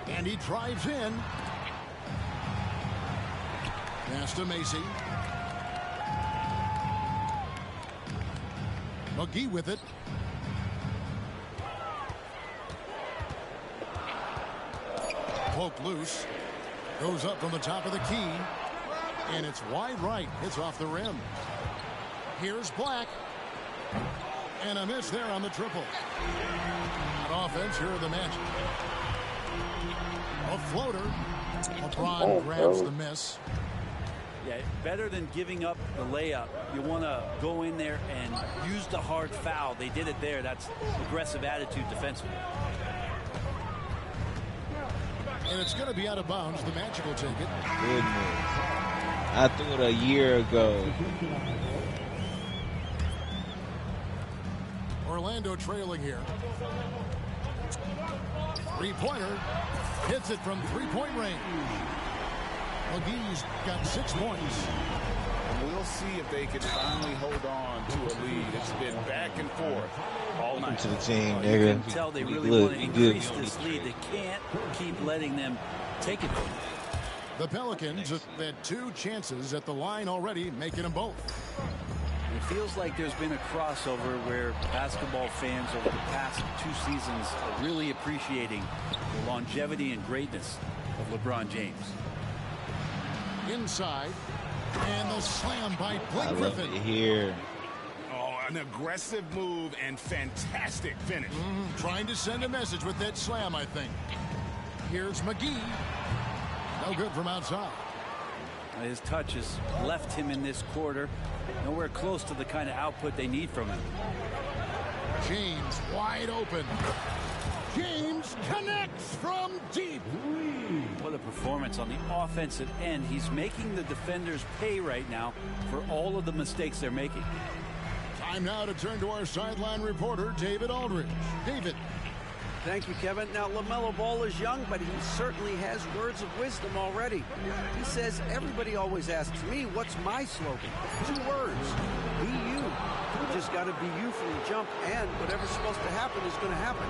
And he drives in. Pass to Macy. McGee with it. Poke loose. Goes up from the top of the key. And it's wide right. It's off the rim. Here's Black. And a miss there on the triple. On offense, here are the Magic. A floater. LeBron grabs the miss. Yeah, better than giving up the layup. You want to go in there and use the hard foul. They did it there. That's aggressive attitude defensively. And it's going to be out of bounds. The Magic will take it. Goodness. I threw it a year ago. Orlando trailing here. Three-pointer. Hits it from three-point range. McGee's got 6 points. We'll see if they can finally hold on to a lead. It's been back and forth all night. To the team, You can tell they really want to increase this lead. They can't keep letting them take it. The Pelicans have had 2 chances at the line already, making them both. It feels like there's been a crossover where basketball fans over the past 2 seasons are really appreciating the longevity and greatness of LeBron James. Inside, and the slam by Blake I love Griffin. it here. Oh, an aggressive move and fantastic finish. Trying to send a message with that slam, I think. Here's McGee. No good from outside. His touch has left him in this quarter. Nowhere close to the kind of output they need from him. James wide open. James connects from deep. What a performance on the offensive end. He's making the defenders pay right now for all of the mistakes they're making. Time now to turn to our sideline reporter, David Aldridge. David. Thank you, Kevin. Now, LaMelo Ball is young, but he certainly has words of wisdom already. He says, everybody always asks me, what's my slogan? 2 words. Be you. You just got to be you from the jump, and whatever's supposed to happen is going to happen.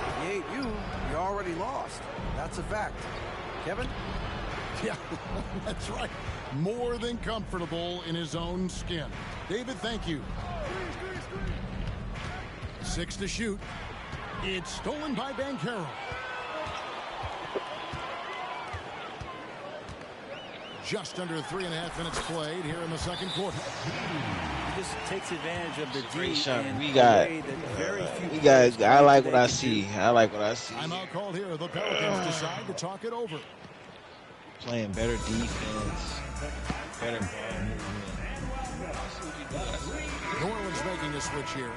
If you ain't you, you're already lost. That's a fact. Kevin? Yeah, that's right. More than comfortable in his own skin. David, thank you. 6 to shoot. It's stolen by Banchero. Just under 3.5 minutes played here in the second quarter. He just takes advantage of the Great D shot. in We a got. way that very few We got. players I like today what I can see. do. I like what I see. Timeout called here. The Pelicans decide to talk it over. Playing better defense, better ball movement. New Orleans making a switch here.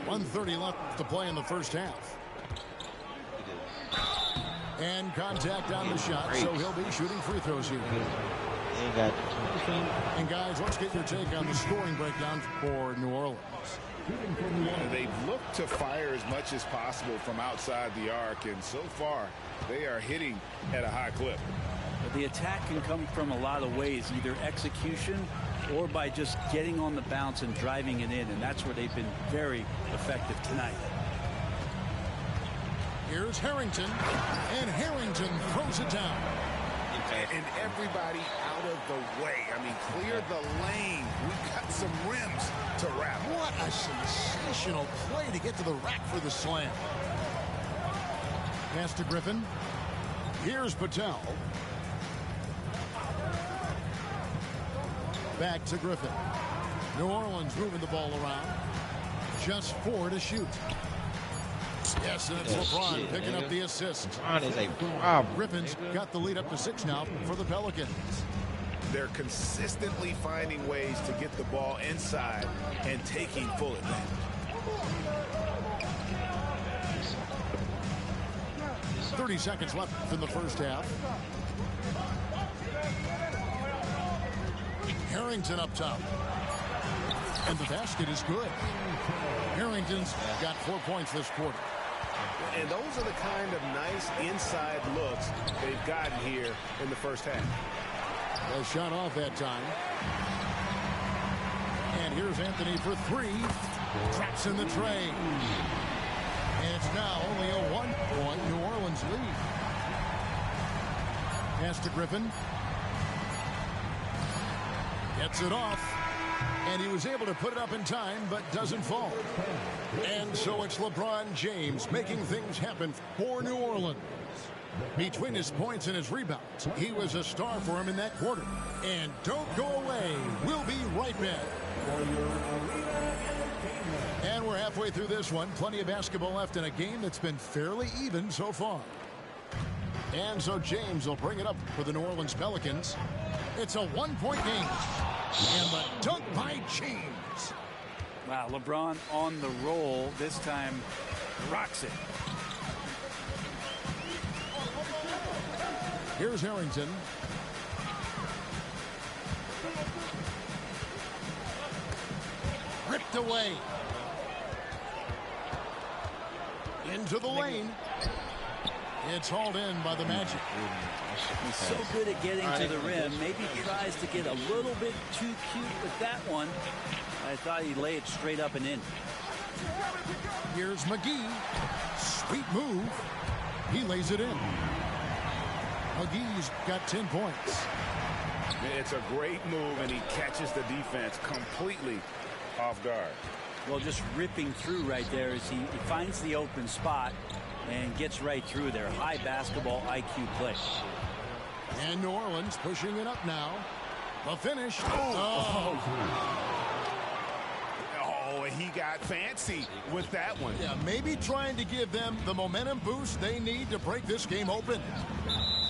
1:30 left to play in the first half. And contact on the shot, so he'll be shooting free throws here. And guys, let's get your take on the scoring breakdown for New Orleans. They've looked to fire as much as possible from outside the arc, and so far they are hitting at a high clip. But the attack can come from a lot of ways, either execution or by just getting on the bounce and driving it in, and that's where they've been very effective tonight. Here's Harrington, and Harrington throws it down. And everybody out of the way. I mean, clear the lane. We got some rims to wrap. What a sensational play to get to the rack for the slam. Pass to Griffin. Here's Patel. Back to Griffin. New Orleans moving the ball around. Just 4 to shoot. Yes, and it's LeBron picking up the assist. LeBron is a problem. Griffin's got the lead up to 6 now for the Pelicans. They're consistently finding ways to get the ball inside and taking full advantage. .30 seconds left in the first half. Harrington up top. And the basket is good. Harrington's got 4 points this quarter. And those are the kind of nice inside looks they've gotten here in the first half. A shot off that time. And here's Anthony for 3. Traps in the tray. And it's now only a 1-point New Orleans lead. Pass to Griffin. Gets it off. And he was able to put it up in time, but doesn't fall. And so it's LeBron James making things happen for New Orleans. Between his points and his rebounds, he was a star for him in that quarter. And don't go away. We'll be right back. And we're halfway through this one. Plenty of basketball left in a game that's been fairly even so far. And so James will bring it up for the New Orleans Pelicans. It's a 1-point game. And the dunk by James. Wow, LeBron on the roll. This time rocks it. Here's Harrington. Ripped away. Into the lane. It's hauled in by the Magic. He's so good at getting to the rim. Maybe tries to get a little bit too cute with that one. I thought he'd lay it straight up and in. Here's McGee. Sweet move. He lays it in. McGee's got 10 points. It's a great move, and he catches the defense completely off guard. Well, just ripping through right there as he finds the open spot and gets right through there. High basketball IQ play. And New Orleans pushing it up now. The finish. Oh, he got fancy with that one. Yeah, maybe trying to give them the momentum boost they need to break this game open.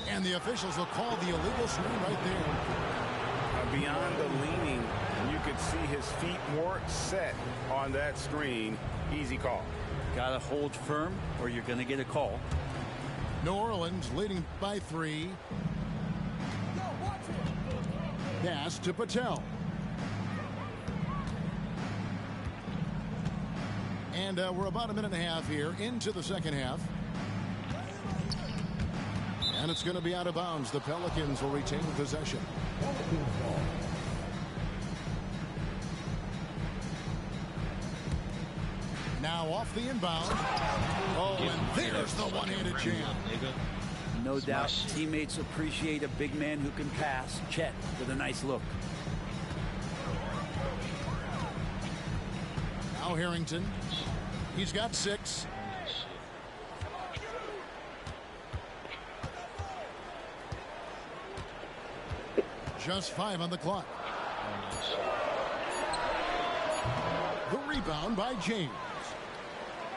And the officials will call the illegal screen right there. Beyond the leaning, you could see his feet more set on that screen. Easy call. Got to hold firm or you're going to get a call. New Orleans leading by 3. Pass to Patel. And we're about a minute and a half here into the second half. And it's going to be out of bounds. The Pelicans will retain possession. Now off the inbound. Oh, and there's the one-handed jam. No doubt teammates appreciate a big man who can pass. Chet with a nice look. Now Harrington. He's got 6. Just 5 on the clock. The rebound by James.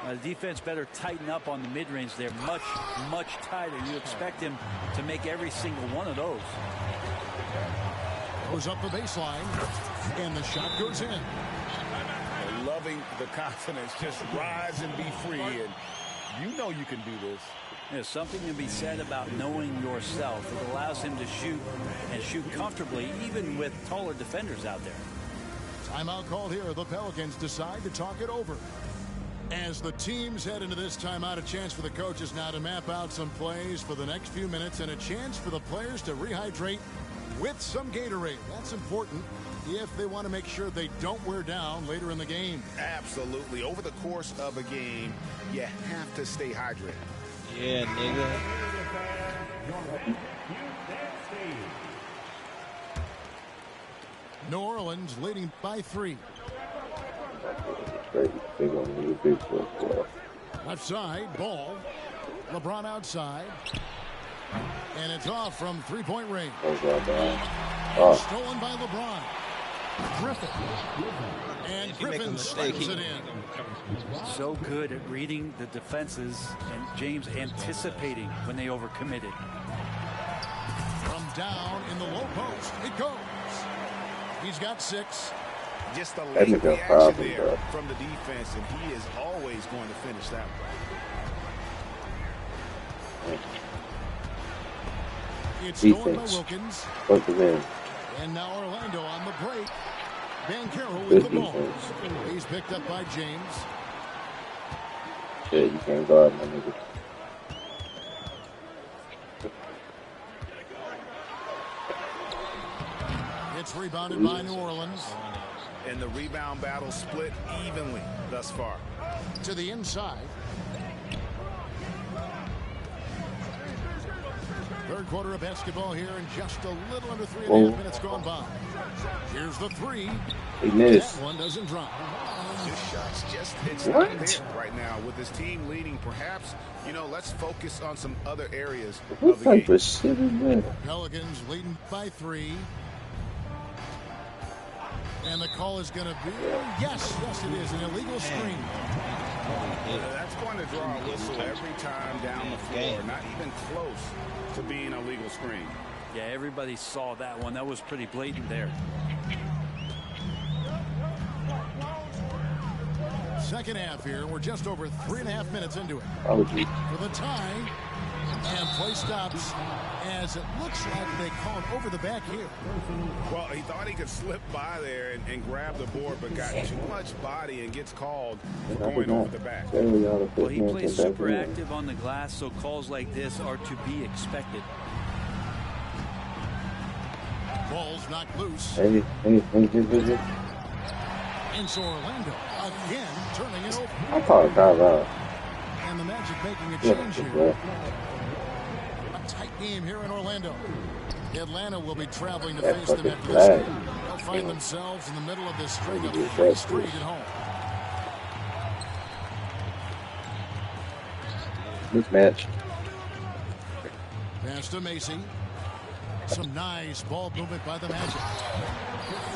The defense better tighten up on the mid-range there. Much, much tighter. You expect him to make every single one of those. Goes up the baseline, and the shot goes in. Loving the confidence. Just rise and be free. And you know you can do this. There's something to be said about knowing yourself. It allows him to shoot and shoot comfortably, even with taller defenders out there. Timeout called here. The Pelicans decide to talk it over. As the teams head into this timeout, a chance for the coaches now to map out some plays for the next few minutes and a chance for the players to rehydrate with some Gatorade. That's important if they want to make sure they don't wear down later in the game. Absolutely. Over the course of a game, you have to stay hydrated. Yeah, nigga. New Orleans leading by 3. Left side, ball. LeBron outside. And it's off from three-point range. Stolen by LeBron. Griffin. And Griffin slams it in. So good at reading the defenses and James anticipating when they overcommitted. From down in the low post, it goes. He's got 6. Just a late reaction there from the defense, and he is always going to finish that one. It's stolen by Wilkins. And now Orlando on the break. Banchero with the ball. He's picked up by James. Shit, you can't guard my nigga. It's rebounded by New Orleans. And the rebound battle split evenly thus far. To the inside. Third quarter of basketball here and just a little under 3.5 minutes gone by. Here's the 3. He missed. That one doesn't drop. His shot's just not there right now with his team leading. Perhaps, you know, let's focus on some other areas of the game. Pelicans leading by 3. And the call is going to be, yes, it is, an illegal screen. That's going to draw a whistle every time down the floor. Not even close to being a legal screen. Yeah, everybody saw that one. That was pretty blatant there. Second half here. We're just over 3.5 minutes into it. For the tie. And play stops as it looks like they called over the back here. Well, he thought he could slip by there and grab the board, but got too much body and gets called for going over the back. Well, he plays super active on the glass, so calls like this are to be expected. Ball's knocked loose. Hey. And so Orlando again turning it over. I call it timeout. And the Magic making a change here. A tight game here in Orlando. Atlanta will be traveling to face them after this game. They'll find themselves in the middle of this string of 3 straight at home. Mismatch. Pass to Macy. Some nice ball movement by the Magic.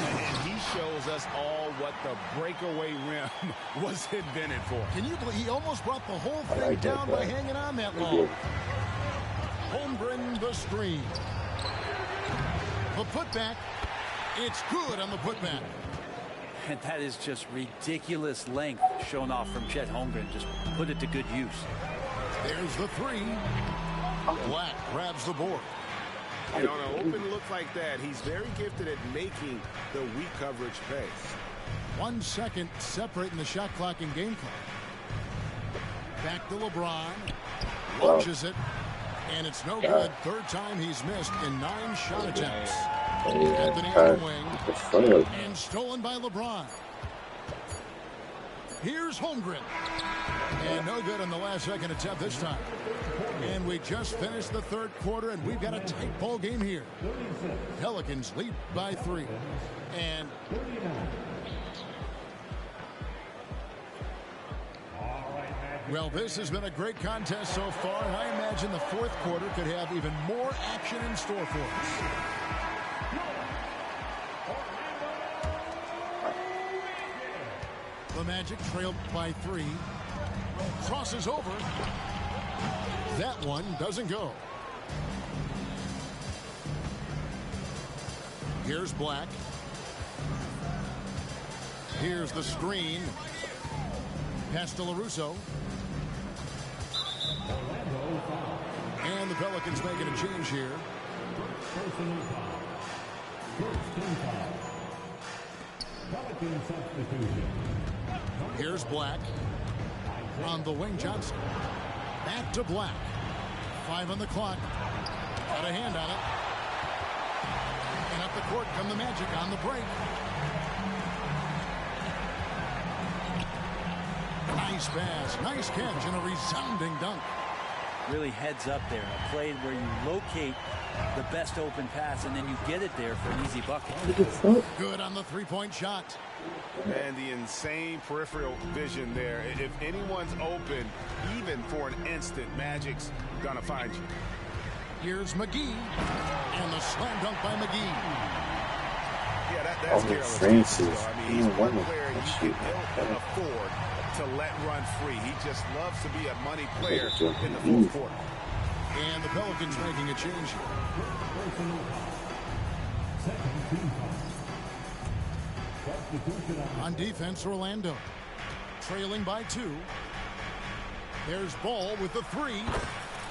And he shows us all what the breakaway rim was invented for. Can you believe he almost brought the whole thing down by hanging on that long? Holmgren the screen. The putback. It's good on the putback. And that is just ridiculous length shown off from Chet Holmgren. Just put it to good use. There's the three. Black grabs the board. And on an open look like that, he's very gifted at making the weak coverage pay. 1 second separating the shot clock and game clock. Back to LeBron. Launches it. And it's no good. Third time he's missed in 9 shot attempts. Anthony on the wing. And stolen by LeBron. Here's Holmgren. And no good on the last second attempt this time. And we just finished the third quarter, and we've got a tight ball game here. Pelicans lead by 3. And well, this has been a great contest so far, and I imagine the fourth quarter could have even more action in store for us. The Magic trailed by 3. Crosses over. That one doesn't go. Here's Black. Here's the screen. Pass to LaRusso. And the Pelicans making a change here. Here's Black. On the wing, Johnson. Back to Black. 5 on the clock. Got a hand on it. And up the court come the Magic on the break. Nice pass. Nice catch and a resounding dunk. Really heads up there. A play where you locate the best open pass and then you get it there for an easy bucket. Good on the three-point shot. And the insane peripheral vision there. If anyone's open, even for an instant, Magic's gonna find you. Here's McGee. And the slam dunk by McGee. Yeah, that's careless. Francis. I mean, he's one player you can afford to let run free. He just loves to be a money player in the fourth quarter. And the Pelicans making a change here. On defense, Orlando. Trailing by 2. There's Ball with the 3.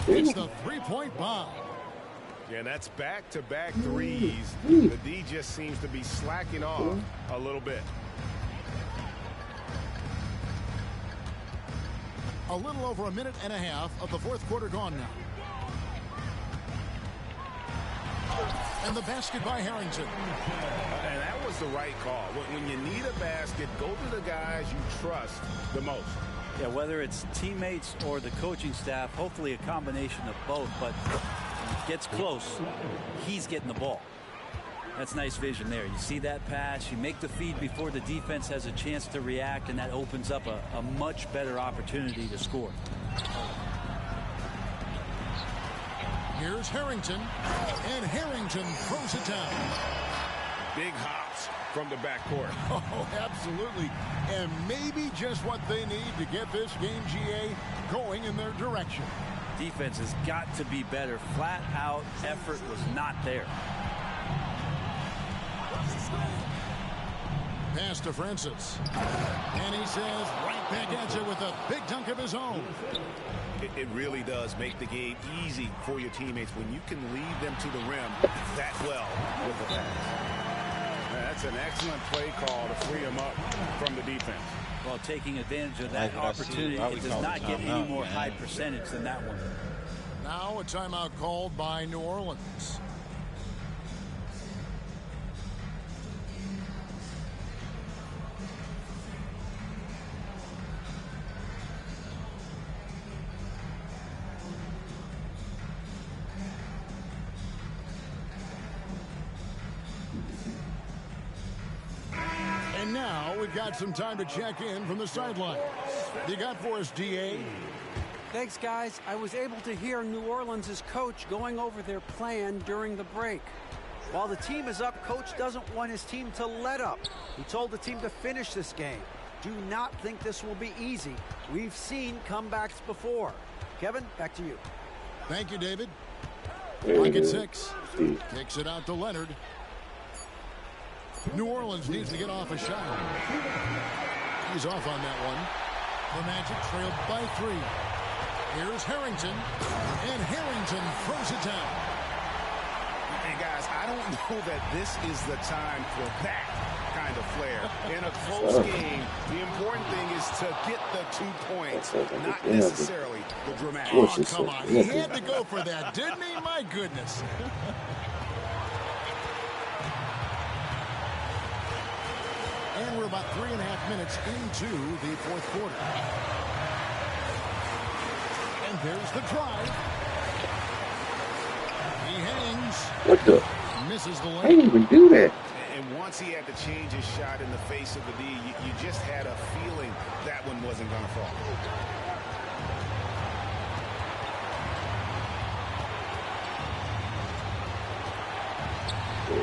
It's the three-point bomb. Yeah, that's back-to-back threes. The D just seems to be slacking off a little bit. A little over a minute and a half of the fourth quarter gone now. And the basket by Harrington. And that was the right call. When you need a basket, go to the guys you trust the most. Yeah, whether it's teammates or the coaching staff, hopefully a combination of both, but gets close, he's getting the ball. That's nice vision there. You see that pass, you make the feed before the defense has a chance to react, and that opens up a much better opportunity to score. Here's Harrington, and Harrington throws it down. Big hops from the backcourt. Oh, absolutely. And maybe just what they need to get this game, GA, going in their direction. Defense has got to be better. Flat out effort was not there. Pass to Francis. And he says right back at you with a big dunk of his own. It really does make the game easy for your teammates when you can lead them to the rim that well with the pass. That's an excellent play call to free him up from the defense. Well, taking advantage of that opportunity, it does not get any more high percentage than that one. Now a timeout called by New Orleans. And now we've got some time to check in from the sideline. You got for us, DA? Thanks, guys. I was able to hear New Orleans' coach going over their plan during the break. While the team is up, coach doesn't want his team to let up. He told the team to finish this game. Do not think this will be easy. We've seen comebacks before. Kevin, back to you. Thank you, David. Like at 6. Kicks it out to Leonard. New Orleans needs to get off a shot. He's off on that one. The Magic trailed by 3. Here's Harrington. And Harrington throws it down. Hey, guys, I don't know that this is the time for that kind of flair. In a close game, the important thing is to get the 2 points, not necessarily the dramatic. Oh, come on. He had to go for that, didn't he? My goodness. And we're about 3.5 minutes into the fourth quarter. And there's the drive. He hangs. What the? Misses the I lane. didn't even do that. And once he had to change his shot in the face of the D, you just had a feeling that one wasn't going to fall.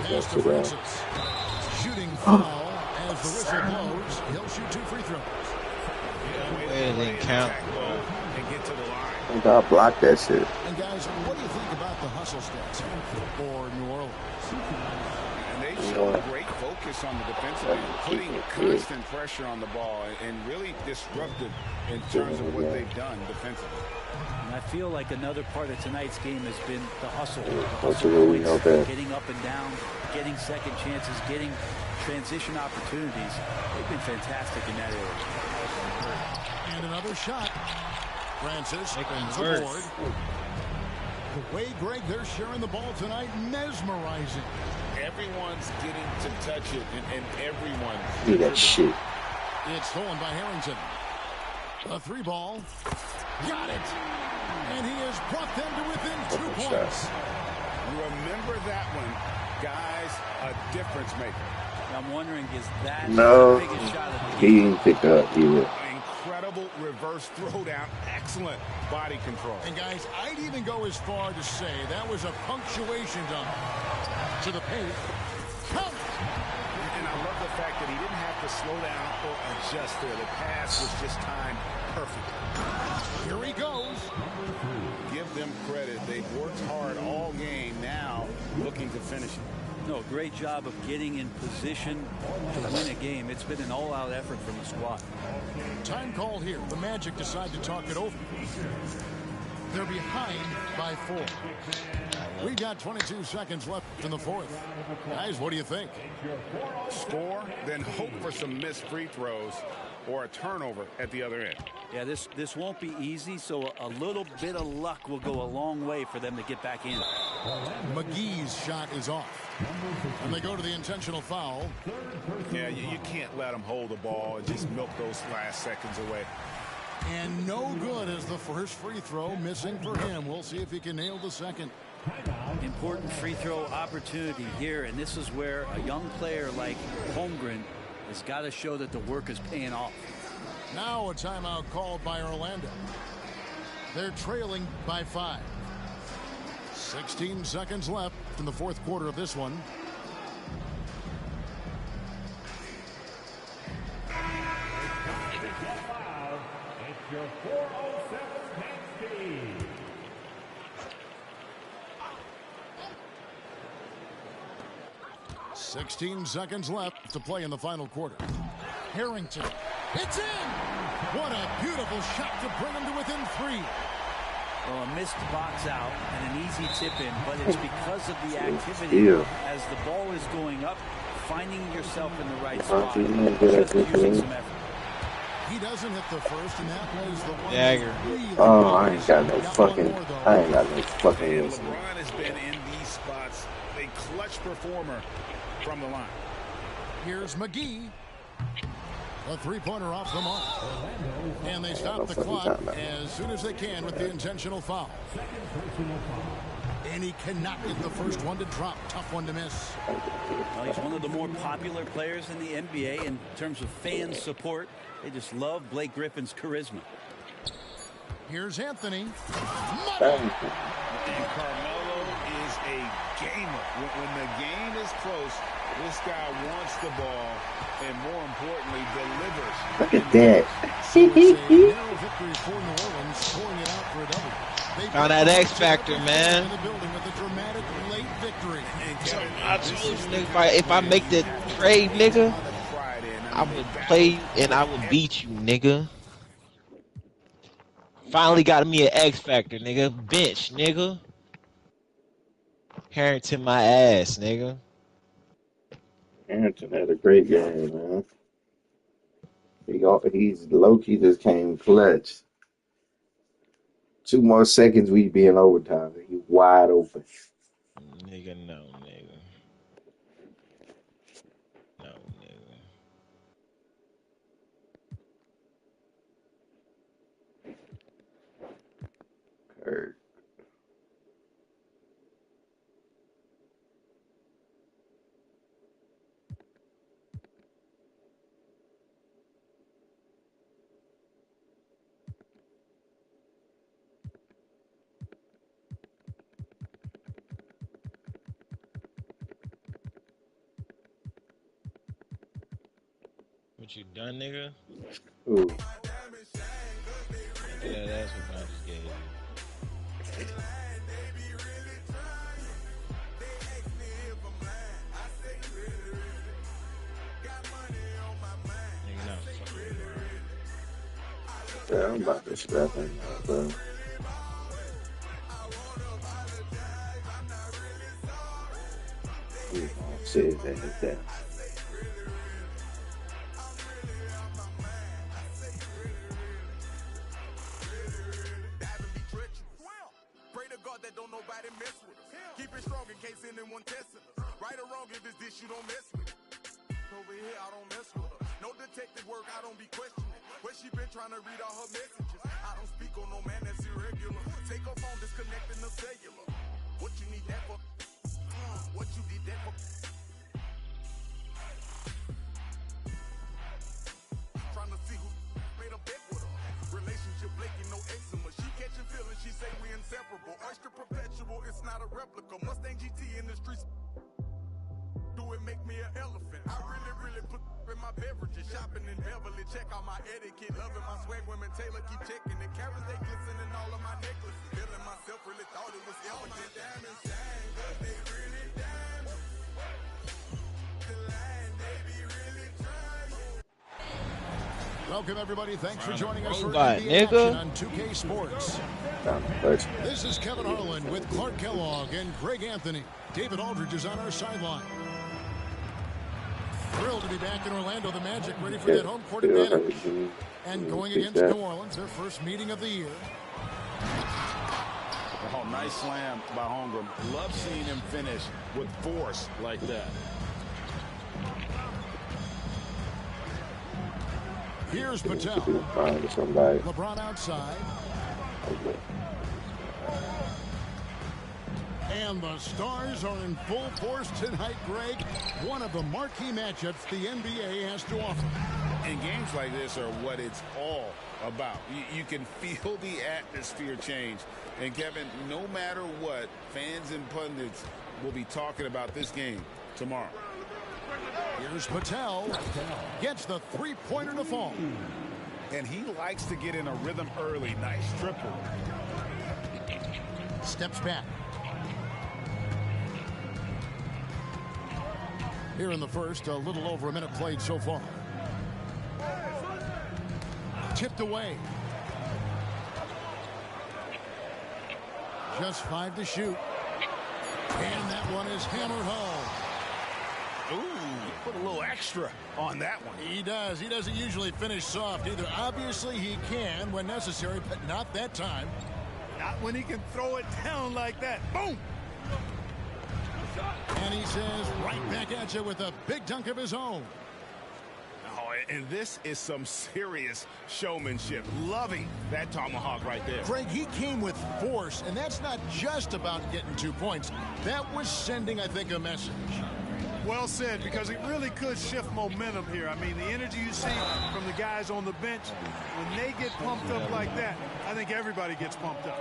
Pass to Francis. Shooting foul as the whistle blows. He'll shoot 2 free throws. It didn't count. And get to the line. I think I'll block that shit. And guys, what do you think about the hustle stats for New Orleans? And they show great focus on the defensive end, putting constant pressure on the ball and really disruptive in terms of what they've done defensively. And I feel like another part of tonight's game has been the hustle. Getting up and down, getting second chances, getting transition opportunities. They've been fantastic in that area. And another shot. Francis Making the board. The way, Greg, they're sharing the ball tonight, mesmerizing. Everyone's getting to touch it, and everyone. Look at that shit. It's stolen by Harrington. A 3 ball. Got it. And he has brought them to within 2 points. Remember that one, guys, a difference maker. I'm wondering, is that No, the biggest shot of the he didn't pick up either. Incredible reverse throwdown. Excellent body control. And guys, I'd even go as far to say that was a punctuation dunk. To the paint. Count. And I love the fact that he didn't have to slow down or adjust there. The pass was just timed perfect. Here he goes. Give them credit. They've worked hard all game, now looking to finish it. No, great job of getting in position to win a game. It's been an all-out effort from the squad. Time called here. The Magic decide to talk it over. They're behind by 4. We've got 22 seconds left in the fourth. Guys, what do you think? Score, then hope for some missed free throws or a turnover at the other end. Yeah, this won't be easy, so a little bit of luck will go a long way for them to get back in. McGee's shot is off. And they go to the intentional foul. Yeah, you can't let them hold the ball and just milk those last seconds away. And no good as the first free throw missing for him. We'll see if he can nail the second. Important free throw opportunity here, and this is where a young player like Holmgren has got to show that the work is paying off. Now a timeout called by Orlando. They're trailing by 5. 16 seconds left in the fourth quarter of this one. It's your 407 Dayskiii. 16 seconds left to play in the final quarter. Harrington. It's in! What a beautiful shot to bring him to within 3. Well, a missed box out and an easy tip in, but it's because of the activity as the ball is going up, finding yourself in the right spot, just using some effort. He doesn't hit the first, and that was the one. Dagger. Oh, I ain't got no fucking. LeBron has been in these spots, a clutch performer from the line. Here's McGee. A 3-pointer off the mark. And they stop the clock as soon as they can with the intentional foul. And he cannot get the first one to drop. Tough one to miss. Well, he's one of the more popular players in the NBA in terms of fan support. They just love Blake Griffin's charisma. Here's Anthony. And Carmelo is a a gamer. When the game is close, this guy wants the ball and, more importantly, delivers. Look at that. Found that X factor, man. I told you, nigga, if I make the trade, nigga, I would play and I would beat you, nigga. Finally got me an X factor, nigga. Bench, nigga. Harrington my ass, nigga. Harrington had a great game, man. He's low-key just came clutch. 2 more seconds, we'd be in overtime. He wide open. Nigga, no, nigga. No, nigga. Kurt. What you done, nigga? Ooh. Yeah, that's what I just gave you. Nigga, not fucking Yeah, I'm about to scrap him, bro. See if they hit that. Pray to God that don't nobody mess with us. Keep it strong in case anyone testing us. Right or wrong, if it's this, you don't mess with it. Over here, I don't mess with her. No detective work, I don't be questioning. Where she been trying to read all her messages. I don't speak on no man that's irregular. Take her phone, disconnecting the cellular. What you need that for? What you did that for? Trying to see who made a bet with her. Relationship flaking, no eczema. She catching feelings, she say we inseparable. Oyster perpetual, it's not a replica. Mustang GT in the streets. Do it make me an elephant? I really put in my beverages. Shopping in Beverly, check out my etiquette. Loving my swag, women Taylor keep checking it. Carrots, they glisten in all of my necklaces. Feeling myself, really thought it was elegant. Diamonds shine, but they really diamonds. The line, they be really trying. Welcome, everybody. Thanks for joining us for Robot, NBA nigga. action on 2K Sports. This is Kevin Harlan with Clark Kellogg and Greg Anthony. David Aldridge is on our sideline. Thrilled to be back in Orlando. The Magic ready for that home court advantage. And going against New Orleans, their first meeting of the year. Oh, nice slam by Holmgren. Love seeing him finish with force like that. Here's Patel. LeBron outside. And the Stars are in full force tonight, Greg. One of the marquee matchups the NBA has to offer. And games like this are what it's all about. You can feel the atmosphere change. And Kevin, no matter what, fans and pundits will be talking about this game tomorrow. Here's Patel. Gets the three-pointer to fall. And he likes to get in a rhythm early. Nice triple. Steps back. Here in the first, a little over a minute played so far. Tipped away. Just 5 to shoot. And that one is hammered home. Ooh, put a little extra on that one. He does. He doesn't usually finish soft either. Obviously, he can when necessary, but not that time. Not when he can throw it down like that. Boom! And he says right back at you with a big dunk of his own. Oh, and this is some serious showmanship. Loving that tomahawk right there. Greg, he came with force, and that's not just about getting 2 points. That was sending, I think, a message. Well said, because it really could shift momentum here. I mean, the energy you see from the guys on the bench, when they get pumped up like that, I think everybody gets pumped up.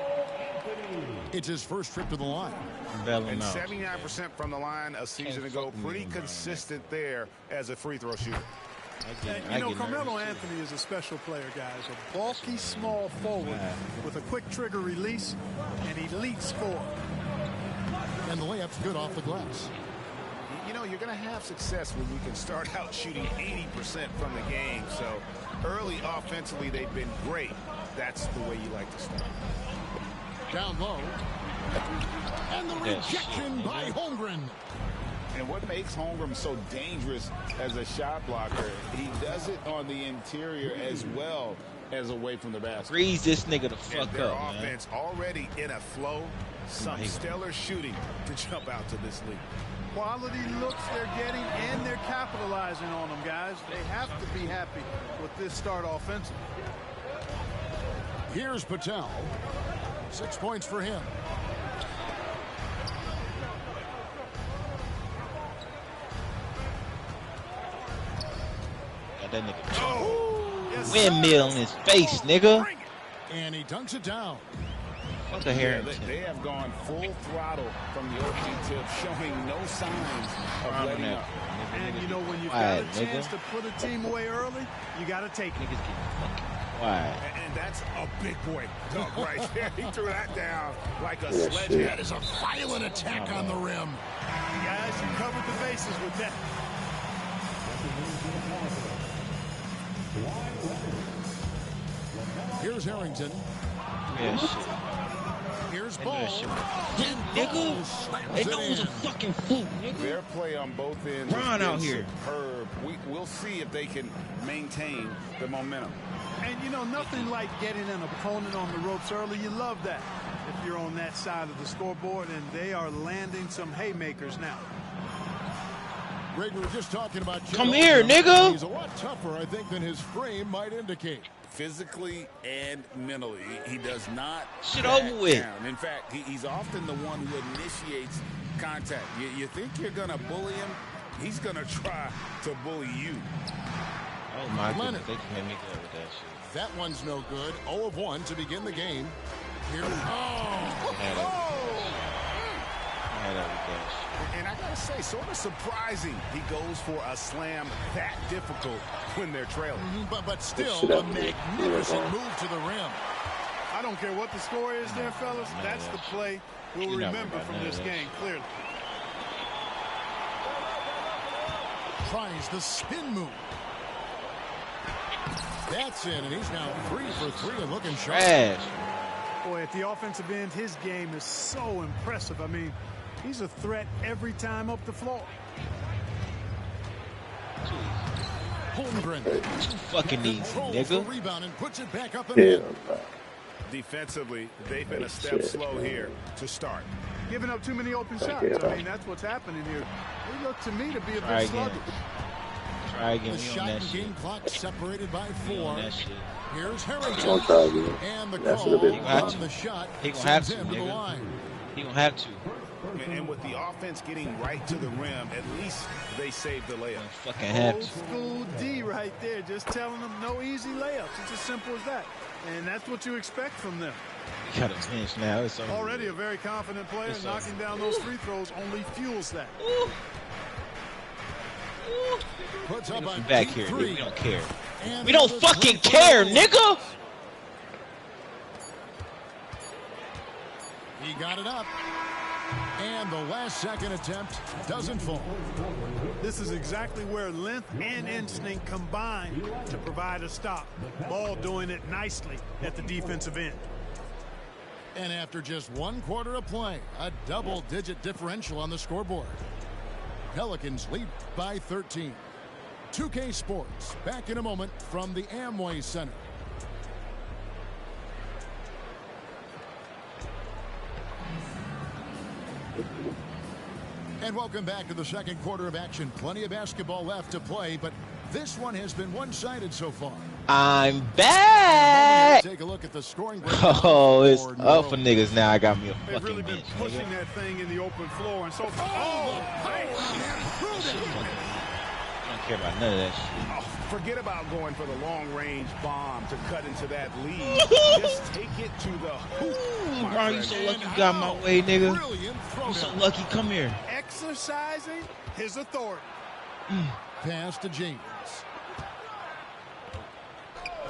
It's his first trip to the line. And 79% from the line a season ago. Pretty consistent there as a free throw shooter. You know, Carmelo Anthony is a special player, guys. A bulky, small forward with a quick trigger release, an elite scorer. And the layup's good off the glass. You know, you're going to have success when you can start out shooting 80% from the game. So early offensively, they've been great. That's the way you like to start. Down low. And the rejection by Holmgren. And what makes Holmgren so dangerous as a shot blocker, he does it on the interior as well as away from the basket. Freeze this nigga the fuck their up, man. offense already in a flow. Some stellar shooting to jump out to this league. Quality looks they're getting, and they're capitalizing on them, guys. They have to be happy with this start offensively. Here's Patel. 6 points for him. Got that nigga windmill in his face, nigga. And he dunks it down. Fuck a hair. They have gone full throttle from the opening tip, showing no signs of letting up. And you know, when you've got a chance to put a team away early, you got to take it. And that's a big boy dunk right there. He threw that down like a sledgehammer. That is a violent attack on the rim. Guys, you covered the bases with that. Here's Harrington. Here's Ball. Nigga, they know it's a fucking fluke, nigga. Their play on both ends Ron out here. Superb. We'll see if they can maintain the momentum. And you know, nothing like getting an opponent on the ropes early. You love that if you're on that side of the scoreboard, and they are landing some haymakers now. Greg, we were just talking about Come here, nigga. He's a lot tougher, I think, than his frame might indicate. Physically and mentally, he does not shit over with. Down. In fact, he's often the one who initiates contact. You think you're gonna bully him? He's gonna try to bully you. Oh my goodness, they can hit me good with that shit. That one's no good. 0 of 1 to begin the game. Here. And I gotta say, sort of surprising he goes for a slam that difficult when they're trailing. But still, a magnificent move to the rim. I don't care what the score is there, fellas. That's the play we'll remember from this game, clearly. Tries the spin move. That's in, and he's now 3 for 3 and looking sharp. Boy, at the offensive end, his game is so impressive. I mean, he's a threat every time up the floor. Holmgren. Fucking easy, nigga. Rebound and puts it back up and in. Defensively, they've been a step slow here to start. Giving up too many open shots. I mean, that's what's happening here. They look to me to be a bit sluggish. Try again. The shot and game clock separated by 4. Here's Harrington. Don't try again. And the That's call a bit on the shot. He gonna have to, sends him to the line. He gonna have to. And with the offense getting right to the rim, at least they saved the layup. Fucking have Old to. school D right there, just telling them no easy layups. It's as simple as that. And that's what you expect from them. He got a bench now. It's already a very confident player. Knocking down those free throws only fuels that. Puts up a back here, dude. three. We don't care. And We don't fucking care, nigga. He got it up. And the last second attempt doesn't fall. This is exactly where length and instinct combine to provide a stop. Ball doing it nicely at the defensive end. And after just 1 quarter of play, a double-digit differential on the scoreboard. Pelicans lead by 13. 2K Sports, back in a moment from the Amway Center. And welcome back to the second quarter of action. Plenty of basketball left to play, but this one has been one-sided so far. I'm back. Take a look at the scoring. Oh, it's up for niggas now. I got me a They've fucking really been bench, pushing nigga. that thing in the open floor, and so I don't care about none of that shit. Forget about going for the long-range bomb to cut into that lead. Just take it to the hoop. Bro, you so lucky you got my way, nigga. You so lucky. Come here. Exercising his authority. Pass to James.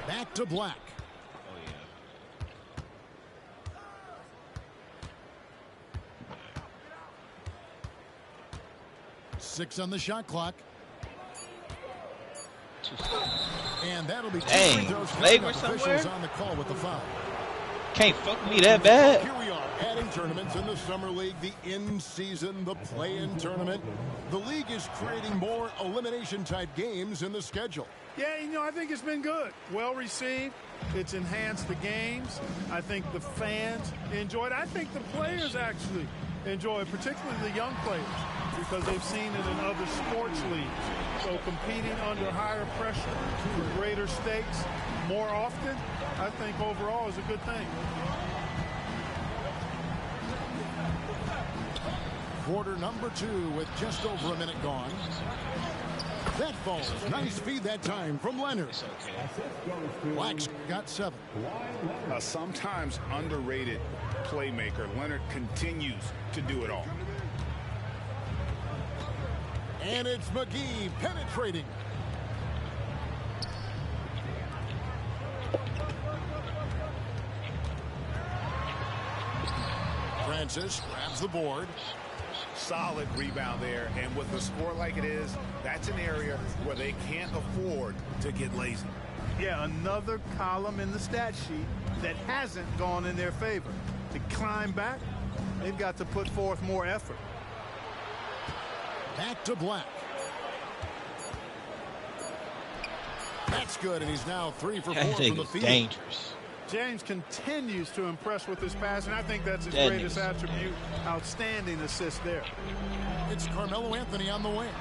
Back to Black. Oh, yeah. 6 on the shot clock. And that'll be Dang, flagrant somewhere? on the call with the foul. Can't fuck me that bad. Here we are, adding tournaments in the Summer League, the in-season, the play-in tournament. The league is creating more elimination-type games in the schedule. Yeah, you know, I think it's been good. Well received. It's enhanced the games. I think the fans enjoy it. I think the players actually enjoy it, particularly the young players, because they've seen it in other sports leagues. So competing under higher pressure, with greater stakes, more often, I think overall is a good thing. Quarter number 2 with just over a minute gone. That falls. Nice feed that time from Leonard. Black's got 7. A sometimes underrated playmaker. Leonard continues to do it all. And it's McGee penetrating. Francis grabs the board. Solid rebound there, and with a score like it is, that's an area where they can't afford to get lazy. Yeah, another column in the stat sheet that hasn't gone in their favor. To climb back, they've got to put forth more effort. Back to Black. That's good, and he's now 3 for 4 from the field. Dangerous. James continues to impress with his pass, and I think that's his greatest attribute. Outstanding assist there. It's Carmelo Anthony on the wing.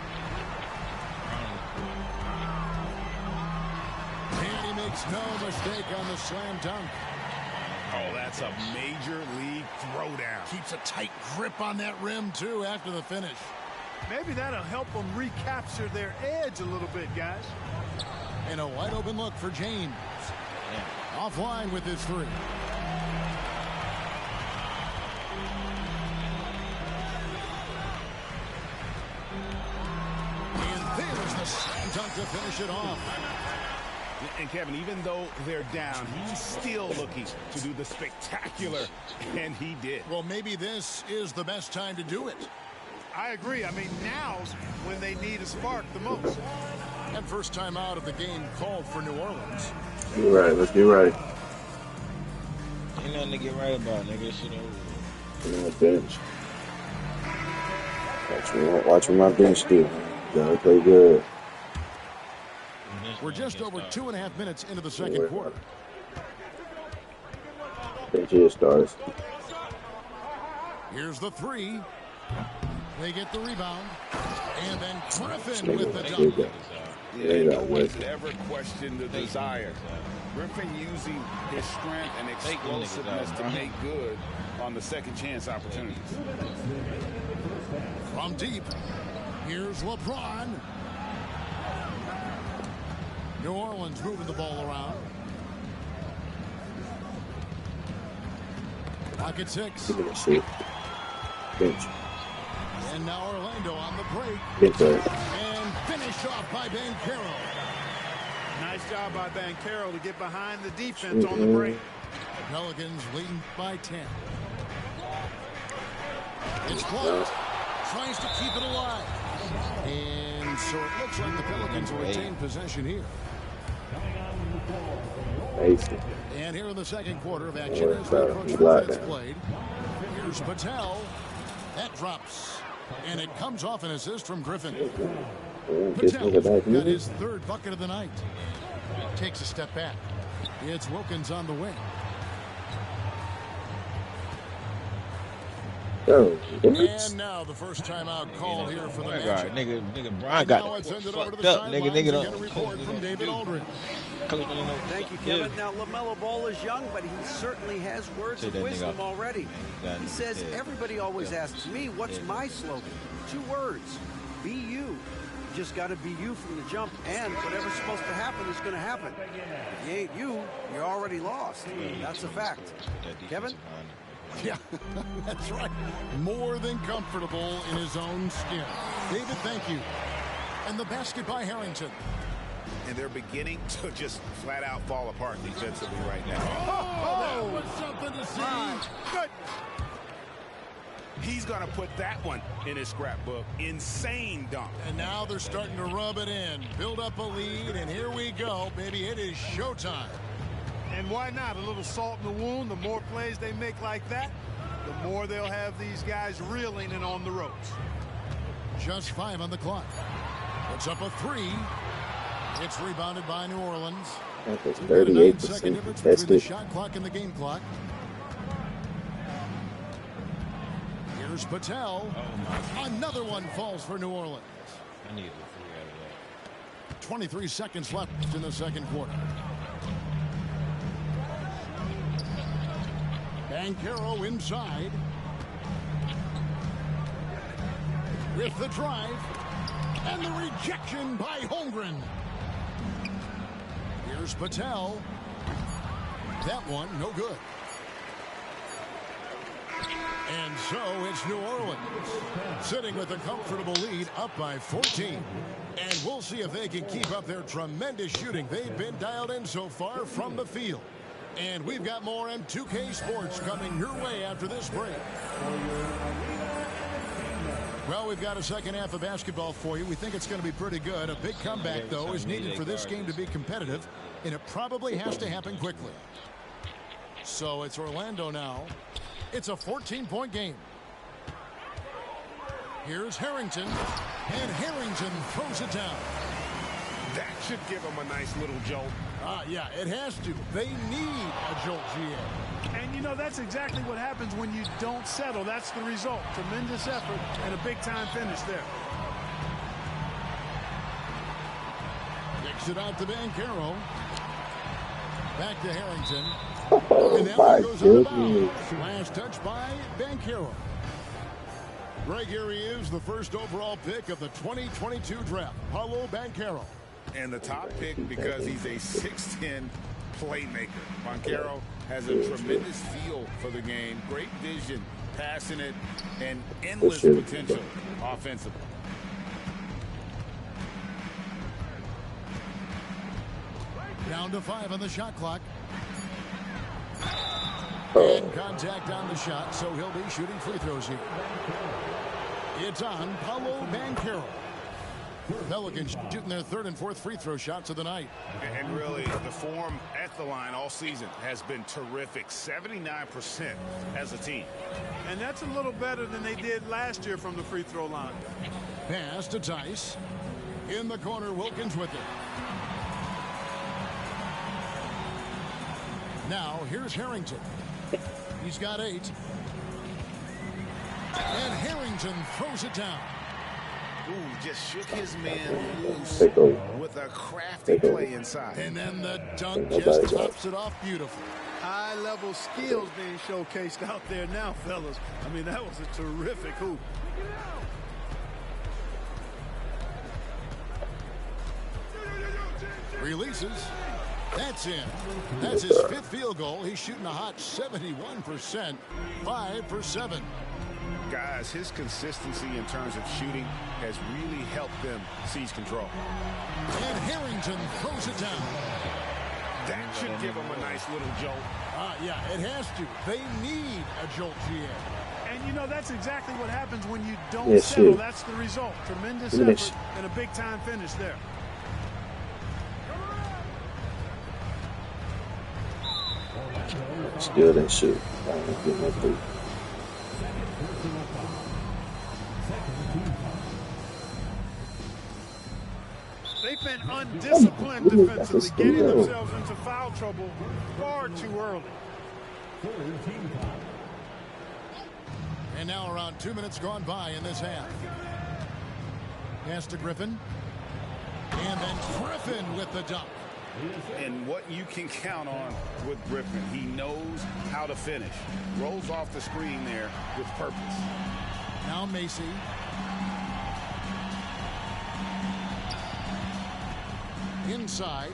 And he makes no mistake on the slam dunk. Oh, that's a major league throwdown. Keeps a tight grip on that rim, too, after the finish. Maybe that'll help them recapture their edge a little bit, guys. And a wide open look for James. Offline with his 3. And there's the slam dunk to finish it off. And Kevin, even though they're down, he's still looking to do the spectacular, and he did. Well, maybe this is the best time to do it. I agree. I mean, now's when they need a spark the most. And first time out of the game called for New Orleans. You're right. Let's get right. Ain't nothing to get right about, nigga. Shit over. Get on the bench. Watch what my bench do. Gotta play good. We're just over 2.5 minutes into the second quarter. Bench here starts. Here's the 3. They get the rebound. And then Griffin with the dunk. No one's ever questioned the desire. Griffin using his strength and explosiveness to make good on the second chance opportunities. From deep, here's LeBron. New Orleans moving the ball around. Pocket 6. Bench. And now Orlando on the break. Bench. And finish off by Banchero. Nice job by Banchero to get behind the defense on the break. Pelicans leading by 10. It's blocked. Tries to keep it alive. And so it looks like the Pelicans will retain possession here. And here in the second quarter of action as the approach defense played. Here's Patel. That drops. And it comes off an assist from Griffin. Patel got his 3rd bucket of the night. Takes a step back. It's Wilkins on the wing. And now the first timeout call here for the match. Nigga, Brian got fucked up. Nigga don't report from David Aldridge. Thank you, Kevin. Now, LaMelo Ball is young, but he certainly has words of wisdom already. He says, everybody always asks me, what's my slogan? 2 words. Be you. just got to be you from the jump, and whatever's supposed to happen is going to happen. If you ain't you, you're already lost. That's a fact. Kevin? Yeah, that's right. More than comfortable in his own skin. David, thank you. And the basket by Harrington. And they're beginning to just flat out fall apart defensively right now. Oh, that was something to see. Good. He's going to put that one in his scrapbook. Insane dunk. And now they're starting to rub it in, build up a lead, and here we go, baby. It is showtime. And why not? A little salt in the wound. The more plays they make like that, the more they'll have these guys reeling and on the ropes. Just 5 on the clock. Puts up a 3. It's rebounded by New Orleans. That's 38% 38% difference between the contested. shot clock and the game clock. Here's Patel. Another one falls for New Orleans. I need a 3 out of that. 23 seconds left in the second quarter. Banchero inside. With the drive. And the rejection by Holmgren. Here's Patel. That one, no good. And so it's New Orleans sitting with a comfortable lead up by 14. And we'll see if they can keep up their tremendous shooting. They've been dialed in so far from the field. And we've got more M2K Sports coming your way after this break. Well, we've got a second half of basketball for you. We think it's going to be pretty good. A big comeback, though, is needed for this game to be competitive, and it probably has to happen quickly. So it's Orlando now. It's a 14-point game. Here's Harrington, and Harrington throws it down. That should give them a nice little jolt. Yeah, it has to. They need a jolt, GA. And, you know, that's exactly what happens when you don't settle. That's the result. Tremendous effort and a big-time finish there. Kicks it out to Banchero. Back to Harrington. Oh, And that my one goes out of goodness. bounds. Last touch by Banchero. Greg, here he is, the first overall pick of the 2022 draft, Paulo Banchero. And the top pick because he's a 6'10 playmaker. Banchero has a tremendous feel for the game, great vision, passing it, and endless potential offensively. Down to 5 on the shot clock. And contact on the shot, so he'll be shooting free throws here. It's on Paulo Banchero. Pelicans shooting their third and fourth free throw shots of the night. And really, the form at the line all season has been terrific. 79% as a team. And that's a little better than they did last year from the free throw line. Pass to Tice. In the corner, Wilkins with it. Now, here's Harrington. He's got 8. And Harrington throws it down. Ooh, just shook his man loose with a crafty play inside. And then the dunk just tops it off beautifully. High-level skills being showcased out there now, fellas. I mean, that was a terrific hoop. Releases. That's in. That's his 5th field goal. He's shooting a hot 71%. 5 for 7. Guys, his consistency in terms of shooting has really helped them seize control. And Harrington throws it down. That should give them a nice little jolt. Yeah, it has to. They need a jolt, GA. And, you know, that's exactly what happens when you don't Yes, settle. sir. That's the result. Tremendous Finish. effort and a big-time finish there. Still didn't shoot. Get my 3. They've been undisciplined defensively, getting themselves into foul trouble far too early. And now around 2 minutes gone by in this half. Pass to Griffin. And then Griffin with the dunk. And what you can count on with Griffin, he knows how to finish. Rolls off the screen there with purpose. Now Macy. Inside.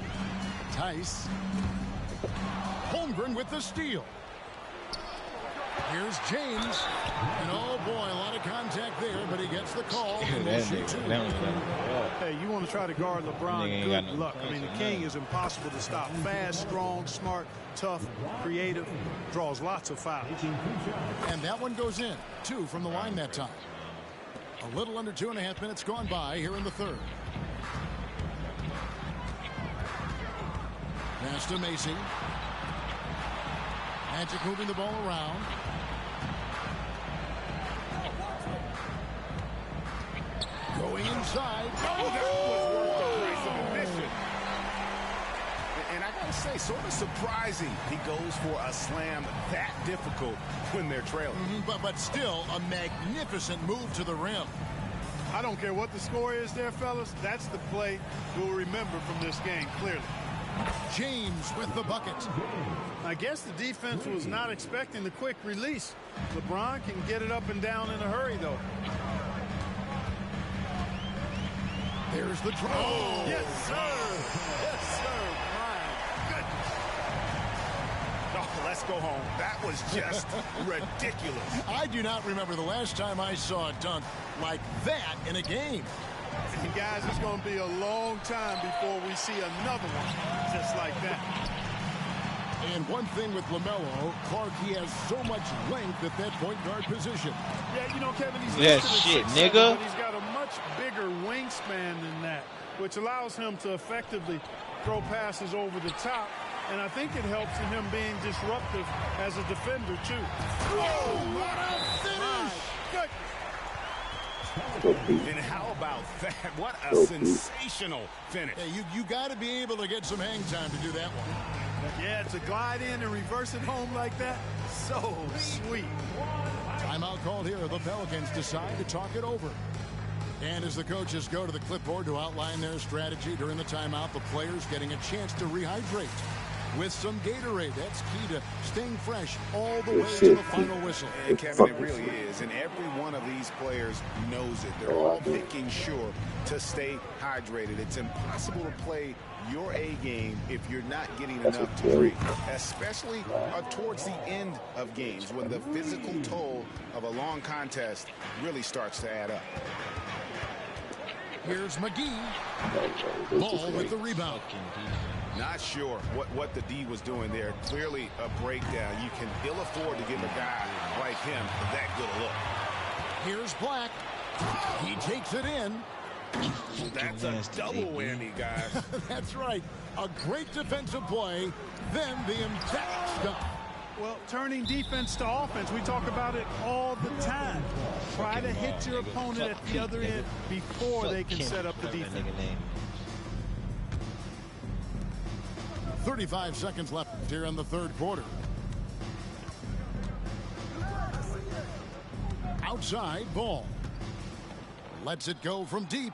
Tice. Holmgren with the steal. Here's James. And oh boy, a lot of contact there, but he gets the call. Hey, you want to try to guard LeBron, good luck. I mean, the king is impossible to stop. Fast, strong, smart, tough, creative, draws lots of fouls. And that one goes in. 2 from the line that time. A little under 2.5 minutes gone by here in the third. Pass to Macy. Magic moving the ball around. Going inside. Oh, that was worth the price of admission. And I gotta say, sort of surprising he goes for a slam that difficult when they're trailing. But still a magnificent move to the rim. I don't care what the score is there, fellas. That's the play we'll remember from this game, clearly. James with the bucket. I guess the defense was not expecting the quick release. LeBron can get it up and down in a hurry, though. There's the draw. Oh, yes, sir. Yes, sir. My goodness. Oh, let's go home. That was just ridiculous. I do not remember the last time I saw a dunk like that in a game. And guys, it's going to be a long time before we see another one just like that. And one thing with LaMelo, Clark, he has so much length at that point guard position. Yeah, you know, Kevin, he's That shit, nigga. But he's got a much bigger wingspan than that, which allows him to effectively throw passes over the top. And I think it helps in him being disruptive as a defender, too. Whoa, what a finish! Good. And how about that? What a sensational finish. Hey, you got to be able to get some hang time to do that one. Yeah, to glide in and reverse it home like that, so sweet. Timeout called here. The Pelicans decide to talk it over. And as the coaches go to the clipboard to outline their strategy during the timeout, the players getting a chance to rehydrate with some Gatorade. That's key to staying fresh all the way to the final whistle. And Kevin, it really is. And every one of these players knows it. They're all making sure to stay hydrated. It's impossible to play your A game if you're not getting enough to drink, especially towards the end of games when the physical toll of a long contest really starts to add up. Here's McGee. Ball with the rebound. Not sure what the D was doing there. Clearly a breakdown. You can ill afford to give a guy like him that good a look. Here's Black. He takes it in. That's a double whammy, guys. That's right. A great defensive play, then the emphatic stuff. Well, turning defense to offense, we talk about it all the time. Try to hit your opponent at the other end before they can set up the defense. 35 seconds left here in the third quarter. Outside ball. Lets it go from deep.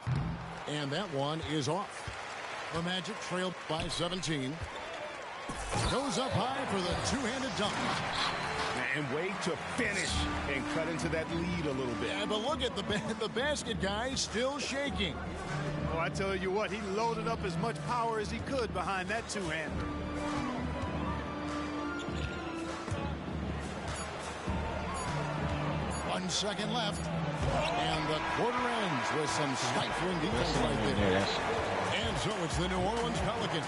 And that one is off. The Magic trailed by 17. Goes up high for the two-handed dunk. And wait to finish and cut into that lead a little bit. Yeah, but look at the basket guy still shaking. Oh, I tell you what, he loaded up as much power as he could behind that two-hander. One second left. And the quarter ends with some stifling defense right there. And so it's the New Orleans Pelicans.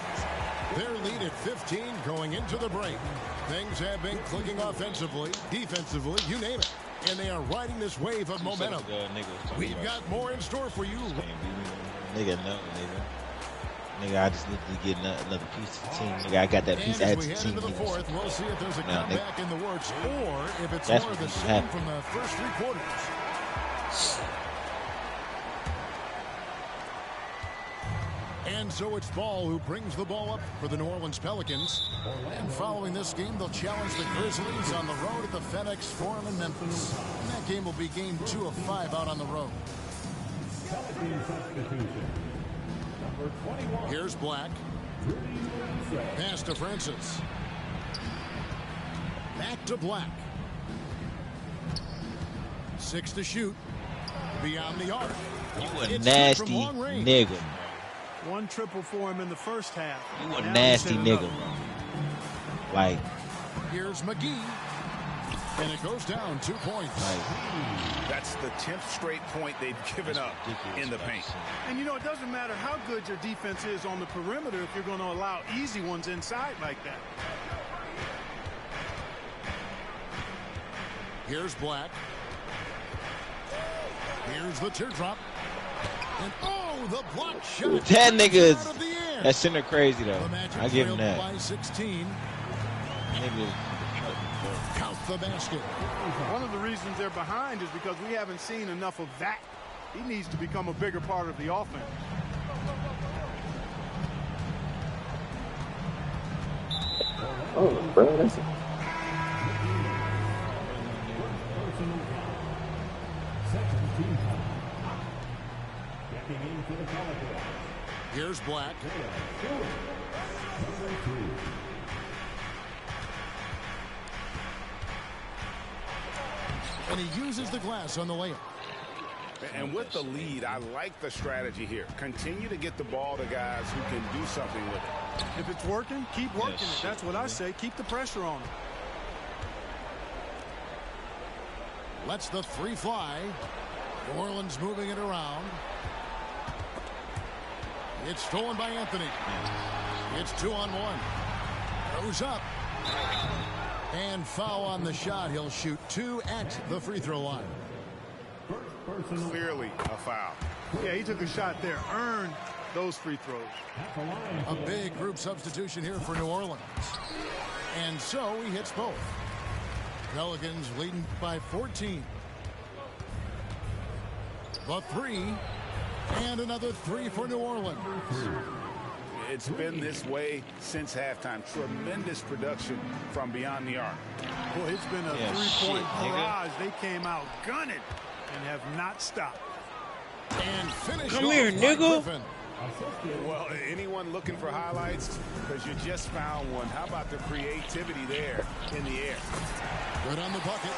Their lead at 15 going into the break. Things have been clicking offensively, defensively, you name it. And they are riding this wave of momentum. We've got more in store for you. Nigga, no, nigga. Nigga, I just need to get another piece of the team. Nigga, I got that piece added to the team. Into the fourth, we'll see if there's a comeback in the works or if it's more of the same from the first three quarters. And so it's Ball who brings the ball up for the New Orleans Pelicans. And following this game, they'll challenge the Grizzlies on the road at the FedEx Forum in Memphis. And that game will be game 2 of 5 out on the road. Here's Black. Pass to Francis. Back to Black. 6 to shoot. Beyond the arc. You a nasty nigga. One triple for him in the first half. You a Now nasty he's hit nigga, another. bro. Like, Here's McGee. And it goes down 2 points. That's the 10th straight point they've given up in the paint. And you know, it doesn't matter how good your defense is on the perimeter if you're going to allow easy ones inside like that. Here's Black. Here's the teardrop. And oh, the block shot. that nigga is Out of the air. that center crazy though. The Magic I give him trailed that. by 16. Nigga, Count the basket. One of the reasons they're behind is because we haven't seen enough of that. He needs to become a bigger part of the offense. Oh, bro, that's it. Here's Black. And he uses the glass on the layup. And with the lead, I like the strategy here. Continue to get the ball to guys who can do something with it. If it's working, keep working it. That's what I say. Keep the pressure on him. Lets the three fly. New Orleans moving it around. It's stolen by Anthony. It's 2-on-1. Goes up. And foul on the shot. He'll shoot 2 at the free throw line. Clearly a foul. Yeah, he took a shot there. Earned those free throws. A big group substitution here for New Orleans. And so he hits both. Pelicans leading by 14. The three. And another 3 for New Orleans. It's been this way since halftime. Tremendous production from beyond the arc. Boy, it's been a three-point barrage. They came out gunning and have not stopped. And finish. Come here, nigga. Well, anyone looking for highlights? Because you just found one. How about the creativity there in the air? Good on the bucket.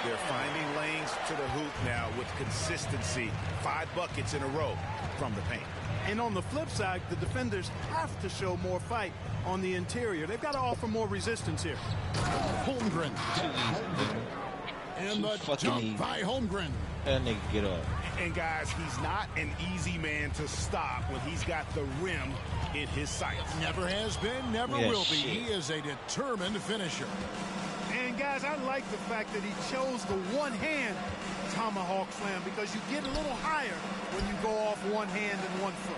They're finding lanes to the hoop now with consistency. 5 buckets in a row from the paint. And on the flip side, the defenders have to show more fight on the interior. They've got to offer more resistance here. Holmgren. And the dunk by Holmgren. That nigga get up. And guys, he's not an easy man to stop when he's got the rim in his sights. Never has been, never will be. He is a determined finisher. And guys, I like the fact that he chose the one-hand tomahawk slam because you get a little higher when you go off one hand and 1 foot.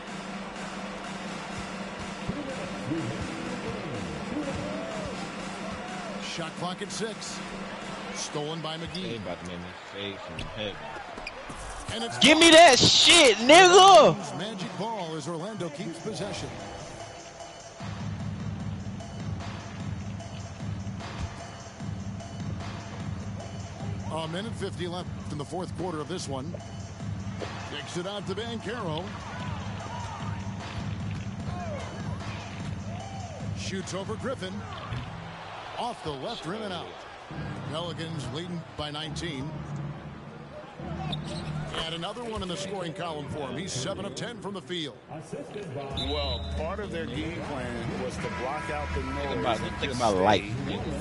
Shot clock at 6. Stolen by McGee. They about to make me face from heaven. And it's Give me that shit, nigga! Magic ball as Orlando keeps possession. A minute 50 left in the 4th quarter of this one. Kicks it out to Banchero. Shoots over Griffin. Off the left rim and out. Pelicans leading by 19. And another one in the scoring column for him. He's 7 of 10 from the field. Well, part of their game plan was to block out the noise. Think about life.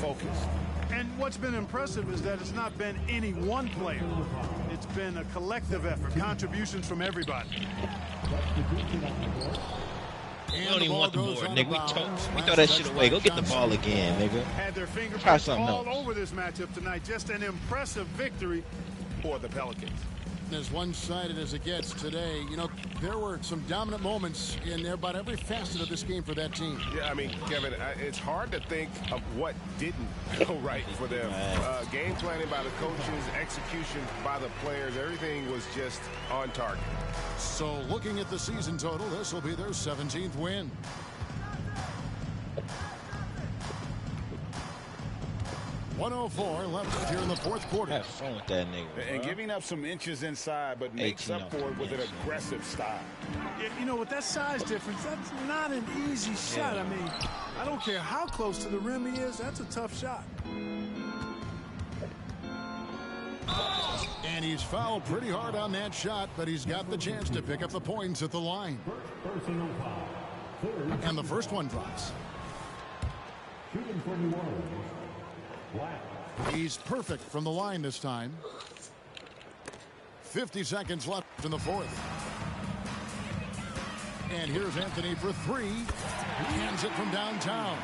Focused. And what's been impressive is that it's not been any one player. It's been a collective effort, contributions from everybody. We don't even want the board, nigga. We throw that shit away. Go get the ball again, nigga. Had their Try fingerprints something all else. over this matchup tonight. Just an impressive victory for the Pelicans. As one-sided as it gets today, you know, there were some dominant moments in about every facet of this game for that team. Yeah, I mean, Kevin, it's hard to think of what didn't go right for them. Game planning by the coaches, execution by the players, everything was just on target. So looking at the season total, this will be their 17th win. .104 left here in the 4th quarter. Have fun with that nigga. And giving up some inches inside, but makes up for it with an aggressive style. Yeah, you know, with that size difference, that's not an easy shot. I mean, I don't care how close to the rim he is, that's a tough shot. And he's fouled pretty hard on that shot, but he's got the chance to pick up the points at the line. Personal foul. And the first one drops. Shooting for New Orleans. Black. He's perfect from the line this time. 50 seconds left in the fourth. And here's Anthony for three. He hands it from downtown.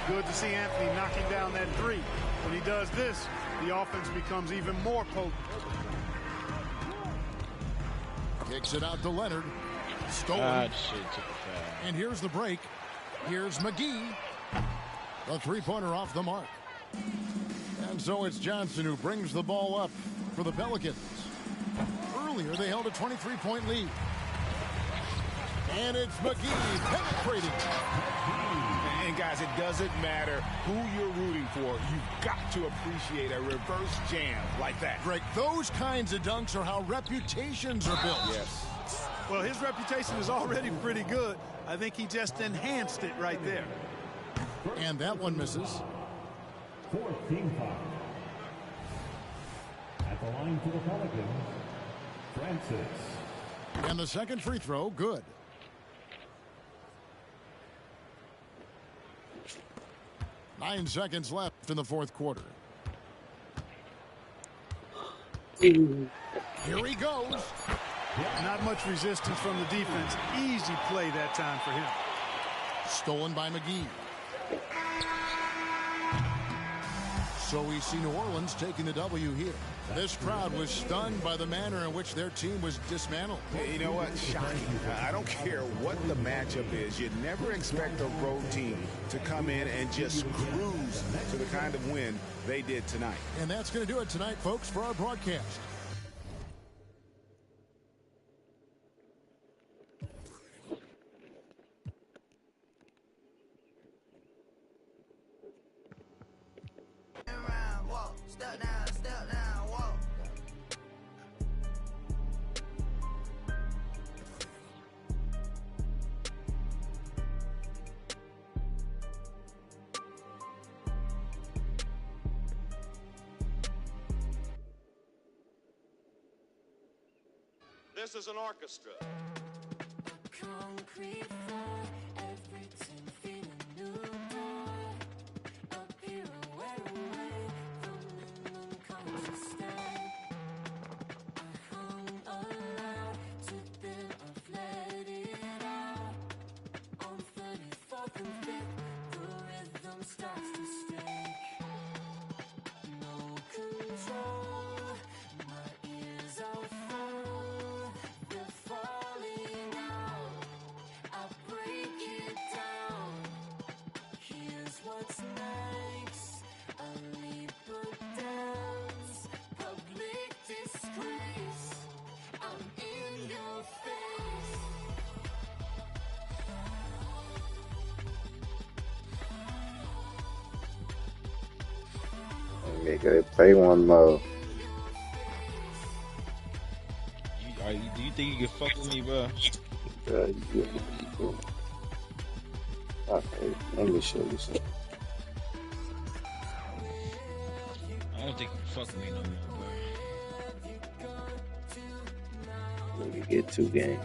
Good to see Anthony knocking down that three. When he does this, the offense becomes even more potent. Kicks it out to Leonard. Stolen. Shit, took a foul. And here's the break. Here's McGee. The three-pointer off the mark. And so it's Johnson who brings the ball up for the Pelicans. Earlier, they held a 23-point lead. And it's McGee penetrating. And guys, it doesn't matter who you're rooting for. You've got to appreciate a reverse jam like that. Greg, those kinds of dunks are how reputations are built. Yes. Well, his reputation is already pretty good. I think he just enhanced it right there. And that one misses. Fourth team foul. At the line for the Pelicans, Francis. And the second free throw, good. Nine seconds left in the fourth quarter. Here he goes. Not much resistance from the defense. Easy play that time for him. Stolen by McGee. So we see New Orleans taking the W here. This crowd was stunned by the manner in which their team was dismantled. Hey, you know what? Shocking. I don't care what the matchup is. You never expect a road team to come in and just cruise to the kind of win they did tonight. And that's going to do it tonight, folks, for our broadcast. Step down, walk. This is an orchestra. Concrete floor, everything feeling new door. A pirouette away from minimum constant. I hung alive to build off, let it out. On 34th and 5th, the rhythm starts to stay. No control, my ears are full. They're falling out. I break it down. Here's what's next. A leap of dance. Public disgrace. I'm in your face. Nigga, play one more. Do you think you can fuck with me, bro? Okay, let me show you something. I don't think you can fuck with me no more, bro. Let me get 2 games.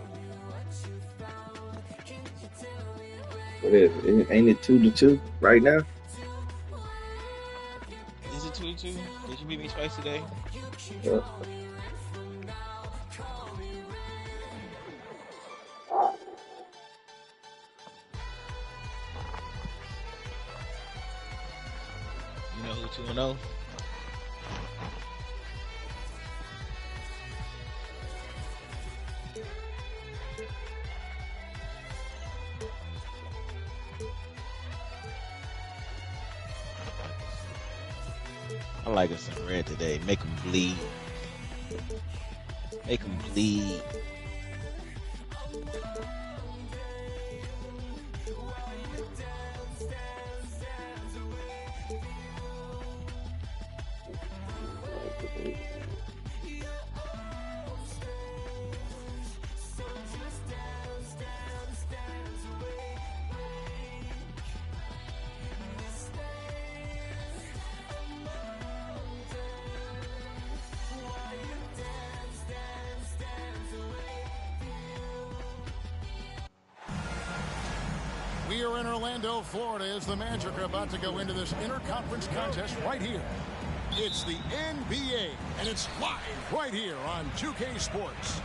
What is it? Ain't it 2-2 right now? Is it 2-2? Did you beat me twice today? Yeah. You know who 2-0? I like us in red today. Make them bleed. Make them bleed. We're in Orlando, Florida, as the Magic are about to go into this interconference contest right here. It's the NBA, and it's live right here on 2K Sports.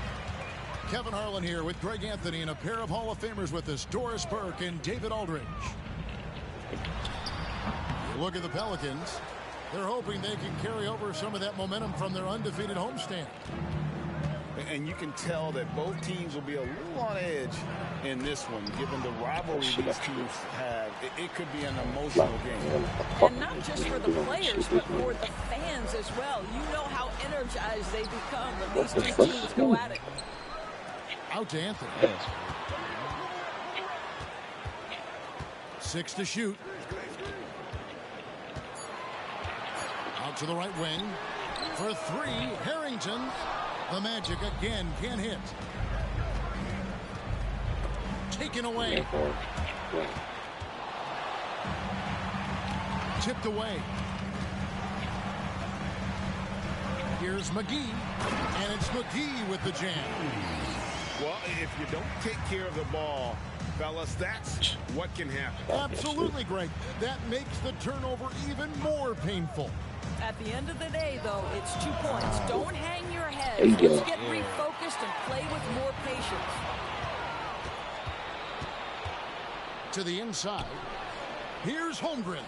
Kevin Harlan here with Greg Anthony and a pair of Hall of Famers with us, Doris Burke and David Aldridge. Look at the Pelicans. They're hoping they can carry over some of that momentum from their undefeated homestand. And you can tell that both teams will be a little on edge in this one, given the rivalry these teams have. It could be an emotional game. And not just for the players, but for the fans as well. You know how energized they become when these two teams go at it. Out to Anthony. 6 to shoot. Out to the right wing. For 3, Harrington. The Magic again can't hit. Taken away. Tipped away. Here's McGee. And it's McGee with the jam. Well, if you don't take care of the ball, fellas, that's what can happen. Absolutely, Greg. That makes the turnover even more painful. At the end of the day, though, it's 2 points. Don't hang your head. Just get refocused and play with more patience. To the inside. Here's Holmgren.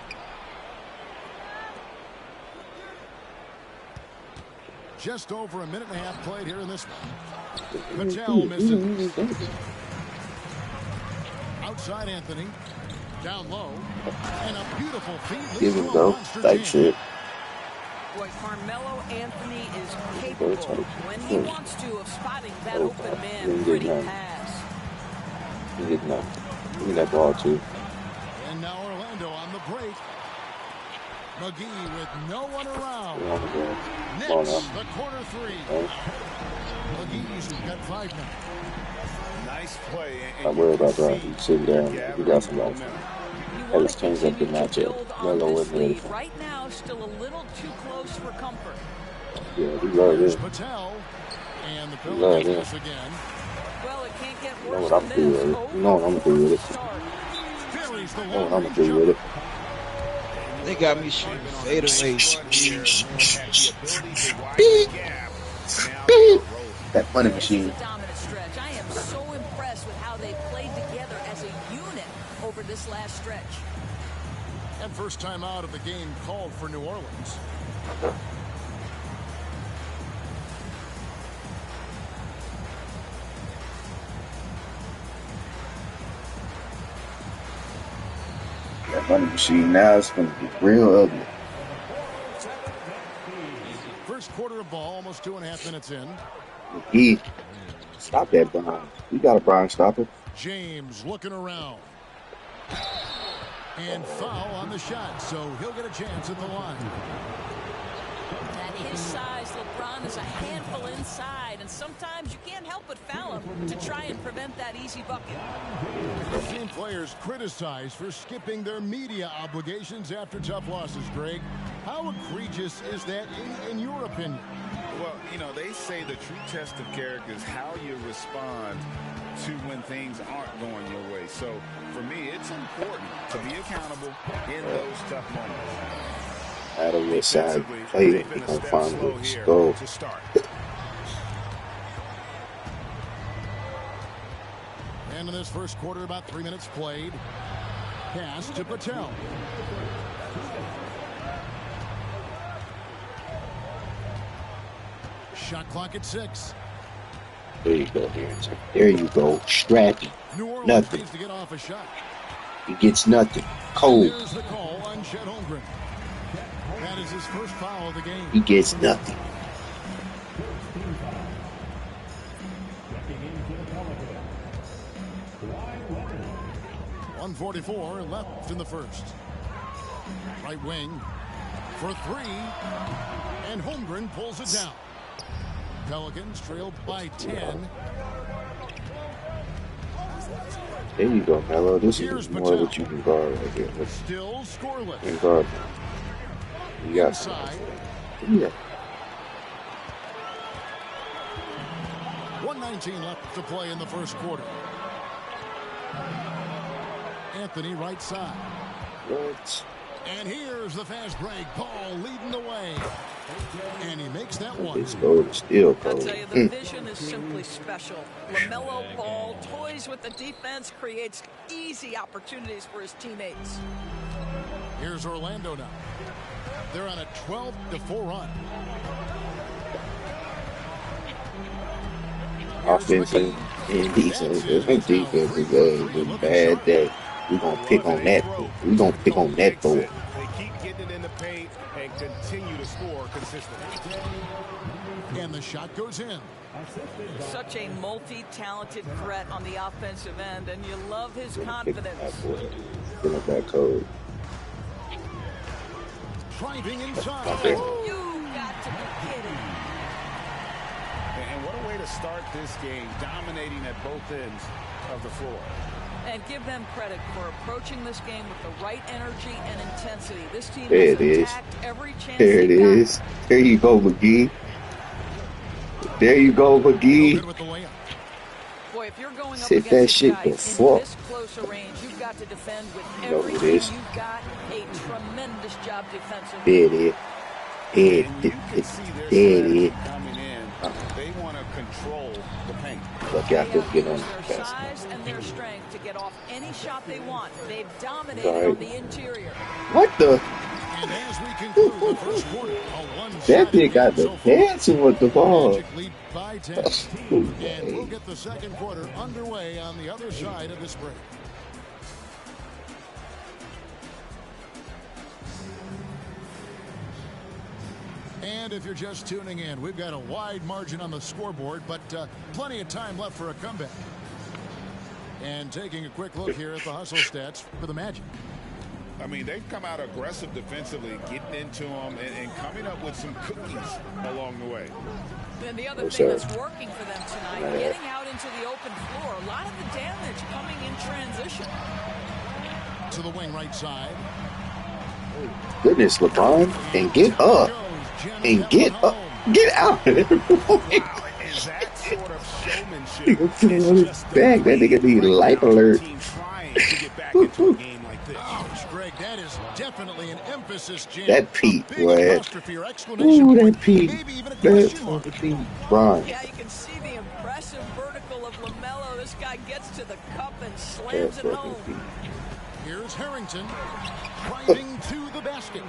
Just over a minute and a half played here in this one. Patel misses. Outside Anthony. Down low. And a beautiful feed. Give him go. Like shit. Boy, Carmelo Anthony is capable, when he wants to, of spotting that open man. Pretty pass. He did nothing. Give me that ball, too. And now Orlando on the break. McGee with no one around. Next, the corner 3. McGee's got 5 now. Nice play. I'm worried about that. He's sitting down. He got some life. Hey, let's change up the matchup. Melo wasn't ready. Right now, still a little too close for comfort. Yeah, we love it. Patel and the We love it. Again. Well, it can't get You know what I'm doing with it. You know what I'm doing with it. You know what I'm doing with it. They got me shooting fadeaways. Beep. Beep. That money machine. I am so impressed with how they played together as a unit over this last stretch. And first time out of the game called for New Orleans. That money machine now is going to be real ugly. First quarter of ball, almost 2.5 minutes in. McGee, stop that, Brian. You got a Brian stopper. James looking around. And foul on the shot, so he'll get a chance at the line. At his size, LeBron is a handful inside, and sometimes you can't help but foul him to try and prevent that easy bucket. Team players criticized for skipping their media obligations after tough losses, Greg. How egregious is that in your opinion? Well, you know, they say the true test of character is how you respond to when things aren't going your way. So, for me, it's important to be accountable in those tough moments. Out of your side, play it. You're going to find the goal. And in this first quarter, about 3 minutes played. Pass to Patel. Shot clock at 6. There you go, Harrington. There you go. Strappy. Nothing. To get off a shot. He gets nothing. Cold. There's the call on Chet Holmgren. That is his first foul of the game. He gets nothing. .144 left in the first. Right wing for 3. And Holmgren pulls it down. Pelicans trailed by 10. There you go, Melo. This is more what you can guard right here. Still scoreless. You can guard. You got inside. Yeah. 1:19 left to play in the first quarter. Anthony right side. What? And here's the fast break. Paul leading the way. And he makes that one. This goal is still I'll cold. tell you, the vision is simply special. LaMelo Ball toys with the defense, creates easy opportunities for his teammates. Here's Orlando now. They're on a 12-4 run. Offense and defense. Defense is a bad day. We're going to pick on that. We're going to pick on that boy. They keep getting it in the paint and continue to score consistently. And the shot goes in. Such a multi-talented threat on the offensive end, and you love his confidence. Fill up that code. Driving inside. You got to be kidding. And what a way to start this game, dominating at both ends of the floor. And give them credit for approaching this game with the right energy and intensity. This team There has it is. attacked every chance There it they got. is. There you go, McGee. There you go, McGee. Boy, if you're going up Sit against that these shit guys the in fuck. this close a range, you've got to defend with You know what it everything is. you've got. A tremendous job defensively. There it is. There it is. Coming in, they want to control the paint. Look out, let's get on Their the size and their strength to get off any shot they want. They've dominated Sorry. on the interior. What the? And as we conclude the first quarter, That nigga got the dancing with the ball. lead by 10. And we'll get the second quarter underway on the other side of this break. And if you're just tuning in, we've got a wide margin on the scoreboard, but plenty of time left for a comeback. And taking a quick look here at the hustle stats for the Magic. I mean, they've come out aggressive defensively, getting into them and coming up with some cookies along the way. And the other thing that's working for them tonight, getting out into the open floor. A lot of the damage coming in transition. To the wing right side. Goodness, LeBron. And get up. And get up. Get out of there. Is that sort of showmanship? Nigga playing on his back. That nigga need life alert. Trying to get back into a game like this. Greg, that is definitely an emphasis, Jim. That Pete, boy. Ooh, that Pete. That Pete. Ron. Yeah, you can see the impressive vertical of LaMelo. This guy gets to the cup and slams it home. Here's Harrington driving to the basket.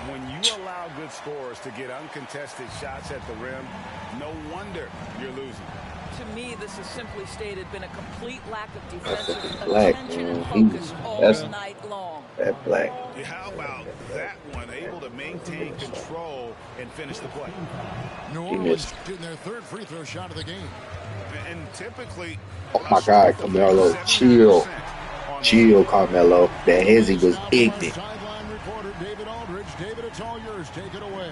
When you allow good scorers to get uncontested shots at the rim, no wonder you're losing. To me, this has simply stated been a complete lack of defensive Black, attention and man. focus all That's night long. that black. How about that one? Able to maintain control and finish the play. New Orleans getting their third free throw shot of the game. And typically, Oh my God, Carmelo, chill. Chill, Carmelo. That hezzy was ignorant. Sideline reporter David Aldridge. David, it's all yours. Take it away.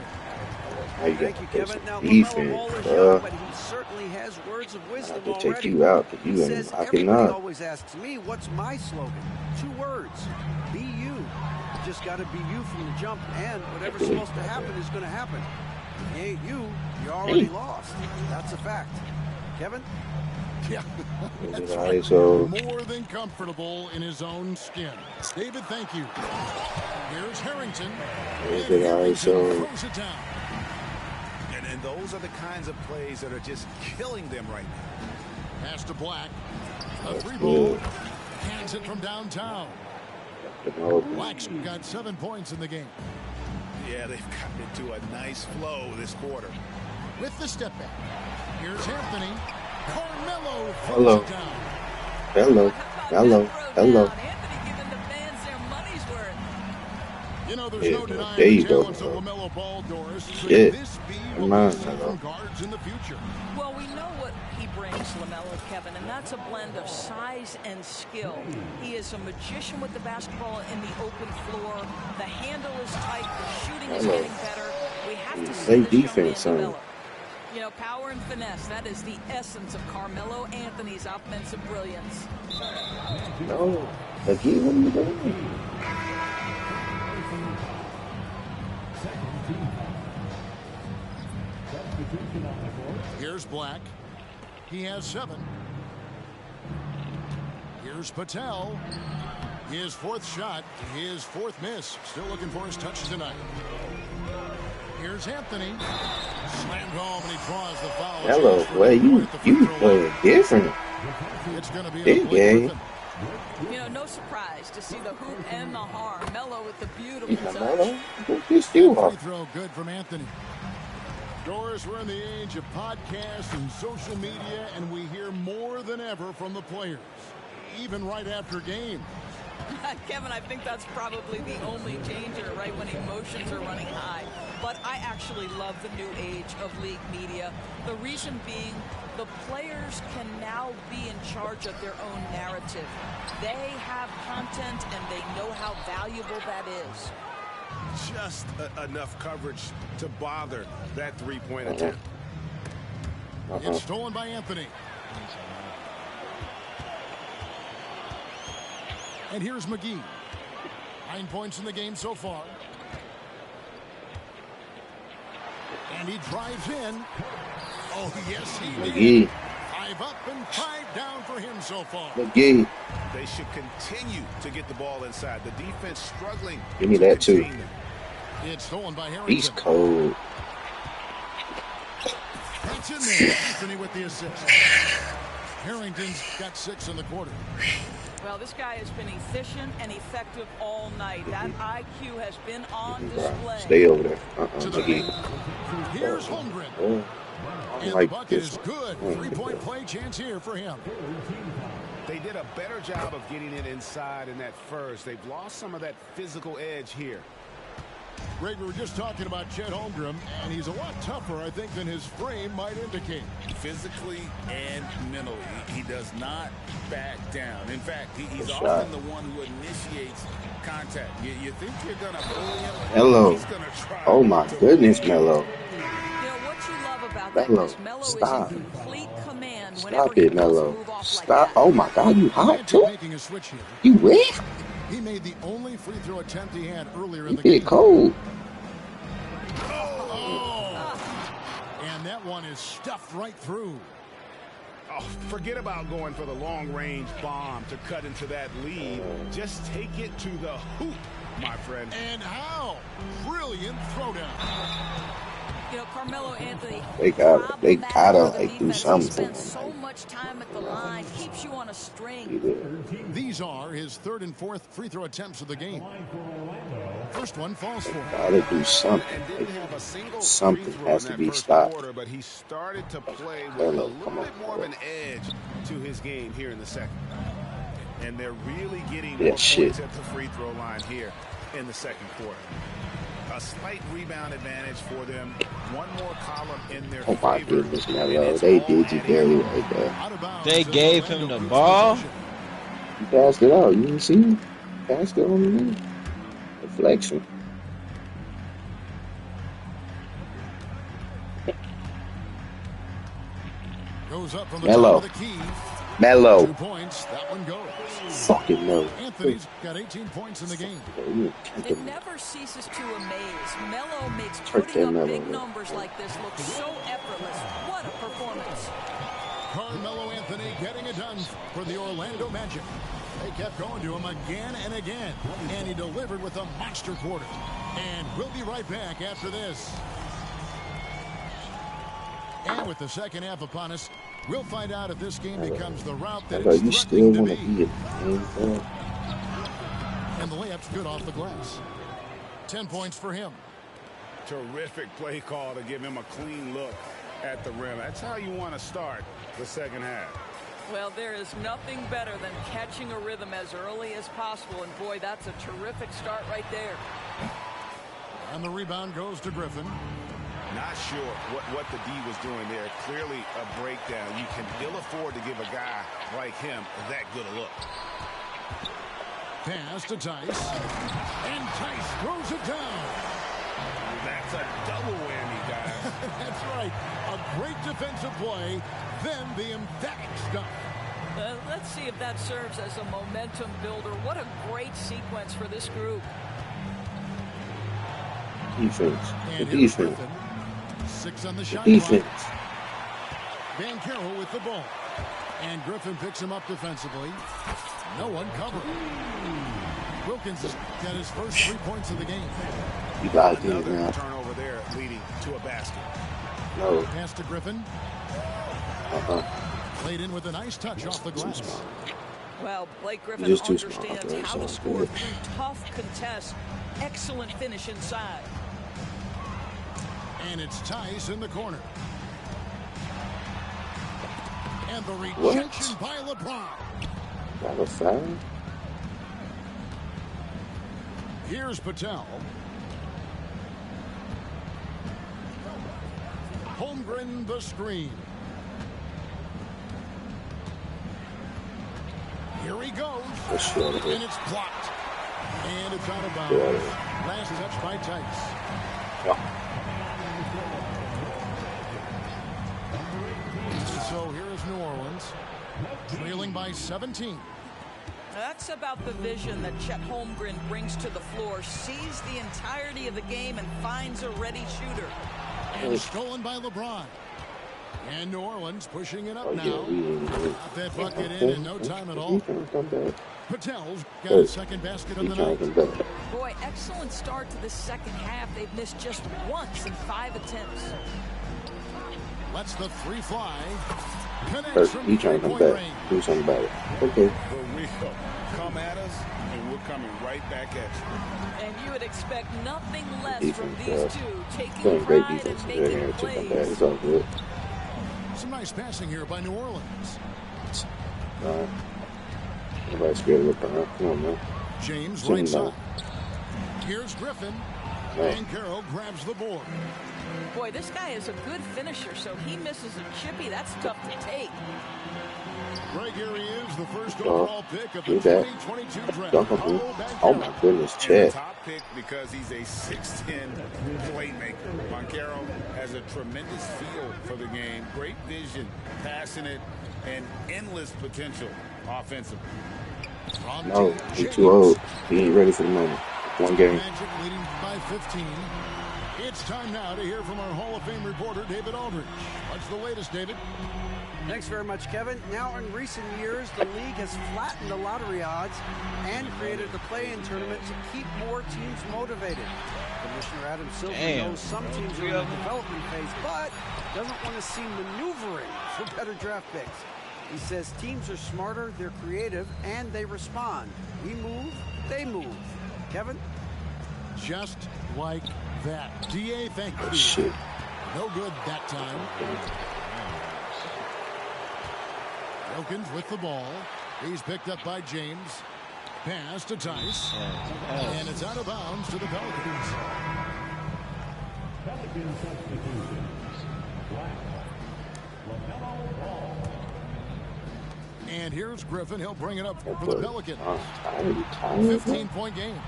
Now you Thank got you, to play Kevin. Now, some LaMelo Ball defense, is young, bruh. but he certainly has words of I wisdom have to take already. you out because He you says ain't I everybody cannot. always asks me, what's my slogan? 2 words. Be you. You just got to be you from the jump, and whatever's supposed to happen is going to happen. If you ain't you, you're already lost. That's a fact. Kevin? Yeah. That's Alright, right. so More than comfortable in his own skin. David, thank you. Here's Harrington. alright, so Throws it down. and those are the kinds of plays that are just killing them right now. Pass to Black. A that's 3 ball. good. Hands it from downtown. Black's got 7 points in the game. Yeah, they've gotten into a nice flow this quarter. With the step back. Here's Anthony. Carmelo throws Hello. it down. Hello. Hello. Hello. You know, there's There no you go. denying There the you go. talents of LaMelo Ball, Doris. Could Shit. this be Come what on, we see Melo. from guards in the future? Well, we know what he brings, LaMelo, Kevin, and that's a blend of size and skill. He is a magician with the basketball in the open floor. The handle is tight. The shooting is Hello. getting better. We have to see Play this young man defense, son. develop. You know, power and finesse, that is the essence of Carmelo Anthony's offensive brilliance. No. Again, what are you doing? Here's Black. He has 7. Here's Here's Patel. His fourth shot, his fourth miss. Still looking for his touch tonight. Here's Anthony. Slammed home and he draws the foul. Hello, boy, you playing different. It's going to be Big game. You know, no surprise to see the hoop and the harm. Melo with the beautiful touch. Melo, this you are. Free throw good from Anthony. Doris, we're in the age of podcasts and social media, and we hear more than ever from the players, even right after games. Kevin, I think that's probably the only danger, right, when emotions are running high. But I actually love the new age of league media. The reason being, the players can now be in charge of their own narrative. They have content, and they know how valuable that is. Just enough coverage to bother that three-point attempt. It's stolen by Anthony. And here's McGee. 9 points in the game so far. And he drives in. Oh, yes, he did. 5 up and 5 down for him so far. McGee. They should continue to get the ball inside. The defense struggling. Give me that too. It's stolen by Harrington. He's cold. That's in there. Anthony with the assist. Harrington's got 6 in the quarter. Well, this guy has been efficient and effective all night. That IQ has been on display. Stay over there. McGee. Here's Holmgren. Oh, And like the bucket this is good. 3-point play chance here for him. They did a better job of getting it inside in that first. They've lost some of that physical edge here. Greg, we were just talking about Chet Holmgren, and he's a lot tougher, I think, than his frame might indicate. Physically and mentally, he does not back down. In fact, he's Good often shot. the one who initiates contact. You think you're going to bully him? Hello. He's gonna try Oh my goodness, Melo. You know what you love about Melo, that is Melo stop. is in complete command Stop whenever he it, does Melo. move off Stop. like that. Oh my God, you hot too? Making a switch here. You wet? He made the only free throw attempt he had earlier in You the get game. cold. And that one is stuffed right through. Oh, forget about going for the long-range bomb to cut into that lead. Just take it to the hoop, my friend. And how? Brilliant throwdown. You know, Carmelo Anthony. They gotta like do He something. spends so much time at the line, keeps you on a string. These are his 3rd and 4th free throw attempts of the game. First one falls for him. Gotta do something. Didn't have a single Something free throw has in to that be first stopped. quarter, but he started to play with Hello, a little come on, bit more of an edge to his game here in the second. And they're really getting Yeah, more shit. points at the free throw line here in the second quarter. A slight rebound advantage for them. One more column in their Oh my favor. goodness, Melo. They did you dirty right there. They gave him the ball. You passed it out. You didn't see him? Passed it on the knee. Deflection. Goes up from the Melo. top of the key. 2 Melo. points. That one goes. Fucking Melo. Anthony's got 18 points in the game. It never ceases to amaze. Melo makes Turn putting that up Melo, big man. numbers like this look so effortless. What a performance. Carmelo Anthony getting it done for the Orlando Magic. They kept going to him again and again, and he delivered with a monster quarter. And we'll be right back after this. And with the second half upon us, we'll find out if this game becomes the route that Melo, it's you still threatening to want to be. be in the game, bro? And the layup's good off the glass. 10 points for him. Terrific play call to give him a clean look at the rim. That's how you want to start the second half. Well, there is nothing better than catching a rhythm as early as possible. And boy, that's a terrific start right there. And the rebound goes to Griffin. Not sure what the D was doing there. Clearly a breakdown. You can ill afford to give a guy like him that good a look. Pass to Tice. And Tice throws it down. That's a double whammy, guys. That's right. A great defensive play, then the emphatic stuff. Let's see if that serves as a momentum builder. What a great sequence for this group. Defense. The And here's defense. Griffin. 6 on the The shot defense. clock. Van Carroll with the ball. And Griffin picks him up defensively. No one covering. Wilkins has got his first 3 points of the game. You got it Another now. turnover there, leading to a basket. No. Pass to Griffin. Played in with a nice touch off the glass. Well, Blake Griffin Just too small, understands bro. how So to score good. through tough contests. Excellent finish inside. And it's Tice in the corner. And the rejection by LeBron. Got a foul? Here's Patel. Holmgren the screen. Here he goes. And it's blocked. And it's out of bounds. Last touch by Tice. So here is New Orleans, trailing by 17. That's about the vision that Chet Holmgren brings to the floor. Sees the entirety of the game and finds a ready shooter. And stolen by LeBron. And New Orleans pushing it up now. Got that bucket in no time at all. Patel's got a second basket of the night. Boy, excellent start to the second half. They've missed just once in 5 attempts. Lets the three fly. He trying to come back. Do something about it. Okay. But we'll come at us, and we're coming right back at you. And you would expect nothing less from Defense, these two, taking playing great pride defense and in their making hand to come back. plays. It's all good. Some nice passing here by New Orleans. Nobody's scared of LeBron. Come on, man. James Send right him out. side. Here's Griffin. No. And Carroll grabs the board. Boy, this guy is a good finisher, so he misses a chippy. That's tough to take. Right here he is, the first overall pick of the do that. 2022 draft. Dunk him, dude. Oh my goodness, And Chet. top pick because he's a 6'10 playmaker. Moncaro has a tremendous feel for the game, great vision, passing it, and endless potential offensively. No, he's too old. He ain't ready for the moment. One game. Magic leading by 15. It's time now to hear from our Hall of Fame reporter, David Aldridge. What's the latest, David? Thanks very much, Kevin. Now, in recent years, the league has flattened the lottery odds and created the play-in tournament to keep more teams motivated. Commissioner Adam Silver knows some teams are in the development phase, but doesn't want to see maneuvering for better draft picks. He says teams are smarter, they're creative, and they respond. We move, they move. Kevin? Just like that. DA, thank you. Shit. No good that time. Wilkins with the ball. He's picked up by James. Pass to Tice. And it's out of bounds to the Pelicans. Pelican substitutions. Black. LaMelo Ball. And here's Griffin. He'll bring it up for the Pelicans. 15-point game.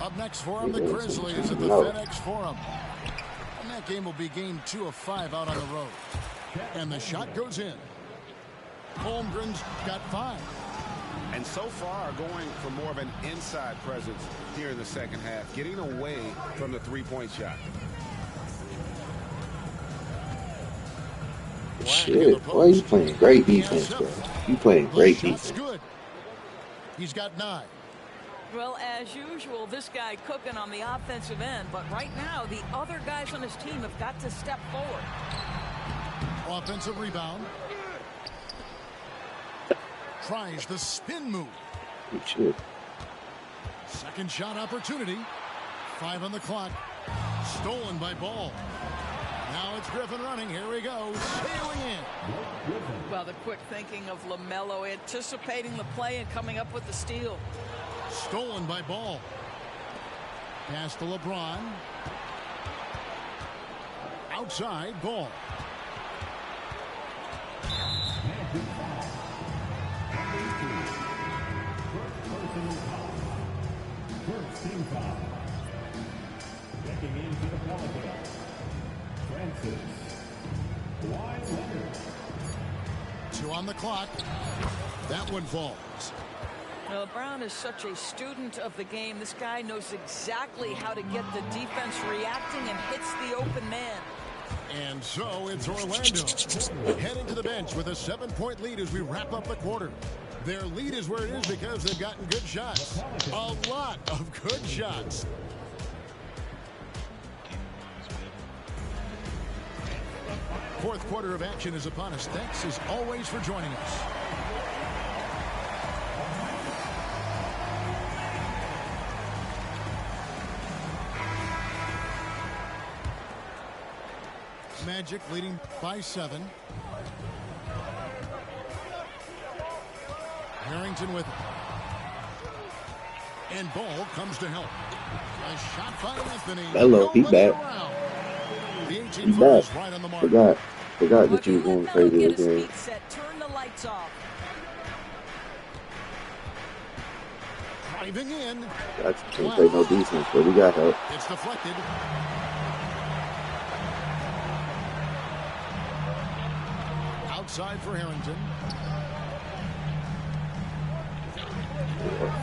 Up next for him, the Grizzlies at the FedEx Forum. And that game will be game 2 of 5 out on the road. And the shot goes in. Holmgren's got 5. And so far, going for more of an inside presence here in the second half, getting away from the three-point shot. Shit. Boy, you playing great defense, bro. You playing great defense. Good. He's got 9. Well, as usual, this guy cooking on the offensive end, but right now, the other guys on his team have got to step forward. Offensive rebound. Tries the spin move. Shit. Second shot opportunity. 5 on the clock. Stolen by Ball. Now it's Griffin running. Here he goes. Sailing in. Well, the quick thinking of LaMelo, anticipating the play and coming up with the steal. Stolen by Ball. Pass to LeBron. Outside, Ball. First team foul. Checking into the Pelicans. Francis. Wide Leonard. 2 on the clock. That one falls. Well, Brown is such a student of the game. This guy knows exactly how to get the defense reacting and hits the open man. And so it's Orlando heading to the bench with a 7-point lead as we wrap up the quarter. Their lead is where it is because they've gotten good shots. A lot of good shots. Fourth quarter of action is upon us. Thanks as always for joining us. Magic leading by 7. Harrington with it. And ball comes to help. A shot by Anthony. Hello, he back. The He 18 back. is right on the mark. Forgot that you was going crazy again. Turn the lights off. Driving in. I can't play no defense, but we got help. It's deflected. Outside for Harrington.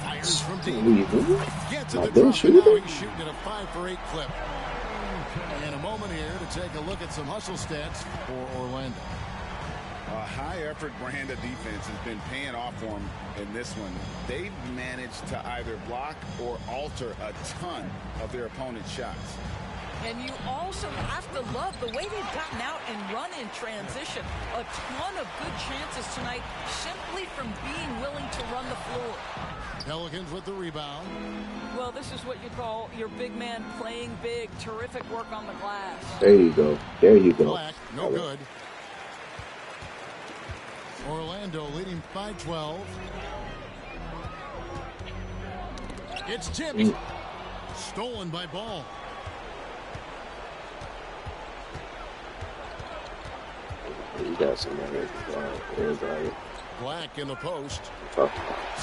Fires from deep. Gets at the drop, and now he's shooting at a 5 for 8 clip. And a moment here to take a look at some hustle stats for Orlando. A high-effort brand of defense has been paying off for them in this one. They've managed to either block or alter a ton of their opponent's shots. And you also have to love the way they've gotten out and run in transition. A ton of good chances tonight simply from being willing to run the floor. Pelicans with the rebound. Well, this is what you call your big man playing big. Terrific work on the glass. There you go. There you go. Black, no good. Orlando leading by 12. It's tipped. Stolen by Ball. You got somebody. Everybody. Black in the post. Oh,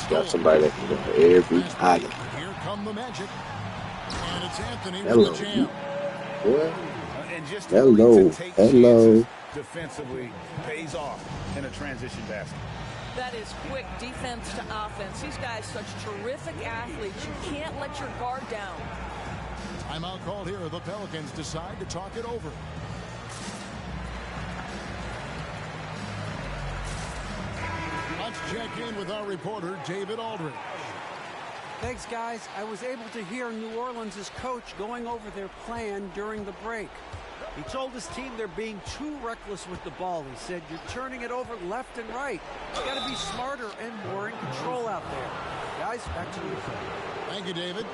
got somebody that can go for everybody. Here come the Magic. And it's Anthony Hello. with the jam. What? And just Hello. to take Hello. chances defensively pays off in a transition basket. That is quick defense to offense. These guys such terrific athletes. You can't let your guard down. Timeout called here. The Pelicans decide to talk it over. Let's check in with our reporter, David Aldridge. Thanks, guys. I was able to hear New Orleans' coach going over their plan during the break. He told his team they're being too reckless with the ball. He said, you're turning it over left and right. You got to be smarter and more in control out there. Guys, back to you. Thank you, David.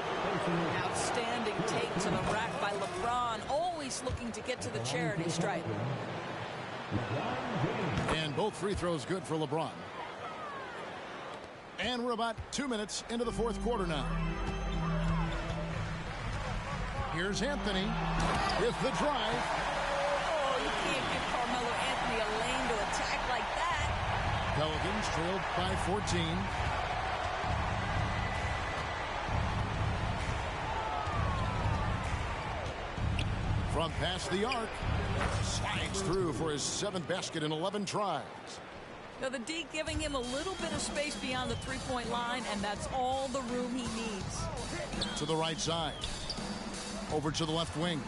Outstanding take to the rack by LeBron. Always looking to get to the charity stripe. And both free throws good for LeBron. And we're about 2 minutes into the fourth quarter now. Here's Anthony with the drive. Oh, you can't give Carmelo Anthony a lane to attack like that. Pelicans trailed by 14. From past the arc, slides through for his 7th basket in 11 tries. Now the D giving him a little bit of space beyond the three-point line, and that's all the room he needs. To the right side. Over to the left wing.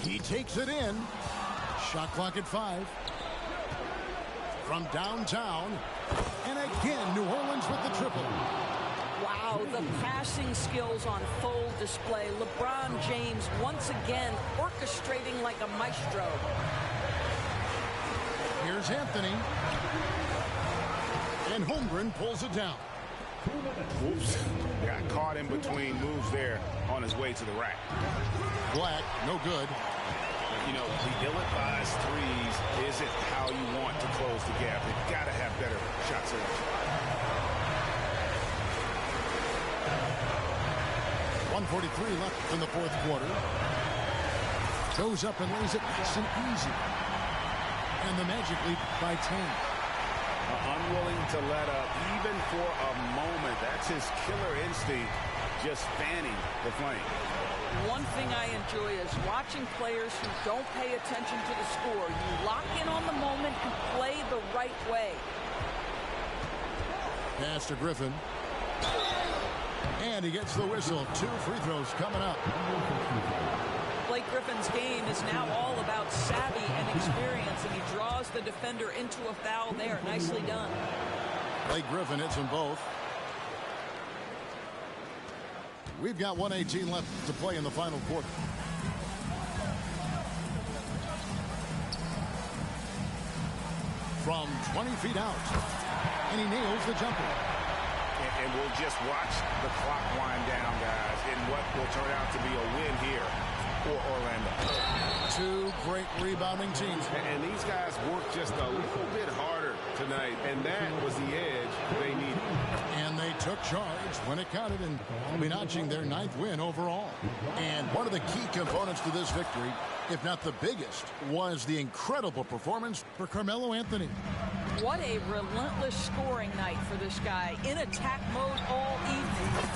He takes it in. Shot clock at 5. From downtown. And again, New Orleans with the triple. Wow, the passing skills on full display. LeBron James once again orchestrating like a maestro. Here's Anthony. And Holmgren pulls it down. Oops. Got caught in between moves there on his way to the rack. Black, no good. You know, the ill-advised threes isn't how you want to close the gap. You've got to have better shot selection. 1:43 left in the fourth quarter. Goes up and lays it nice and easy. And the Magic lead by 10. Unwilling to let up even for a moment. That's his killer instinct, just fanning the flame. One thing I enjoy is watching players who don't pay attention to the score. You lock in on the moment and play the right way. Pass to Griffin. And he gets the whistle. 2 free throws coming up. Blake Griffin's game is now all about savvy and experience, and he draws the defender into a foul there. Nicely done. Blake Griffin hits them both. We've got 1:18 left to play in the final quarter. From 20 feet out, and he nails the jumper. And we'll just watch the clock wind down, guys, in what will turn out to be a win here for Orlando. Two great rebounding teams. And these guys worked just a little bit harder tonight, and that was the edge they needed. And they took charge when it counted, and will be notching their 9th win overall. And one of the key components to this victory, if not the biggest, was the incredible performance for Carmelo Anthony. What a relentless scoring night for this guy, in attack mode all evening.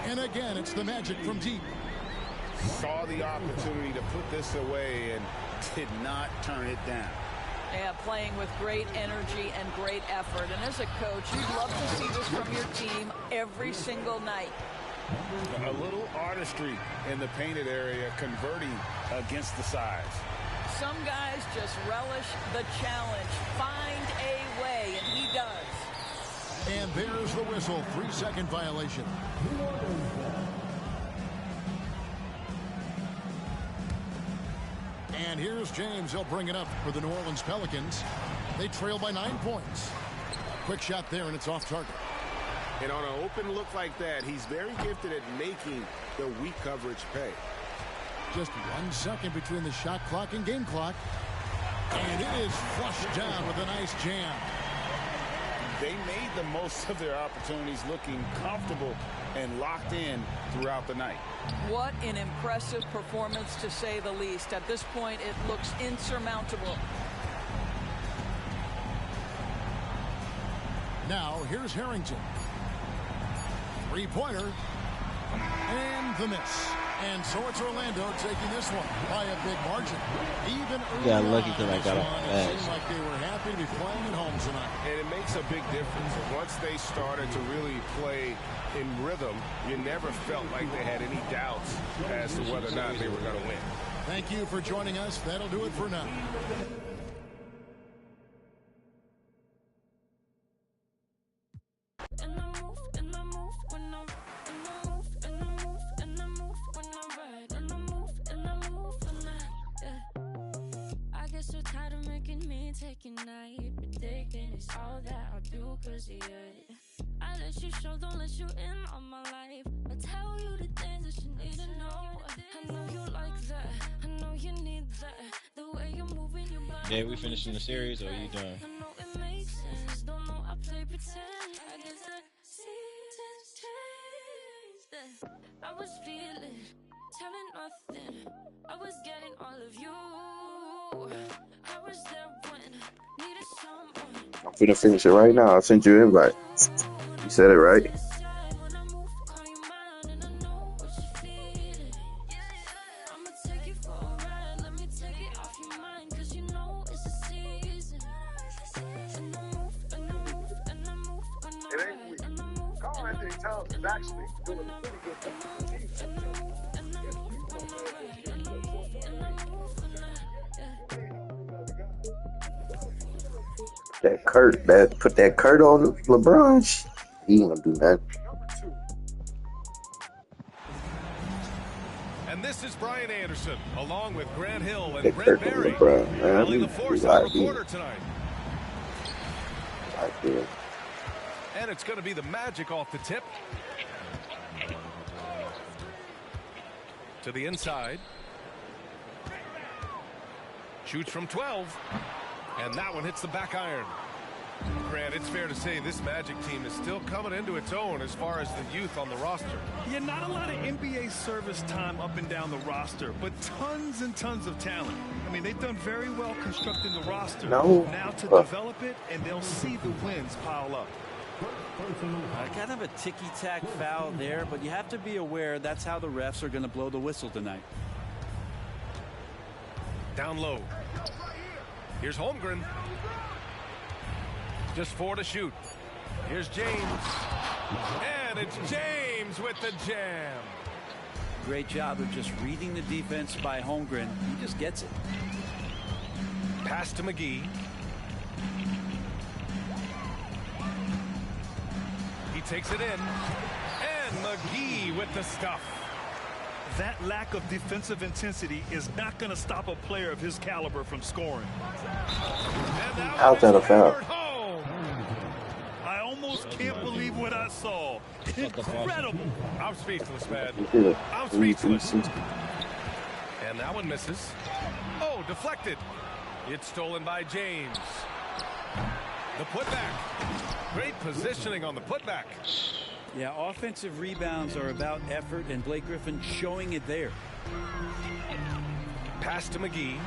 And again, it's the magic from deep. Saw the opportunity to put this away and did not turn it down. Yeah, playing with great energy and great effort. And as a coach, you'd love to see this from your team every single night. A little artistry in the painted area, converting against the size. Some guys just relish the challenge. Find a way, and he does. And there's the whistle. 3-second violation. And here's James. He'll bring it up for the New Orleans Pelicans. They trail by 9 points. Quick shot there, and it's off target. And on an open look like that, he's very gifted at making the weak coverage pay. Just 1 second between the shot clock and game clock. And it is flushed down with a nice jam. They made the most of their opportunities, looking comfortable and locked in throughout the night. What an impressive performance, to say the least. At this point, it looks insurmountable. Now, here's Harrington. Three-pointer. And the miss. And so it's Orlando taking this one by a big margin. Even got early lucky on till I this got one, off it fast. seemed like they were happy to be playing at home tonight. And it makes a big difference. Once they started to really play in rhythm, you never felt like they had any doubts as to whether or not they were going to win. Thank you for joining us. That'll do it for now. So tired of making me take a night, but thinking it's all that I'll do cause of you. I let you show, don't let you in on my life. I tell you the things that you need to know. I know you like that, I know you need that. The way you're moving your body. Yeah, we finishing the series, or are you done? I know it makes sense, don't know I play pretend. I guess the seasons changed. I was feeling, telling nothing. I was getting all of you. I was there when needed someone. I'm finna finish it right now. I sent you an invite. You said it right. It ain't weak. Carl Anthony Towns is actually doing a pretty good job. Put that Kurt on LeBron. He ain't gonna do nothing. And this is Brian Anderson, along with Grant Hill and That Brent Kurt on Berry, LeBron, man. calling the force on the reporter tonight. And it's going to be the Magic off the tip. To the inside. Shoots from 12. And that one hits the back iron. Grant, it's fair to say this Magic team is still coming into its own as far as the youth on the roster. Yeah, not a lot of NBA service time up and down the roster, but tons and tons of talent. I mean, they've done very well constructing the roster. No. Now to develop it, and they'll see the wins pile up. Kind of a ticky-tack foul there, but you have to be aware that's how the refs are going to blow the whistle tonight. Down low. Here's Holmgren. Just 4 to shoot. Here's James. And it's James with the jam. great job of just reading the defense by Holmgren. He just gets it. Pass to McGee. He takes it in. And McGee with the stuff. That lack of defensive intensity is not going to stop a player of his caliber from scoring. How's that a foul? I almost can't believe what I saw. Incredible. I'm speechless, man. I'm Three, speechless. 360. And that one misses. Oh, deflected. It's stolen by James. The putback. Great positioning on the putback. Yeah, offensive rebounds are about effort, and Blake Griffin showing it there. Pass to McGee.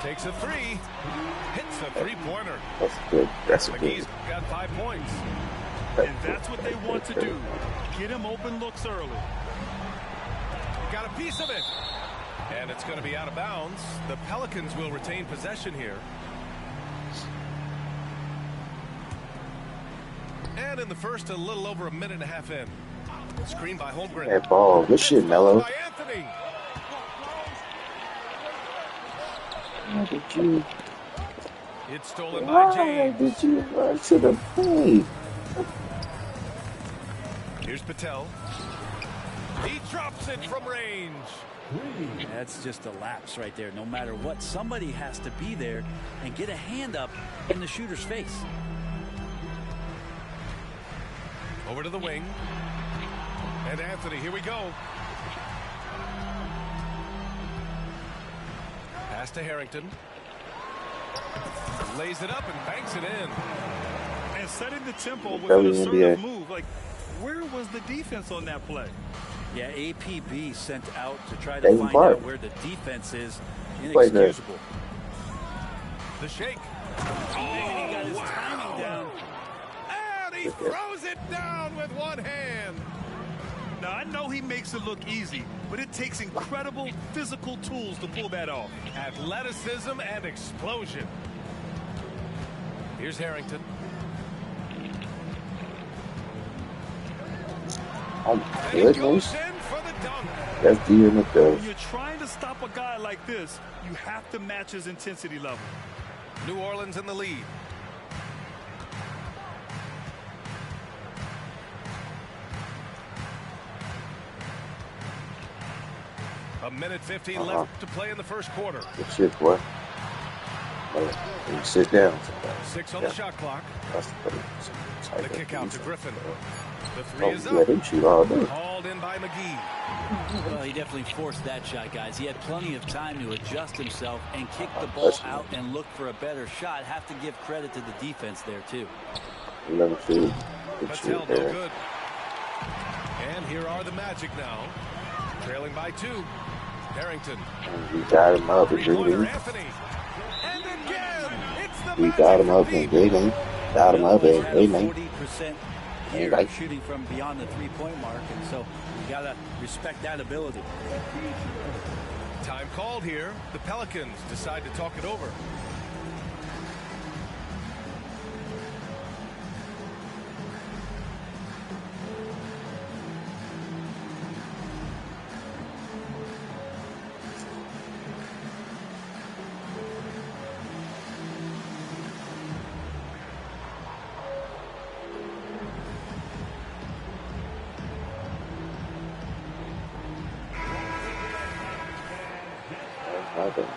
Takes a three. Hits a three-pointer. That's good. That's a McGee's good. got 5 points. And that's what they want to do. Get him open looks early. Got a piece of it. And it's going to be out of bounds. The Pelicans will retain possession here. And in the first, a little over a minute and a half in. Screen by Holmgren. That ball. Good shit, Melo. By Anthony. How did you? It's stolen by Why James. did you run to the paint? Here's Patel. He drops it from range. That's just a lapse right there. No matter what, somebody has to be there and get a hand up in the shooter's face. Over to the wing. And Anthony, here we go. Pass to Harrington. Lays it up and banks it in. And setting the tempo with an assertive move. Like, where was the defense on that play? Yeah, APB sent out to try to find out where the defense is. Inexcusable. The shake. Oh, he got his timing down. And he throws it down with one hand. Now, I know he makes it look easy, but it takes incredible physical tools to pull that off. Athleticism and explosion. Here's Harrington. Oh my goodness. That's the end of When you're trying to stop a guy like this, you have to match his intensity level. New Orleans in the lead. A minute 15 left to play in the first quarter. Good shit, boy. You sit down. 6 on the shot clock. The kick out to Griffin. The three is up. Called in by McGee. Well, he definitely forced that shot, guys. He had plenty of time to adjust himself and kick the ball out and look for a better shot. Have to give credit to the defense there, too. Patel no good. And here are the Magic now. Trailing by 2. Harrington. We got him up and breathing. And again, it's the We got him up and breathing. Got him up and breathing. 40% here shooting from beyond the three-point mark, and so you got to respect that ability. Time called here. The Pelicans decide to talk it over.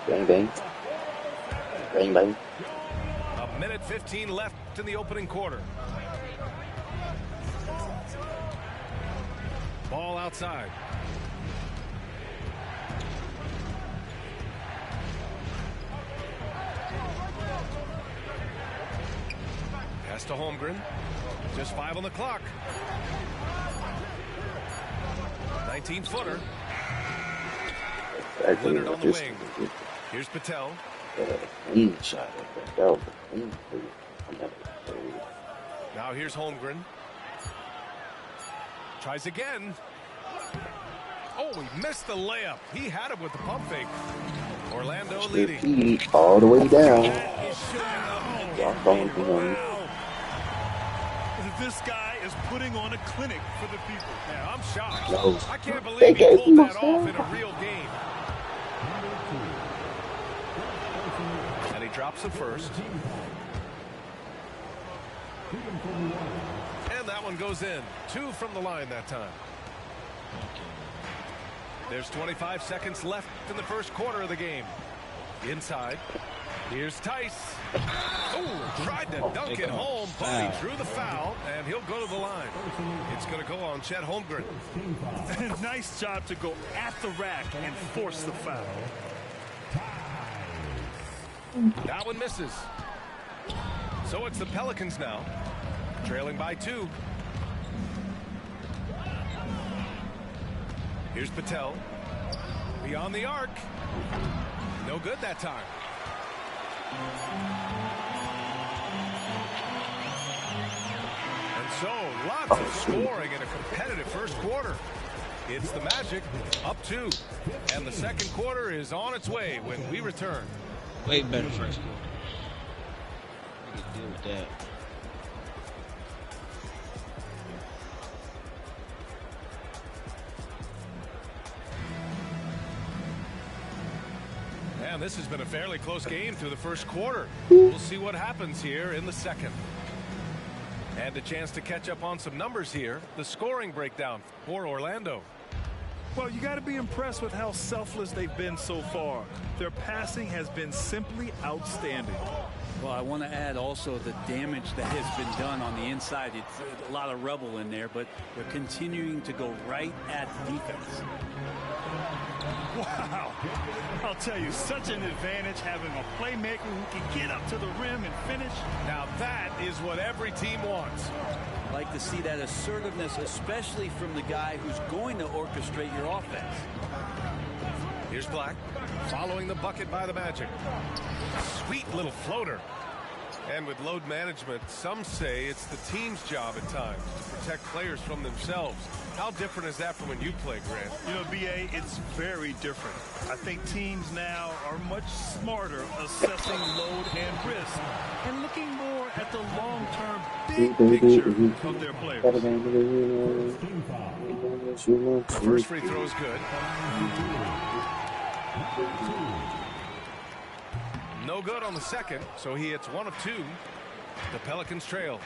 Bang, bang. Bang, bang. A minute 15 left in the opening quarter. Ball outside. Pass to Holmgren. Just 5 on the clock. 19-footer. Leonard on the wing. Here's Patel. Shot. Now here's Holmgren. Tries again. Oh, he missed the layup. He had it with the pump fake. Orlando leading. All the way down. This guy is putting on a clinic for the people. Yeah, I'm shocked. No. I can't They believe he gave pulled him a that off in a foul. real game. And he drops the first. And that one goes in. 2 from the line that time. There's 25 seconds left in the first quarter of the game. Inside. Here's Tice. Oh, tried to dunk it home, but he drew the foul, and he'll go to the line. It's going to go on Chet Holmgren. Nice job to go at the rack and force the foul. That one misses. So it's the Pelicans now, trailing by 2. Here's Patel. Beyond the arc. No good that time. And so, lots of scoring in a competitive first quarter. It's the Magic up 2. And the second quarter is on its way when we return. Way better first quarter. We can deal with that. And this has been a fairly close game through the first quarter. We'll see what happens here in the second. And a chance to catch up on some numbers here. The scoring breakdown for Orlando. Well, you got to be impressed with how selfless they've been so far. Their passing has been simply outstanding. Well, I want to add also the damage that has been done on the inside. It's a lot of rubble in there, but they're continuing to go right at defense. Wow. I'll tell you, such an advantage having a playmaker who can get up to the rim and finish. Now that is what every team wants. I like to see that assertiveness, especially from the guy who's going to orchestrate your offense. Here's Black, following the bucket by the Magic. Sweet little floater. And with load management, some say it's the team's job at times to protect players from themselves. How different is that from when you play, Grant? You know, B.A., it's very different. I think teams now are much smarter assessing load and risk and looking more at the long-term big picture of their players. First free throw is good. No good on the second, so he hits 1 of 2. The Pelicans trail.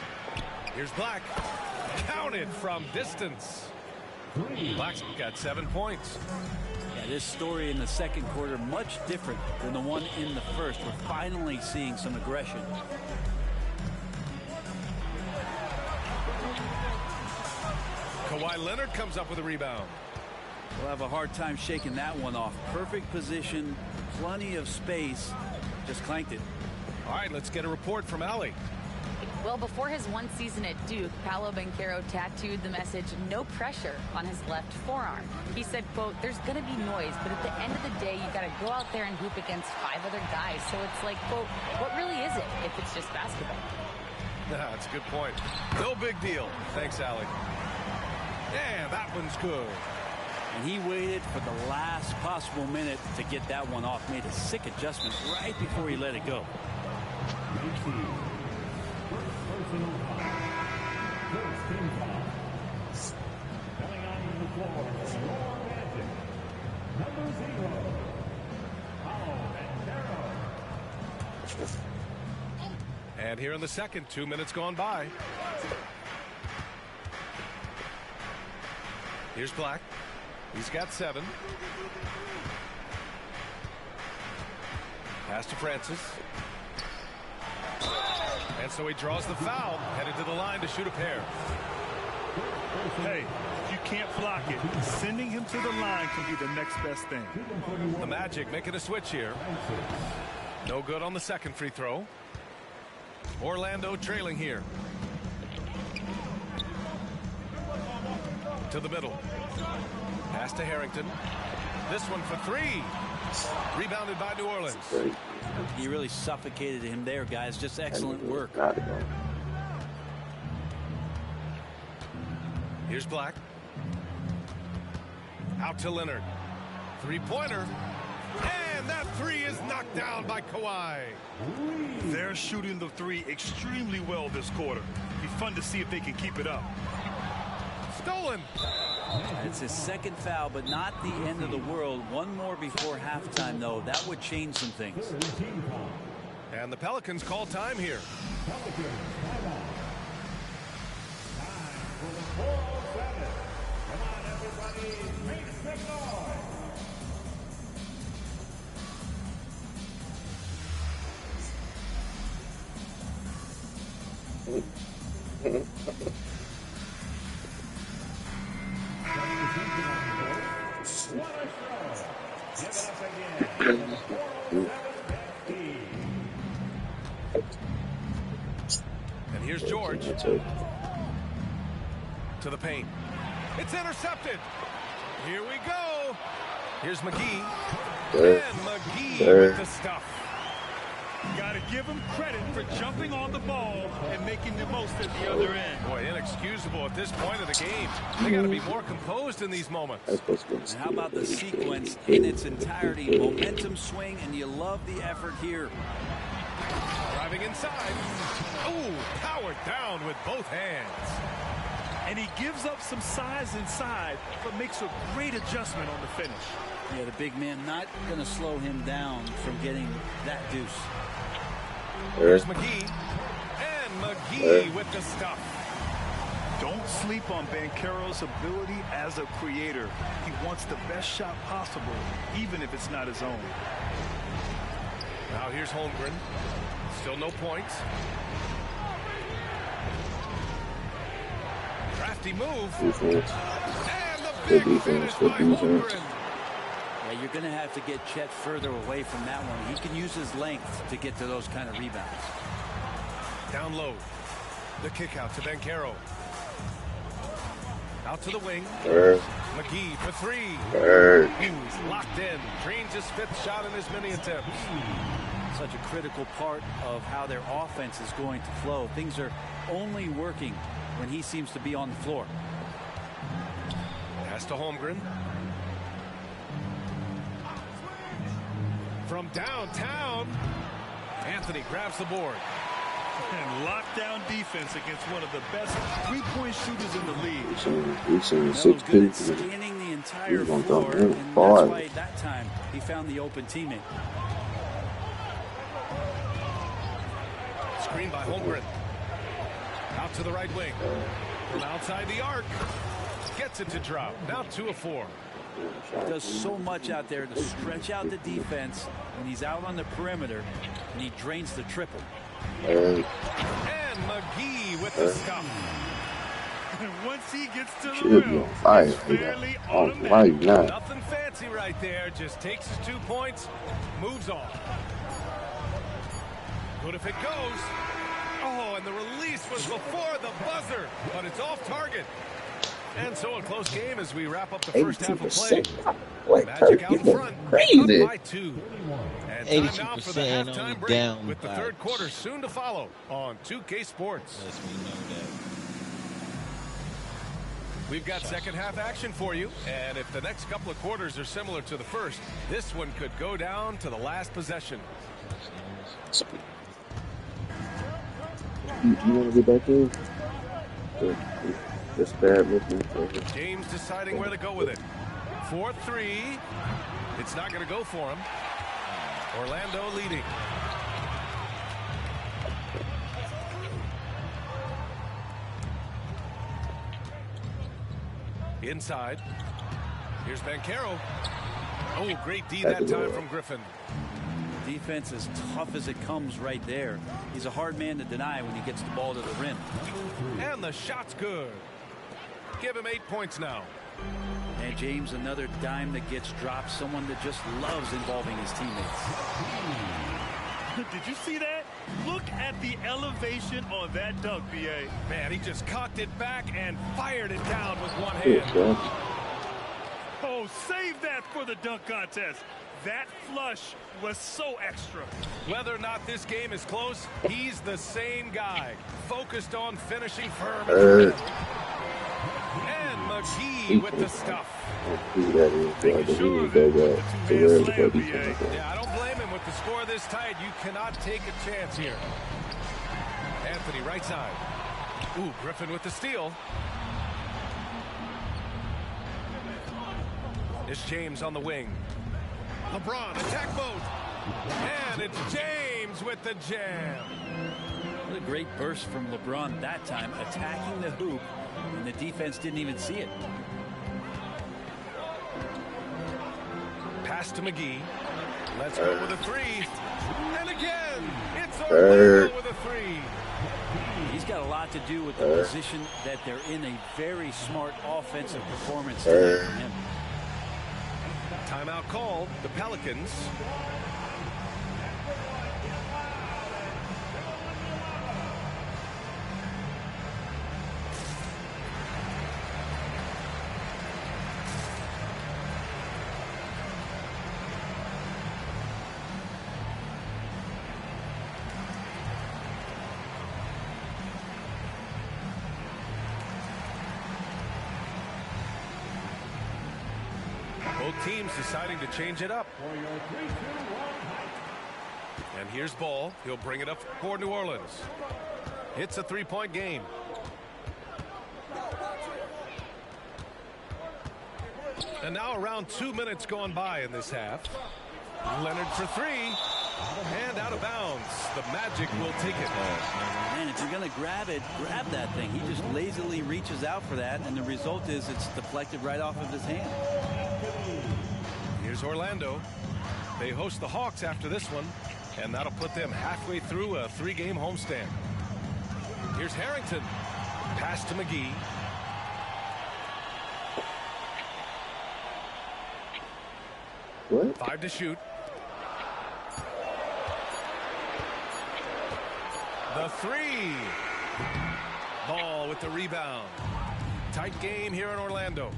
Here's Black. Counted from distance. Black's got 7 points. Yeah, this story in the second quarter much different than the one in the first. We're finally seeing some aggression. Kawhi Leonard comes up with a rebound. We'll have a hard time shaking that one off. Perfect position, plenty of space. Just clanked it. All right, let's get a report from Allie. Well, before his one season at Duke, Paolo Banchero tattooed the message, "No pressure," on his left forearm. He said, quote, "There's going to be noise, but at the end of the day, you got to go out there and hoop against 5 other guys. So it's like, quote, what really is it if it's just basketball?" That's a good point. No big deal. Thanks, Allie. Yeah, that one's good. And he waited for the last possible minute to get that one off. Made a sick adjustment right before he let it go. And here in the second, 2 minutes gone by. Here's Black. He's got 7. Pass to Francis. And so he draws the foul, headed to the line to shoot a pair. Hey, if you can't block it, sending him to the line can be the next best thing. The Magic making a switch here. No good on the second free throw. Orlando trailing here. To the middle. Pass to Harrington. This one for 3. Rebounded by New Orleans. He really suffocated him there, guys. Just excellent work. Here's Black. Out to Leonard. 3-pointer. And that three is knocked down by Kawhi. They're shooting the three extremely well this quarter. Be fun to see if they can keep it up. Stolen. It's his second foul, but not the end of the world. One more before halftime, though. That would change some things. And the Pelicans call time here. And here's George to the paint. It's intercepted. Here we go. Here's McGee. And McGee with the stuff. Got to give him credit for jumping on the ball and making the most at the other end. Boy, inexcusable at this point of the game. They got to be more composed in these moments. And how about the sequence in its entirety? Momentum swing, and you love the effort here. Driving inside. Oh, powered down with both hands. And he gives up some size inside, but makes a great adjustment on the finish. Yeah, the big man not going to slow him down from getting that deuce. Here's McGee. And McGee with the stuff. Don't sleep on Banchero's ability as a creator. He wants the best shot possible, even if it's not his own. Now here's Holmgren. Still no points. Crafty move. And the big finish by Holmgren. Yeah, you're going to have to get Chet further away from that one. He can use his length to get to those kind of rebounds. Down low. The kick out to Banchero. Out to the wing. McGee for three. He's locked in. Drains his fifth shot in as many attempts. Such a critical part of how their offense is going to flow. Things are only working when he seems to be on the floor. Pass to Holmgren. From downtown, Anthony grabs the board. And lockdown defense against one of the best three-point shooters in the league. We've seen That 6 was good at people. scanning the entire He's gonna floor, dump him. and that's why that time he found the open teammate. Screen by Holmgren. Out to the right wing. From outside the arc. Gets it to drop. Now 2 of 4. He does so much out there to stretch out the defense when he's out on the perimeter, and he drains the triple. And McGee with the stuff. And once he gets to the Should be rim, on fire. it's fairly Oh, why you not? Nothing fancy right there. Just takes his 2 points, moves on. Good if it goes. Oh, and the release was before the buzzer, but it's off target. And so a close game as we wrap up the first half of play. Magic out in front, crazy. up by 2. And time now for the 82% halftime only break down with the by third quarter soon to follow on 2K Sports. Yes, we know that. We've got second half action for you, and if the next couple of quarters are similar to the first, this one could go down to the last possession. You want to get back in? That's bad looking. James deciding where to go with it. 4-3. It's not going to go for him. Orlando leading. Inside. Here's Banchero. Oh, great D that time from Griffin. Defense as tough as it comes right there. He's a hard man to deny when he gets the ball to the rim. And the shot's good. Give him 8 points now. And James, another dime that gets dropped. Someone that just loves involving his teammates. Did you see that? Look at the elevation on that dunk, B.A. Man, he just cocked it back and fired it down with one hand. Oh, save that for the dunk contest. That flush was so extra. Whether or not this game is close, he's the same guy. Focused on finishing firm. And McGee with the stuff. Who that is, bro. He needs that guy to wear the buddy. Yeah, I don't blame him. With the score this tight, you cannot take a chance here. Anthony, right side. Ooh, Griffin with the steal. It's James on the wing. LeBron, attack mode. And it's James with the jam. What a great burst from LeBron that time, attacking the hoop, and the defense didn't even see it. Pass to McGee. Let's go with a three. And again, it's Orlando with a three. He's got a lot to do with the position that they're in. A very smart offensive performance tonight from him. Timeout called. The Pelicans. Both teams deciding to change it up. And here's Ball. He'll bring it up for New Orleans. It's a three-point game. And now around 2 minutes gone by in this half. Leonard for three. And out of bounds. The Magic will take it. Man, if you're going to grab it, grab that thing. He just lazily reaches out for that, and the result is it's deflected right off of his hand. Here's Orlando. They host the Hawks after this one, and that'll put them halfway through a three-game homestand. Here's Harrington. Pass to McGee. What? 5 to shoot. The three. Ball with the rebound. Tight game here in Orlando.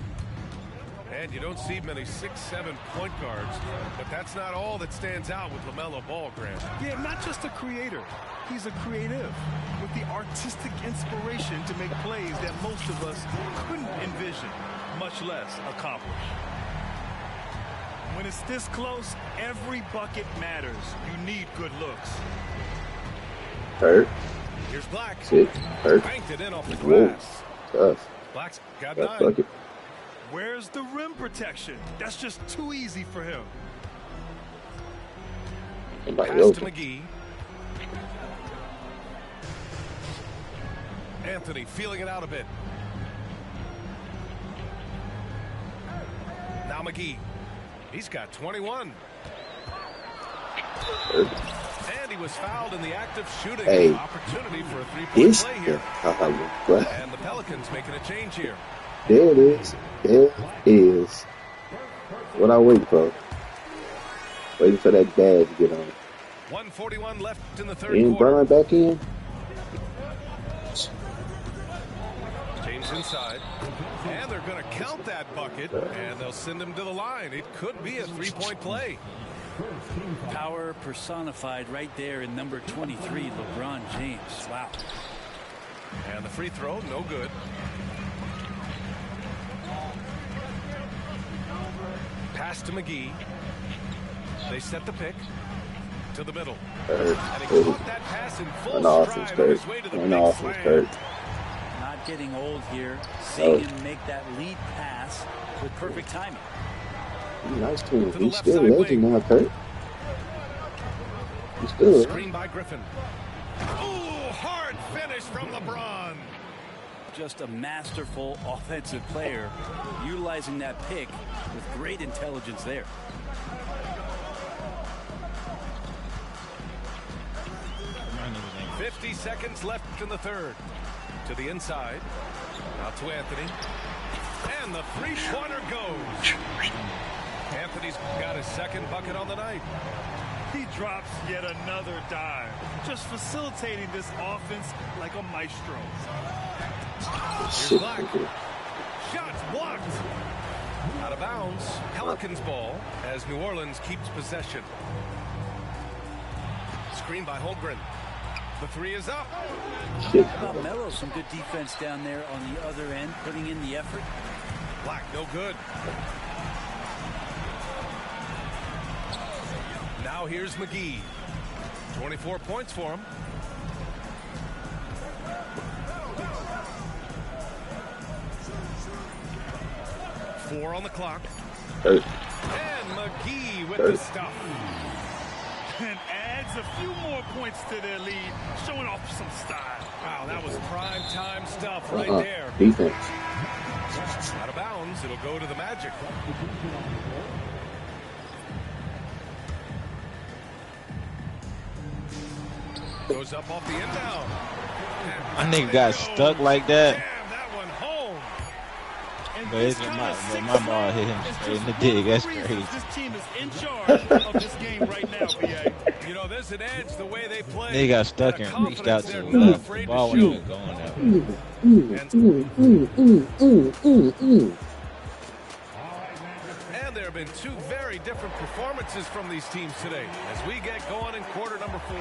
And you don't see many 6'7" point guards, but that's not all that stands out with LaMelo Ball, Grant. Yeah, not just a creator. He's a creative with the artistic inspiration to make plays that most of us couldn't envision, much less accomplish. When it's this close, every bucket matters. You need good looks. Hurt. Here's Black. Hurt. Banked it in off the glass. Tough. Black's got Tough 9. bucket. Where's the rim protection? That's just too easy for him. Somebody Pass to open. McGee. Anthony feeling it out a bit. Now McGee. He's got 21. And he was fouled in the act of shooting. Hey. Opportunity for a three-point This play here. what? And the Pelicans making a change here. There it is. There it is. What I wait for? Waiting for that dad to get on. 1:41 left in the third Ain't quarter. Brian back in? James inside. And they're going to count that bucket, and they'll send him to the line. It could be a three-point play. Power personified right there in number 23, LeBron James. Wow. And the free throw, no good. Pass to McGee. They set the pick to the middle. And he caught that pass in full stride on his way to the big slam. Not getting old here. Seeing him make that lead pass with perfect timing. Nice to him. He's still legend now, Kurt. He's still. Screen by Griffin. Ooh, hard finish from LeBron. Just a masterful offensive player, utilizing that pick with great intelligence there. .50 seconds left in the third. To the inside. Out to Anthony. And the three-pointer goes. Anthony's got his second bucket on the night. He drops yet another dive, just facilitating this offense like a maestro. Here's Black. Shots blocked. Out of bounds. Pelicans ball as New Orleans keeps possession. Screen by Holmgren. The three is up. How about Melo? Some good defense down there on the other end, putting in the effort. Black, no good. Now here's McGee. 24 points for him. Four on the clock. And McGee with the stuff. And adds a few more points to their lead, showing off some style. Wow, that was prime time stuff right there. Defense. Out of bounds, it'll go to the Magic. Goes up off the inbound. My nigga got stuck like that. Damn, that one home. But it's my ball hit him straight in the dig. That's crazy. This team is in charge of this game right now, BA. You know, there's an edge the way they play. They got stuck and reached out to the left. The ball wasn't even going that way. And there have been two very different performances from these teams today as we get going in quarter number 4.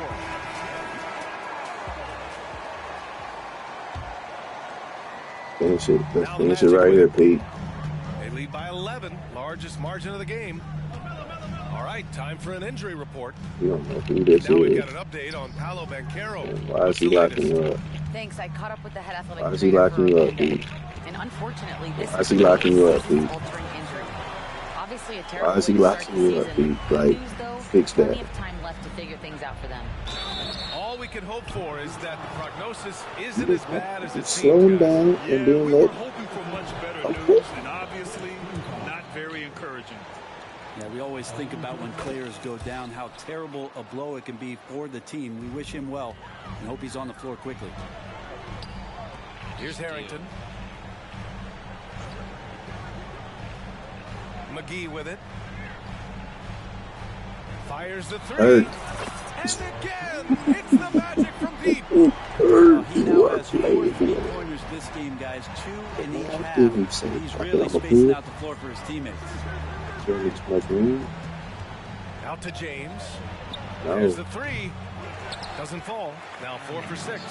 Finish it. Let's finish it right here, Pete. They lead by 11, largest margin of the game. All right, time for an injury report. You don't know who this Now we've is. got an update on Paolo Banchero. Why is he locking you up? Thanks. I caught up with the head athletic Why is he trainer for locking a you up, day. Pete? And unfortunately, this Why is he locking you up, Pete? altering injury. Obviously a terrible Why is he way to start locking the you up, season. Pete? Like, News, though, fix plenty that. of time left to figure things out for them. All we can hope for is that the prognosis isn't as bad as it Slow him seems. down and then We were let. hoping for much better news, and obviously not very encouraging. Yeah, we always think about when players go down, how terrible a blow it can be for the team. We wish him well and hope he's on the floor quickly. Here's Harrington. McGee with it. Fires the three. And again, it's the Magic from deep. He now has 4 3-pointers this game, guys. 2 in each half. He's really spacing out the floor for his teammates. Out to James. No. There's the three. Doesn't fall. Now 4 for 6.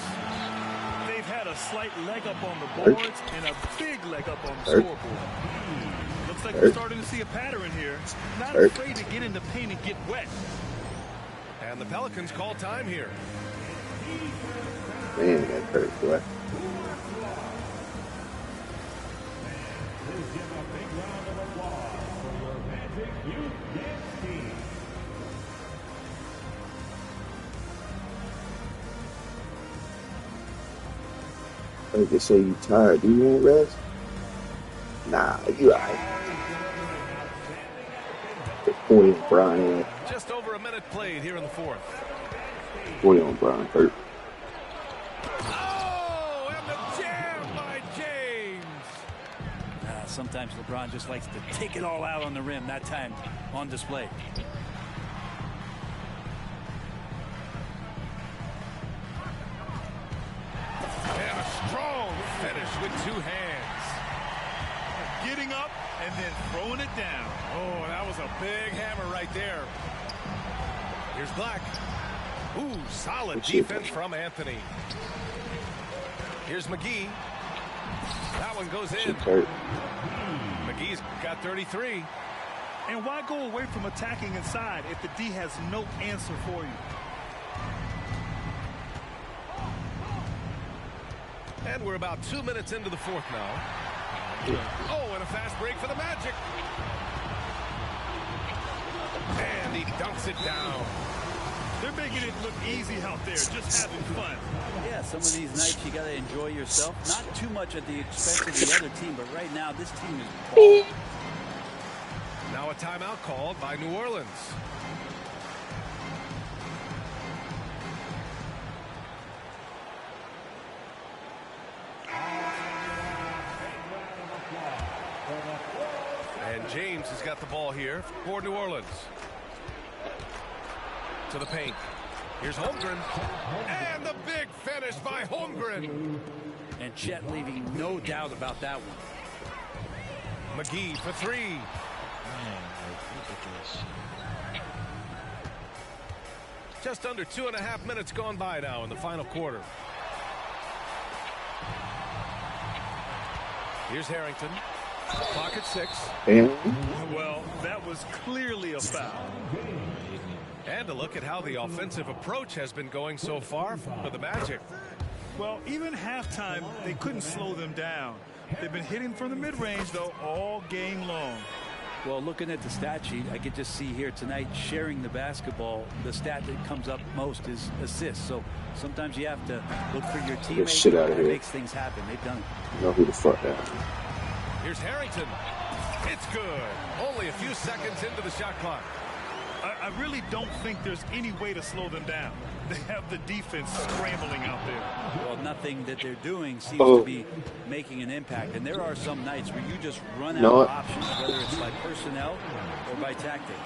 They've had a slight leg up on the boards and a big leg up on the scoreboard. Looks like we're starting to see a pattern here. Not afraid to get in the paint and get wet. And the Pelicans call time here. Man, that hurt, boy. They say you tired. Do you want rest? Nah, you alright. 40 on Brian. Just over a minute played here in the 4th. 40 on Brian hurt. Oh, and the jam by James. Sometimes LeBron just likes to take it all out on the rim. That time on display. And a strong finish with 2 hands. Getting up and then throwing it down. Oh, that was a big hammer right there. Here's Black. Ooh, solid defense from Anthony. Here's McGee. That one goes in. McGee's got 33. And why go away from attacking inside if the D has no answer for you? And we're about 2 minutes into the 4th now. Oh, and a fast break for the Magic. And he dunks it down. They're making it look easy out there, just having fun. Yeah, some of these nights you got to enjoy yourself. Not too much at the expense of the other team, but right now this team is balling. Now a timeout called by New Orleans. And James has got the ball here for New Orleans. To the paint. Here's Holmgren. And the big finish by Holmgren. And Chet leaving no doubt about that one. McGee for 3. Just under 2.5 minutes gone by now in the final quarter. Here's Harrington. Pocket 6. Well, that was clearly a foul. And a look at how the offensive approach has been going so far for the Magic. Well, even halftime, they couldn't slow them down. They've been hitting from the mid-range, though, all game long. Well, looking at the stat sheet, I could just see here tonight sharing the basketball. The stat that comes up most is assists. So sometimes you have to look for your teammates. Get shit out of That here. makes things happen. They've done it. You know who the fuck that? Here's Harrington. It's good. Only a few seconds into the shot clock. I really don't think there's any way to slow them down. They have the defense scrambling out there. Well, nothing that they're doing seems to be making an impact. And there are some nights where you just run out of options, whether it's by personnel or by tactic.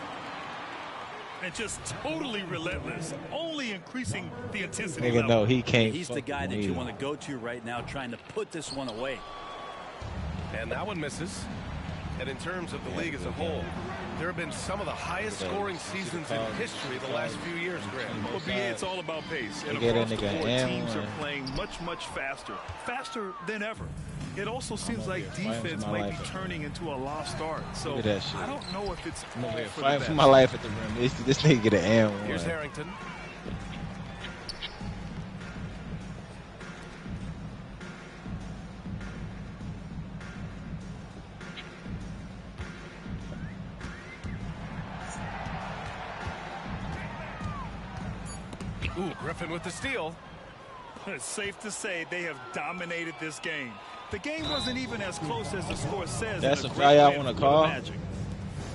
And just totally relentless, only increasing the intensity Nigga, level. no, he can't. He's the guy that you want to go to right now, trying to put this one away. And that one misses. And in terms of the league as a whole, there have been some of the highest scoring seasons in history the last few years, Grant. Well, BA, it's all about pace. And Get across that the nigga board, and teams one. are playing much, much faster than ever. It also seems like defense might be turning into a lost art. So Look at that shit. I don't know if it's all for the Fight best. for my life at the rim. This nigga get an and one. Here's Harrington. Ooh, Griffin with the steal. It's safe to say they have dominated this game. The game wasn't even as close as the score says. That's in a a foul great y'all win wanna for the call? Magic.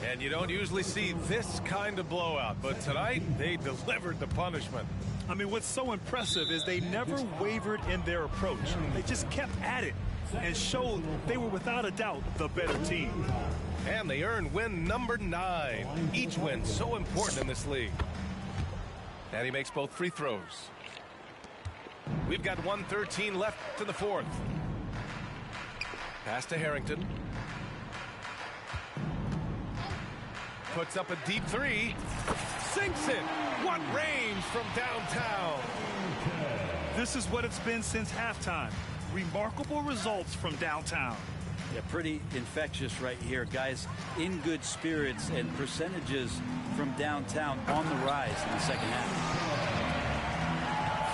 And you don't usually see this kind of blowout, but tonight they delivered the punishment. I mean, what's so impressive is they never wavered in their approach. They just kept at it and showed they were without a doubt the better team. And they earned win number 9. Each win so important in this league. And he makes both free throws. We've got 1:13 left in the fourth. Pass to Harrington. Puts up a deep three. Sinks it. What range from downtown. This is what it's been since halftime. Remarkable results from downtown. Yeah, pretty infectious right here. Guys in good spirits and percentages from downtown on the rise in the second half.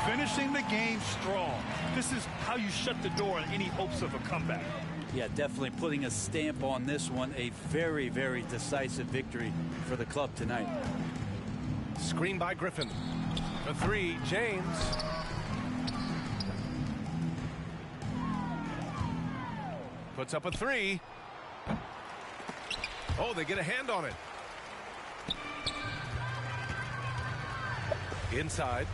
Finishing the game strong. This is how you shut the door on any hopes of a comeback. Yeah, definitely putting a stamp on this one. A very, very decisive victory for the club tonight. Screen by Griffin. The three, James. Puts up a three. Oh, they get a hand on it. Inside.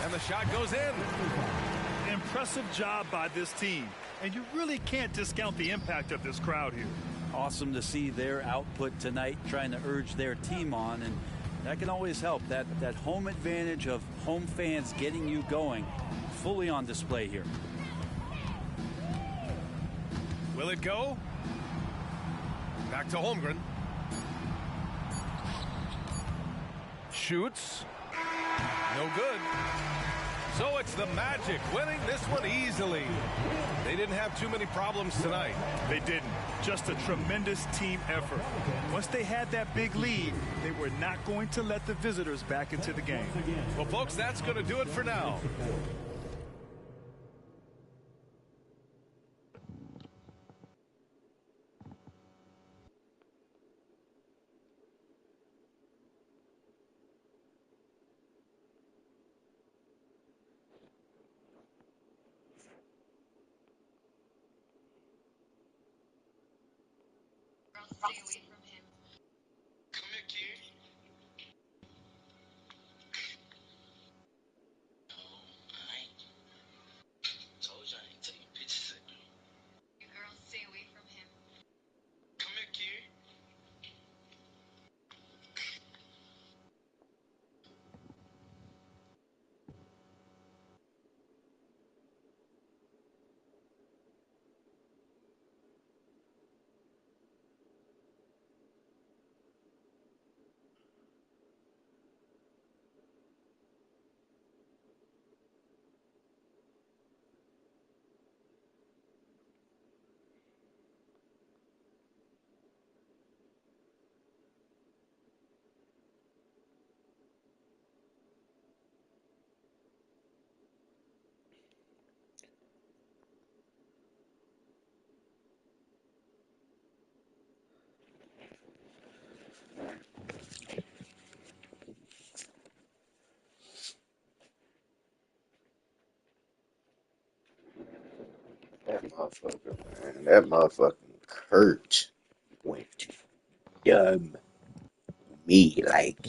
And the shot goes in. Impressive job by this team. And you really can't discount the impact of this crowd here. Awesome to see their output tonight, trying to urge their team on, and that can always help. That home advantage of home fans getting you going, fully on display here. Will it go? Back to Holmgren. Shoots. No good. So it's the Magic winning this one easily. They didn't have too many problems tonight. They didn't. Just a tremendous team effort. Once they had that big lead, they were not going to let the visitors back into the game. Well, folks, that's going to do it for now. That motherfucker, man. That motherfucking Kurt went dumb me like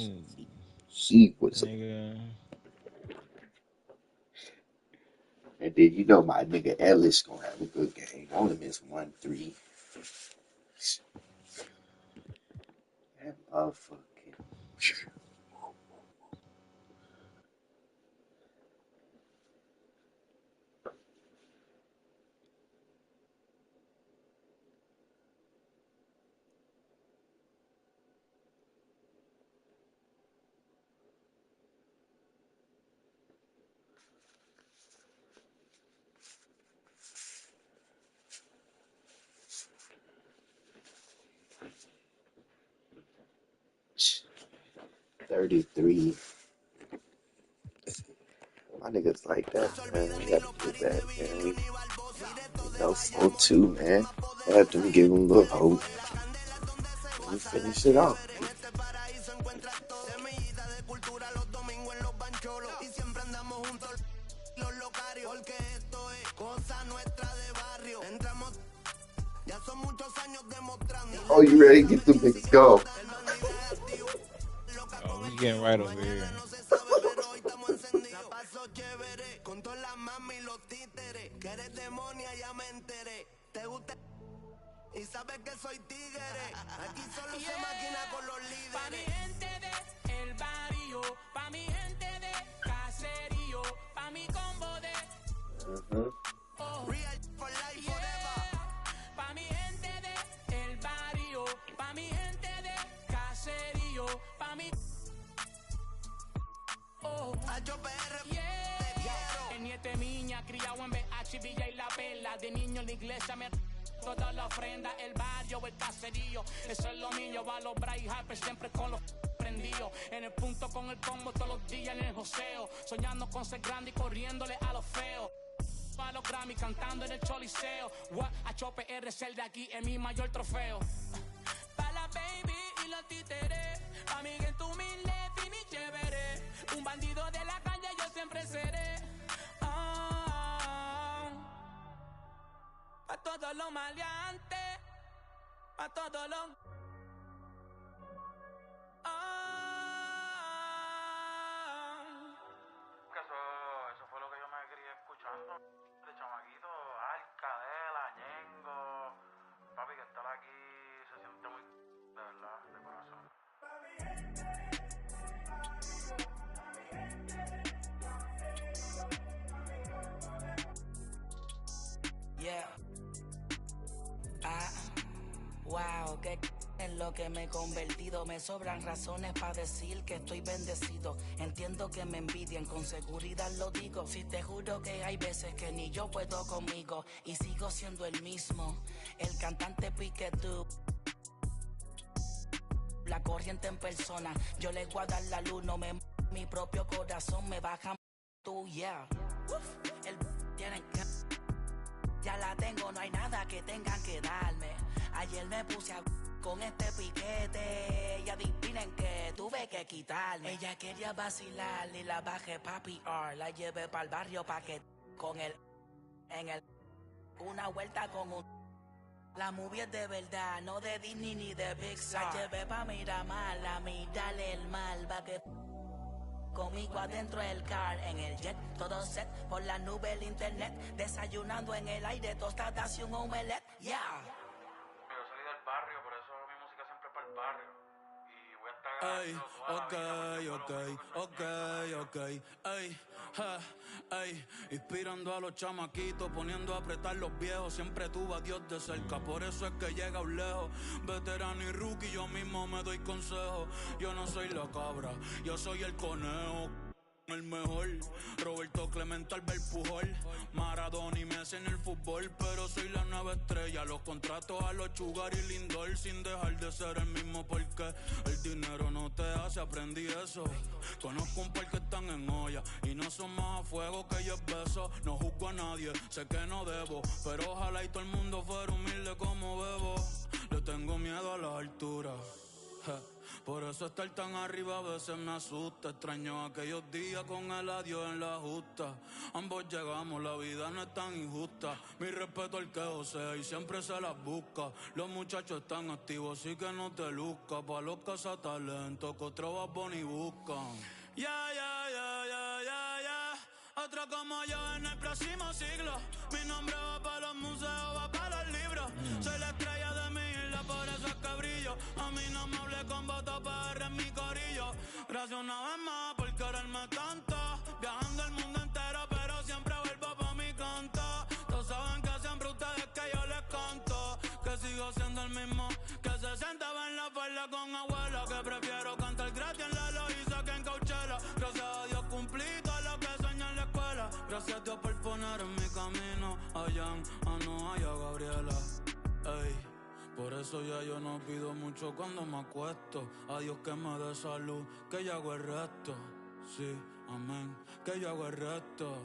he was. Nigga. And then you know my nigga Ellis gonna have a good game. Only missed 1-3. That motherfucking. 33. My niggas like that, man. We gotta get that, man. You know, 4-2, man. Have them give them a little hope. We finish it off. Oh, you ready? Get them niggas go. Oh, we getting right over here. Y sabes que soy tigre. Aquí solo se máquina con los líderes. Pa' mi gente del barrio, pa' mi gente de caserío, pa' mi combo de real for life forever. Pa' mi gente del barrio, pa' mi gente de caserío, pa' mi HPR, te quiero. En niete miña, criado en BH, Villa y La Perla. De niño en la iglesia me toda la ofrenda, el barrio, el caserío, eso es lo mío, va a los Bray Harper siempre con los prendidos, en el punto con el combo todos los días en el joseo, soñando con ser grande y corriéndole a los feos, a los Grammy cantando en el choliseo, HPR es el de aquí, es mi mayor trofeo, pa' la baby y los títeres, pa' mi gente humilde, fin y chévere, un bandido de la calle yo siempre seré. Pa' todos los maleantes, pa' todos los... Eso fue lo que yo me crié escuchando. De chamaquito, Alcadela, Ñengo. Papi, que estar aquí se siente muy... de verdad, de corazón. Yeah. Wow, que en lo que me he convertido. Me sobran razones para decir que estoy bendecido. Entiendo que me envidian, con seguridad lo digo. Si te juro que hay veces que ni yo puedo conmigo. Y sigo siendo el mismo, el cantante Piquetú. La corriente en persona, yo les voy a dar la luz. No me mi propio corazón me baja tú, yeah. El tienen que... Ya la tengo, no hay nada que tengan que darme. Ayer me puse a con este piquete y adivinen que tuve que quitarme. Ella quería vacilar y la bajé papi R. La llevé para el barrio pa' que con el en el una vuelta con un... La movie es de verdad, no de Disney ni de Pixar. La llevé pa' Miramar, a mirarle el mal pa' que... Conmigo adentro del car, en el jet, todo set, por la nube el internet, desayunando en el aire, tostadas y un omelette, yeah. Yo salí del barrio, por eso mi música siempre es para el barrio. Y voy a estar Ok, ey, ey, inspirando a los chamaquitos, poniendo a apretar los viejos, siempre tuvo a Dios de cerca, por eso es que llega un lejos, veterano y rookie, yo mismo me doy consejo, yo no soy la cabra, yo soy el conejo. El mejor, Roberto Clemente, Albert Pujol, Maradona y Messi en el fútbol, pero soy la nueva estrella, los contratos a los Sugar y Lindor, sin dejar de ser el mismo porque el dinero no te hace, aprendí eso, conozco un par que están en olla y no son más a fuego que yo beso, no juzgo a nadie, sé que no debo, pero ojalá y todo el mundo fuera humilde como Bebo, le tengo miedo a las alturas. Por eso estar tan arriba a veces me asusta. Extraño aquellos días con el adiós en la justa. Ambos llegamos, la vida no es tan injusta. Mi respeto al que josea y siempre se las busca. Los muchachos están activos, así que no te luzca. Pa' los cazatalentos que otros babos ni buscan. Otro como yo en el próximo siglo. Mi nombre va para los museos, va para los libros. Soy la estrella de mi isla, por eso es que brillo. A mí no me hablé con voto para en mi corillo. Gracias una vez más por quererme tanto. Viajando el mundo entero, pero siempre vuelvo pa' mi canto. Todos saben que siempre ustedes que yo les canto. Que sigo siendo el mismo que se sentaba en la falda con abuela. Que prefiero cantar gratis en la Loíza que en Coachella. Gracias a Dios cumplí todo lo que soñé en la escuela. Gracias a Dios por poner en mi camino a Jan, a Noah y a Gabriela. Ey, por eso ya yo no pido mucho cuando me acuesto. A Dios que me dé salud, que yo hago el resto. Sí, amén, que yo hago el resto.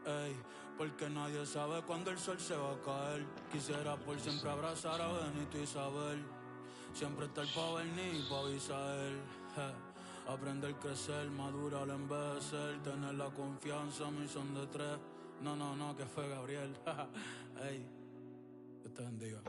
Ey, porque nadie sabe cuándo el sol se va a caer. Quisiera por siempre abrazar a Benito y Isabel. Siempre estar pa' venir y pa' Isael. Aprender a crecer, madurar, envejecer. Tener la confianza, mi son de tres. No, que fue Gabriel. Ey, que te bendiga.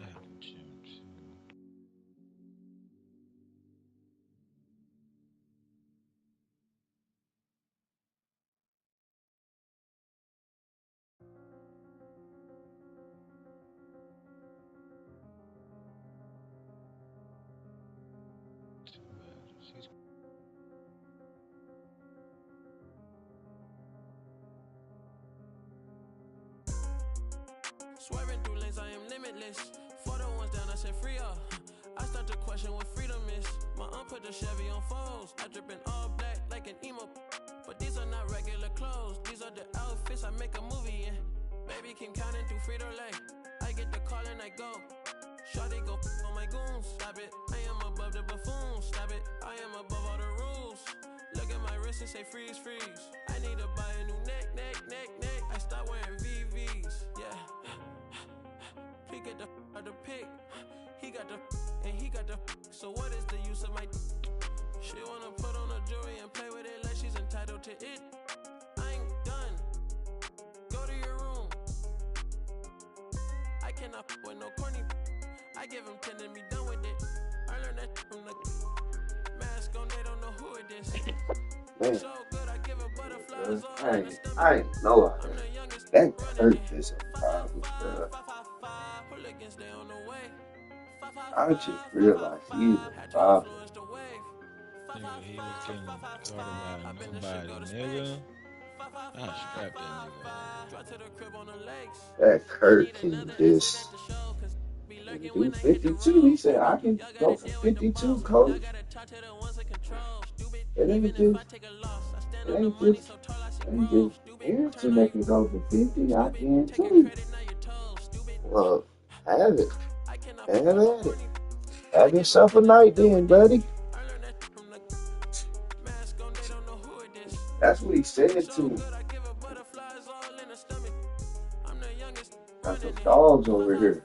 Swerving through lanes, I am limitless. For the ones down, I said free up. I start to question what freedom is. My aunt put the Chevy on foes. I drip in all black like an emo. But these are not regular clothes. These are the outfits I make a movie in. Baby keep counting through Frito-Lay. I get the call and I go. Shawty go on my goons. Stop it. I am above the buffoons. Stop it. I am above all the rules. Look at my wrist and say freeze, freeze. I need to buy a new neck. I start wearing VVs. Yeah. He get the pick. He got the and he got the. So what is the use of my? She wanna put on a jewelry and play with it like she's entitled to it. I ain't done. Go to your room. I cannot with no corny. I give him 10 and be done with it. I learned that from the mask on. They don't know who it is. Man. So good, I give a butterflies all I in the stomach. ain't know that hurt this problem, bro. I just realized he was a problem. Nigga, he was getting guarded by nobody, nigga. I scrapped that nigga. That Kurt can just do 52. He said, I can go for 52, coach. It ain't just Harrison that can go for 50. I can too. Well, have it. Have at it. Have yourself a night then, buddy. That's what he said to him. Got those dogs over here.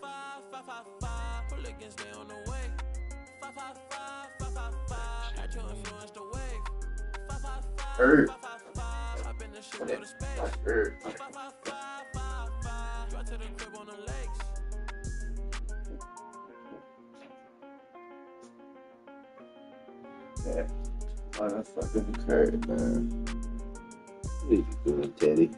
Hurt. Hurt. Yeah. Oh, that's fucking Kurt, man. What are you doing, Teddy?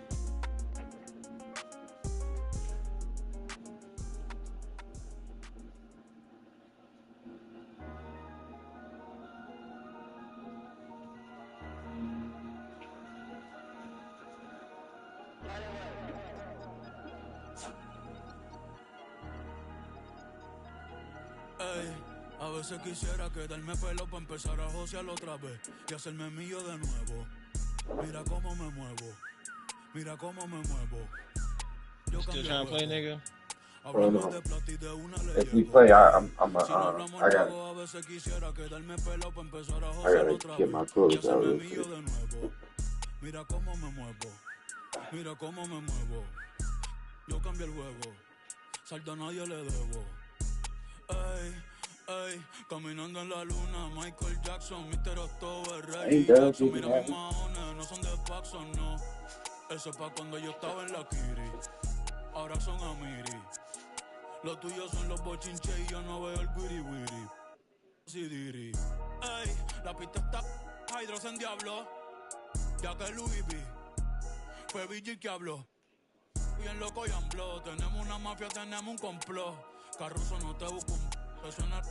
A veces quisiera quedarme pelo para empezar a josear otra vez y hacerme mío de nuevo. Mira cómo me muevo, mira cómo me muevo. Yo Still trying to play, nigga? If we play, I gotta get my clothes out real quick. Mira cómo me muevo, mira cómo me muevo. Yo cambio el juego, salto a nadie le debo. Ey, Ey, caminando en la luna, Michael Jackson, Mr. October, Ain't Reggie done Jackson, shit mira yet. mis maones, no son de Paxson, no. Eso es pa' cuando yo estaba en la Kiri, ahora son Amiri. Los tuyos son los bochinches y yo no veo el wiri wiri. Si diri. Ey, la pista está Hydros en diablo, ya que Louis V fue Vigil que habló. Bien loco y ambló, tenemos una mafia, tenemos un complot. Carruso no te busco un suena.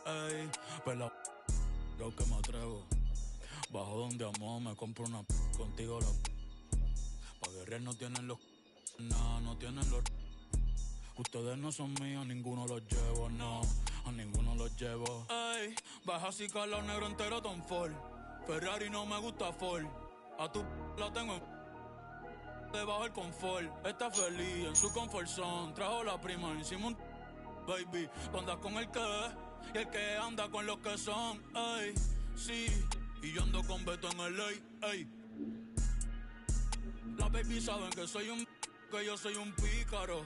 Ey, pela, lo que me atrevo. Bajo donde amo, me compro una contigo la. Pa' guerrear no tienen los. Nah, no tienen los. Ustedes no son míos, ninguno los llevo, no. A ninguno los llevo. Ey, baja así calor negro entero Tom Ford. Ferrari no me gusta Ford. A tu la tengo en. Debajo el confort. Está feliz en su confort zone. Trajo la prima encima un. Baby, tú andas con el que es y el que anda con los que son. Ey, sí. Y yo ando con Beto en el ley, ey. Las baby saben que yo soy un pícaro.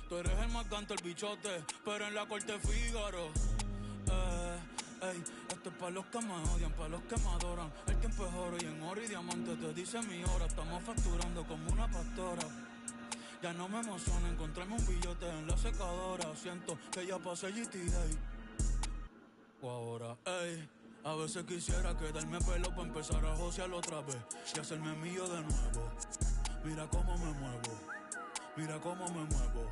Tú eres el más gante, el bichote, pero en la corte Fígaro. Ey, esto es pa' los que me odian, pa' los que me adoran. El tiempo es oro y en oro y diamante te dice mi hora. Estamos facturando como una pastora. Ya no me emociona encontrarme un billete en la secadora. Siento que ya pasé GTA. O ahora, ey. A veces quisiera quedarme pelo para empezar a josearlo otra vez y hacerme mío de nuevo. Mira cómo me muevo, mira cómo me muevo.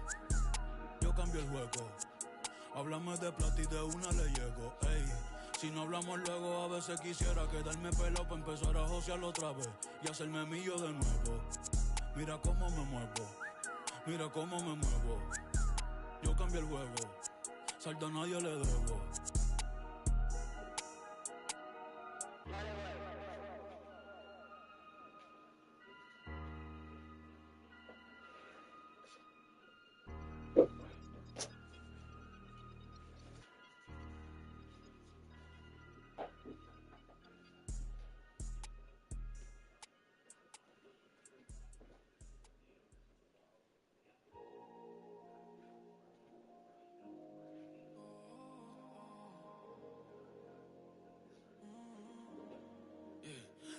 Yo cambio el juego. Háblame de plata y de una le llego, ey. Si no hablamos luego, a veces quisiera quedarme pelo para empezar a josearlo otra vez y hacerme mío de nuevo. Mira cómo me muevo, mira cómo me muevo. Yo cambio el juego, saldo a nadie le debo.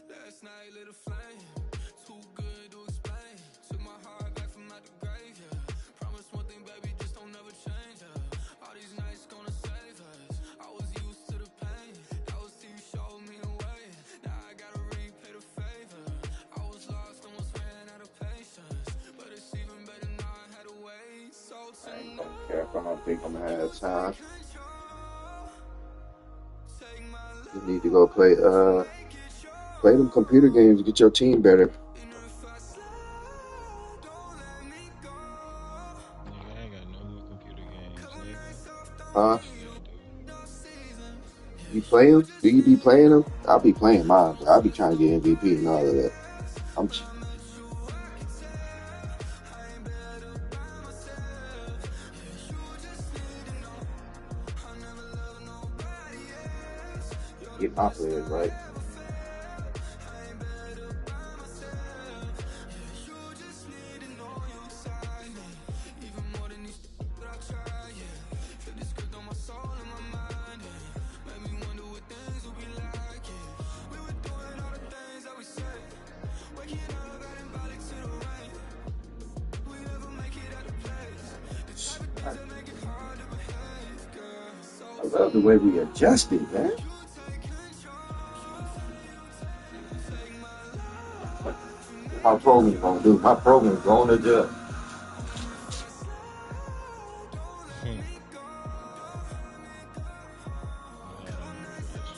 Last night lit a flame, too good to explain. Took my heart back from out the grave, yeah. Promise one thing, baby, just don't ever change, yeah. All these nights gonna save us. I was used to the pain, that was till you showed me the way. Now I gotta repay the favor. I was lost, almost ran out of patience, but it's even better now I had to wait. So I ain't gonna care if I don't think I'm gonna have time. You need to go play them computer games to get your team better. I ain't got no more computer games, nigga. Huh? You play them? Do you be playing them? I'll be playing mine. I'll be trying to get MVP and all of that. Get my players right. I love the way we adjusted, man. My program gonna do. My program gonna adjust.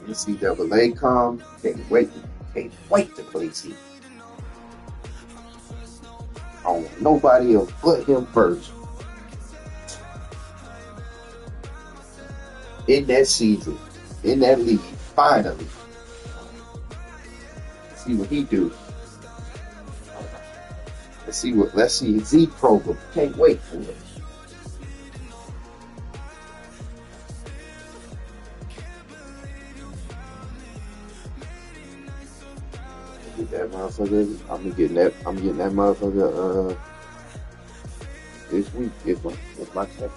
NCAA come. Can't wait to play C. I don't want nobody else but him first. In that season, in that league, finally. See what he do. Let's see Z program. Can't wait for it. Get that motherfucker. I'm getting that motherfucker this week. It's my second.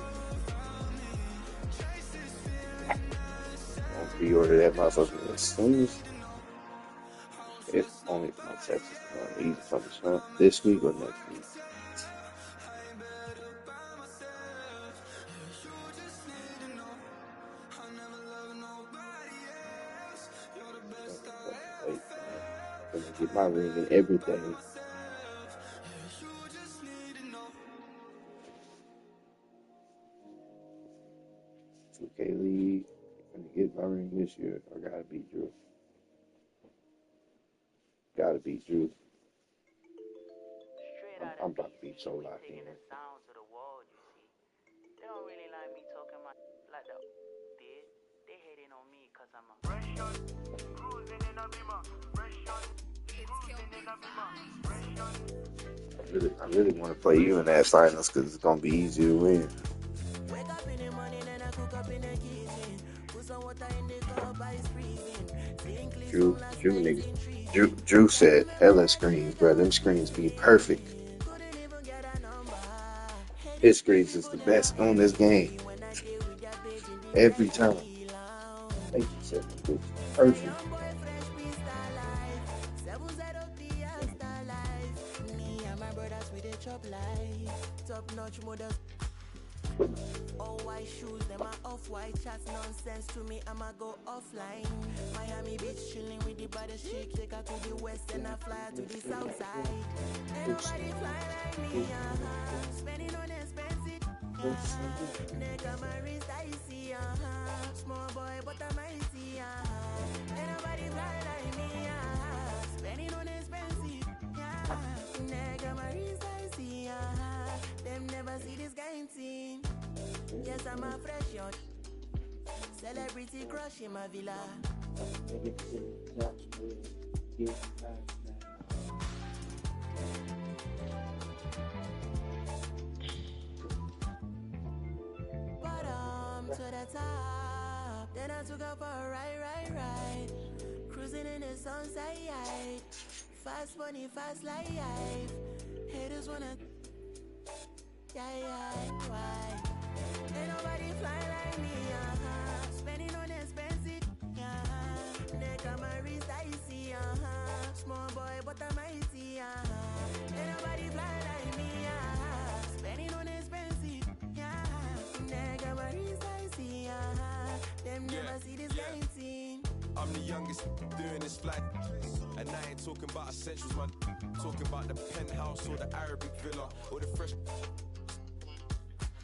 Pre-order that motherfucker as soon as if only my taxes are either coming this week or next week. Wait, I'm gonna get my ring and everything. 2K League. I'm gonna get my ring this year. I gotta beat Drew. Gotta beat Drew. I'm about to be so locked in. They don't really like me talking like that did. They hating on me cause I'm a fresh shot, cruising in a beamer, fresh shot, cruising in a beamer, fresh shot. I really want to play you in that finals because it's gonna be easy to win. Wake up in the morning and I cook up in the kitchen. Put some water in the cup, ice freezing. Drew said hella screens, bro. Them screens be perfect. His screens is the best on this game. Every time. Thank you, sir. Perfect. All white shoes, them are off-white chats, nonsense to me, I'ma go offline. Miami Beach chilling with the baddest chick, take her to the west and I fly to the south side. Ain't nobody fly like me, spending on expensive, nigga, my wrist icy, small boy, but I'm icy, ain't nobody fly like me, spending on expensive, nigga, my wrist icy, them never see this kind thing. Yes, I'm a fresh yacht. Celebrity crush in my villa. Bottom to the top. Then I took her for a ride. Cruising in the sunset. Fast money, fast life. Haters wanna. Yeah, why? Ain't nobody fly like me, spending on expensive, nigga, my wrist icy, small boy, but I'm icy, ain't nobody fly like me, spending on expensive, nigga, my wrist icy, them never see this game team. I'm the youngest doing this flight, and I ain't talking about essentials, man. Talking about the penthouse or the Arabic villa or the fresh.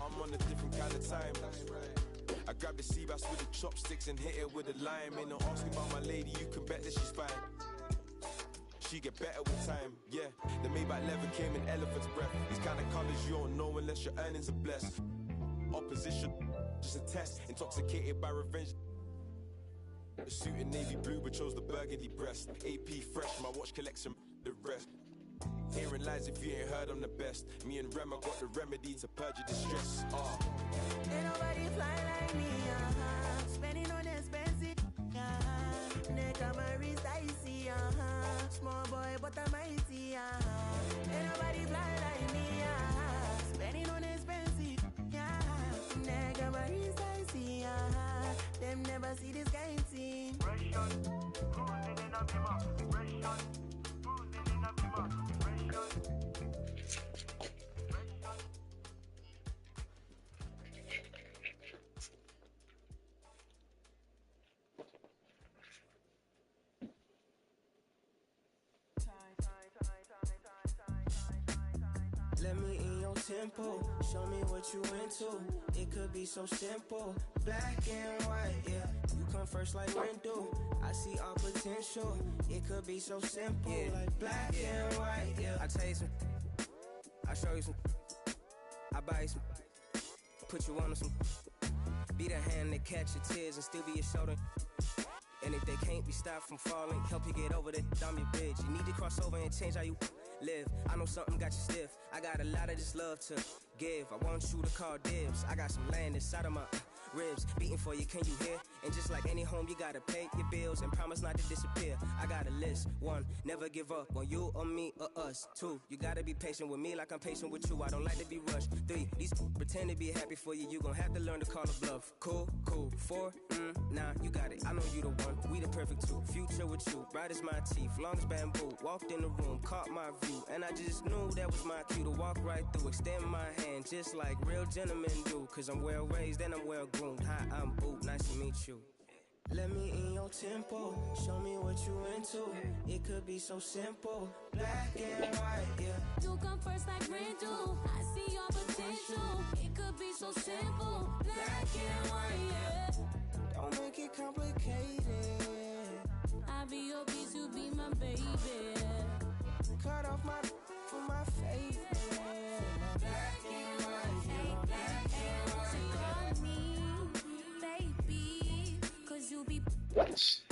I'm on a different kind of time. I grab the sea bass with the chopsticks and hit it with a lime. Ain't no asking about my lady, you can bet that she's fine. She get better with time, yeah. The Maybach leather came in elephant's breath. These kind of colors you don't know unless your earnings are blessed. Opposition, just a test. Intoxicated by revenge. A suit in navy blue but chose the burgundy breast. AP fresh, my watch collection, the rest. Hearing lies if you ain't heard I'm the best. Me and Rem, I got the remedy to purge your distress. Ain't nobody fly like me, spending on expensive, nigga, my wrist icy, small boy, but I'm icy, ain't nobody fly like me, spending on expensive, nigga, my wrist icy, them never see this kind team. Fresh shot, cruising in a beamer, fresh shot, cruising in a beamer, fresh shot. Let me in your tempo, show me what you into. It could be so simple, black and white, yeah. You come first like Rendo. I see all potential. It could be so simple, like black and white, yeah. I tell you some, I show you some, I buy you some, put you on some. Be the hand that catch your tears and still be your shoulder. And if they can't be stopped from falling, help you get over that, I'm your bridge. You need to cross over and change how you live. I know something got you stiff. I got a lot of this love to give. I want you to call dibs. I got some land inside of my ribs beating for you. Can you hear? And just like any home, you gotta pay your bills and promise not to disappear. I got a list. 1, never give up on you or me or us. 2, you gotta be patient with me like I'm patient with you. I don't like to be rushed. 3, these pretend to be happy for you. You gon' have to learn to call a bluff. Cool. 4, nah, you got it. I know you the one. We the perfect two. Future with you, bright as my teeth, long as bamboo. Walked in the room, caught my view, and I just knew that was my cue to walk right through. Extend my hand just like real gentlemen do. Cause I'm well raised and I'm well groomed. Hi, I'm Boot. Nice to meet you. Let me in your tempo, show me what you into. It could be so simple, black and white, yeah. You come first like rain do. I see your potential. It could be so simple, black and white, yeah. Don't make it complicated. I be your piece, you be my baby. Cut off my for my favorite. Black and white, yeah. Black and white. Call me, baby, cause you be What?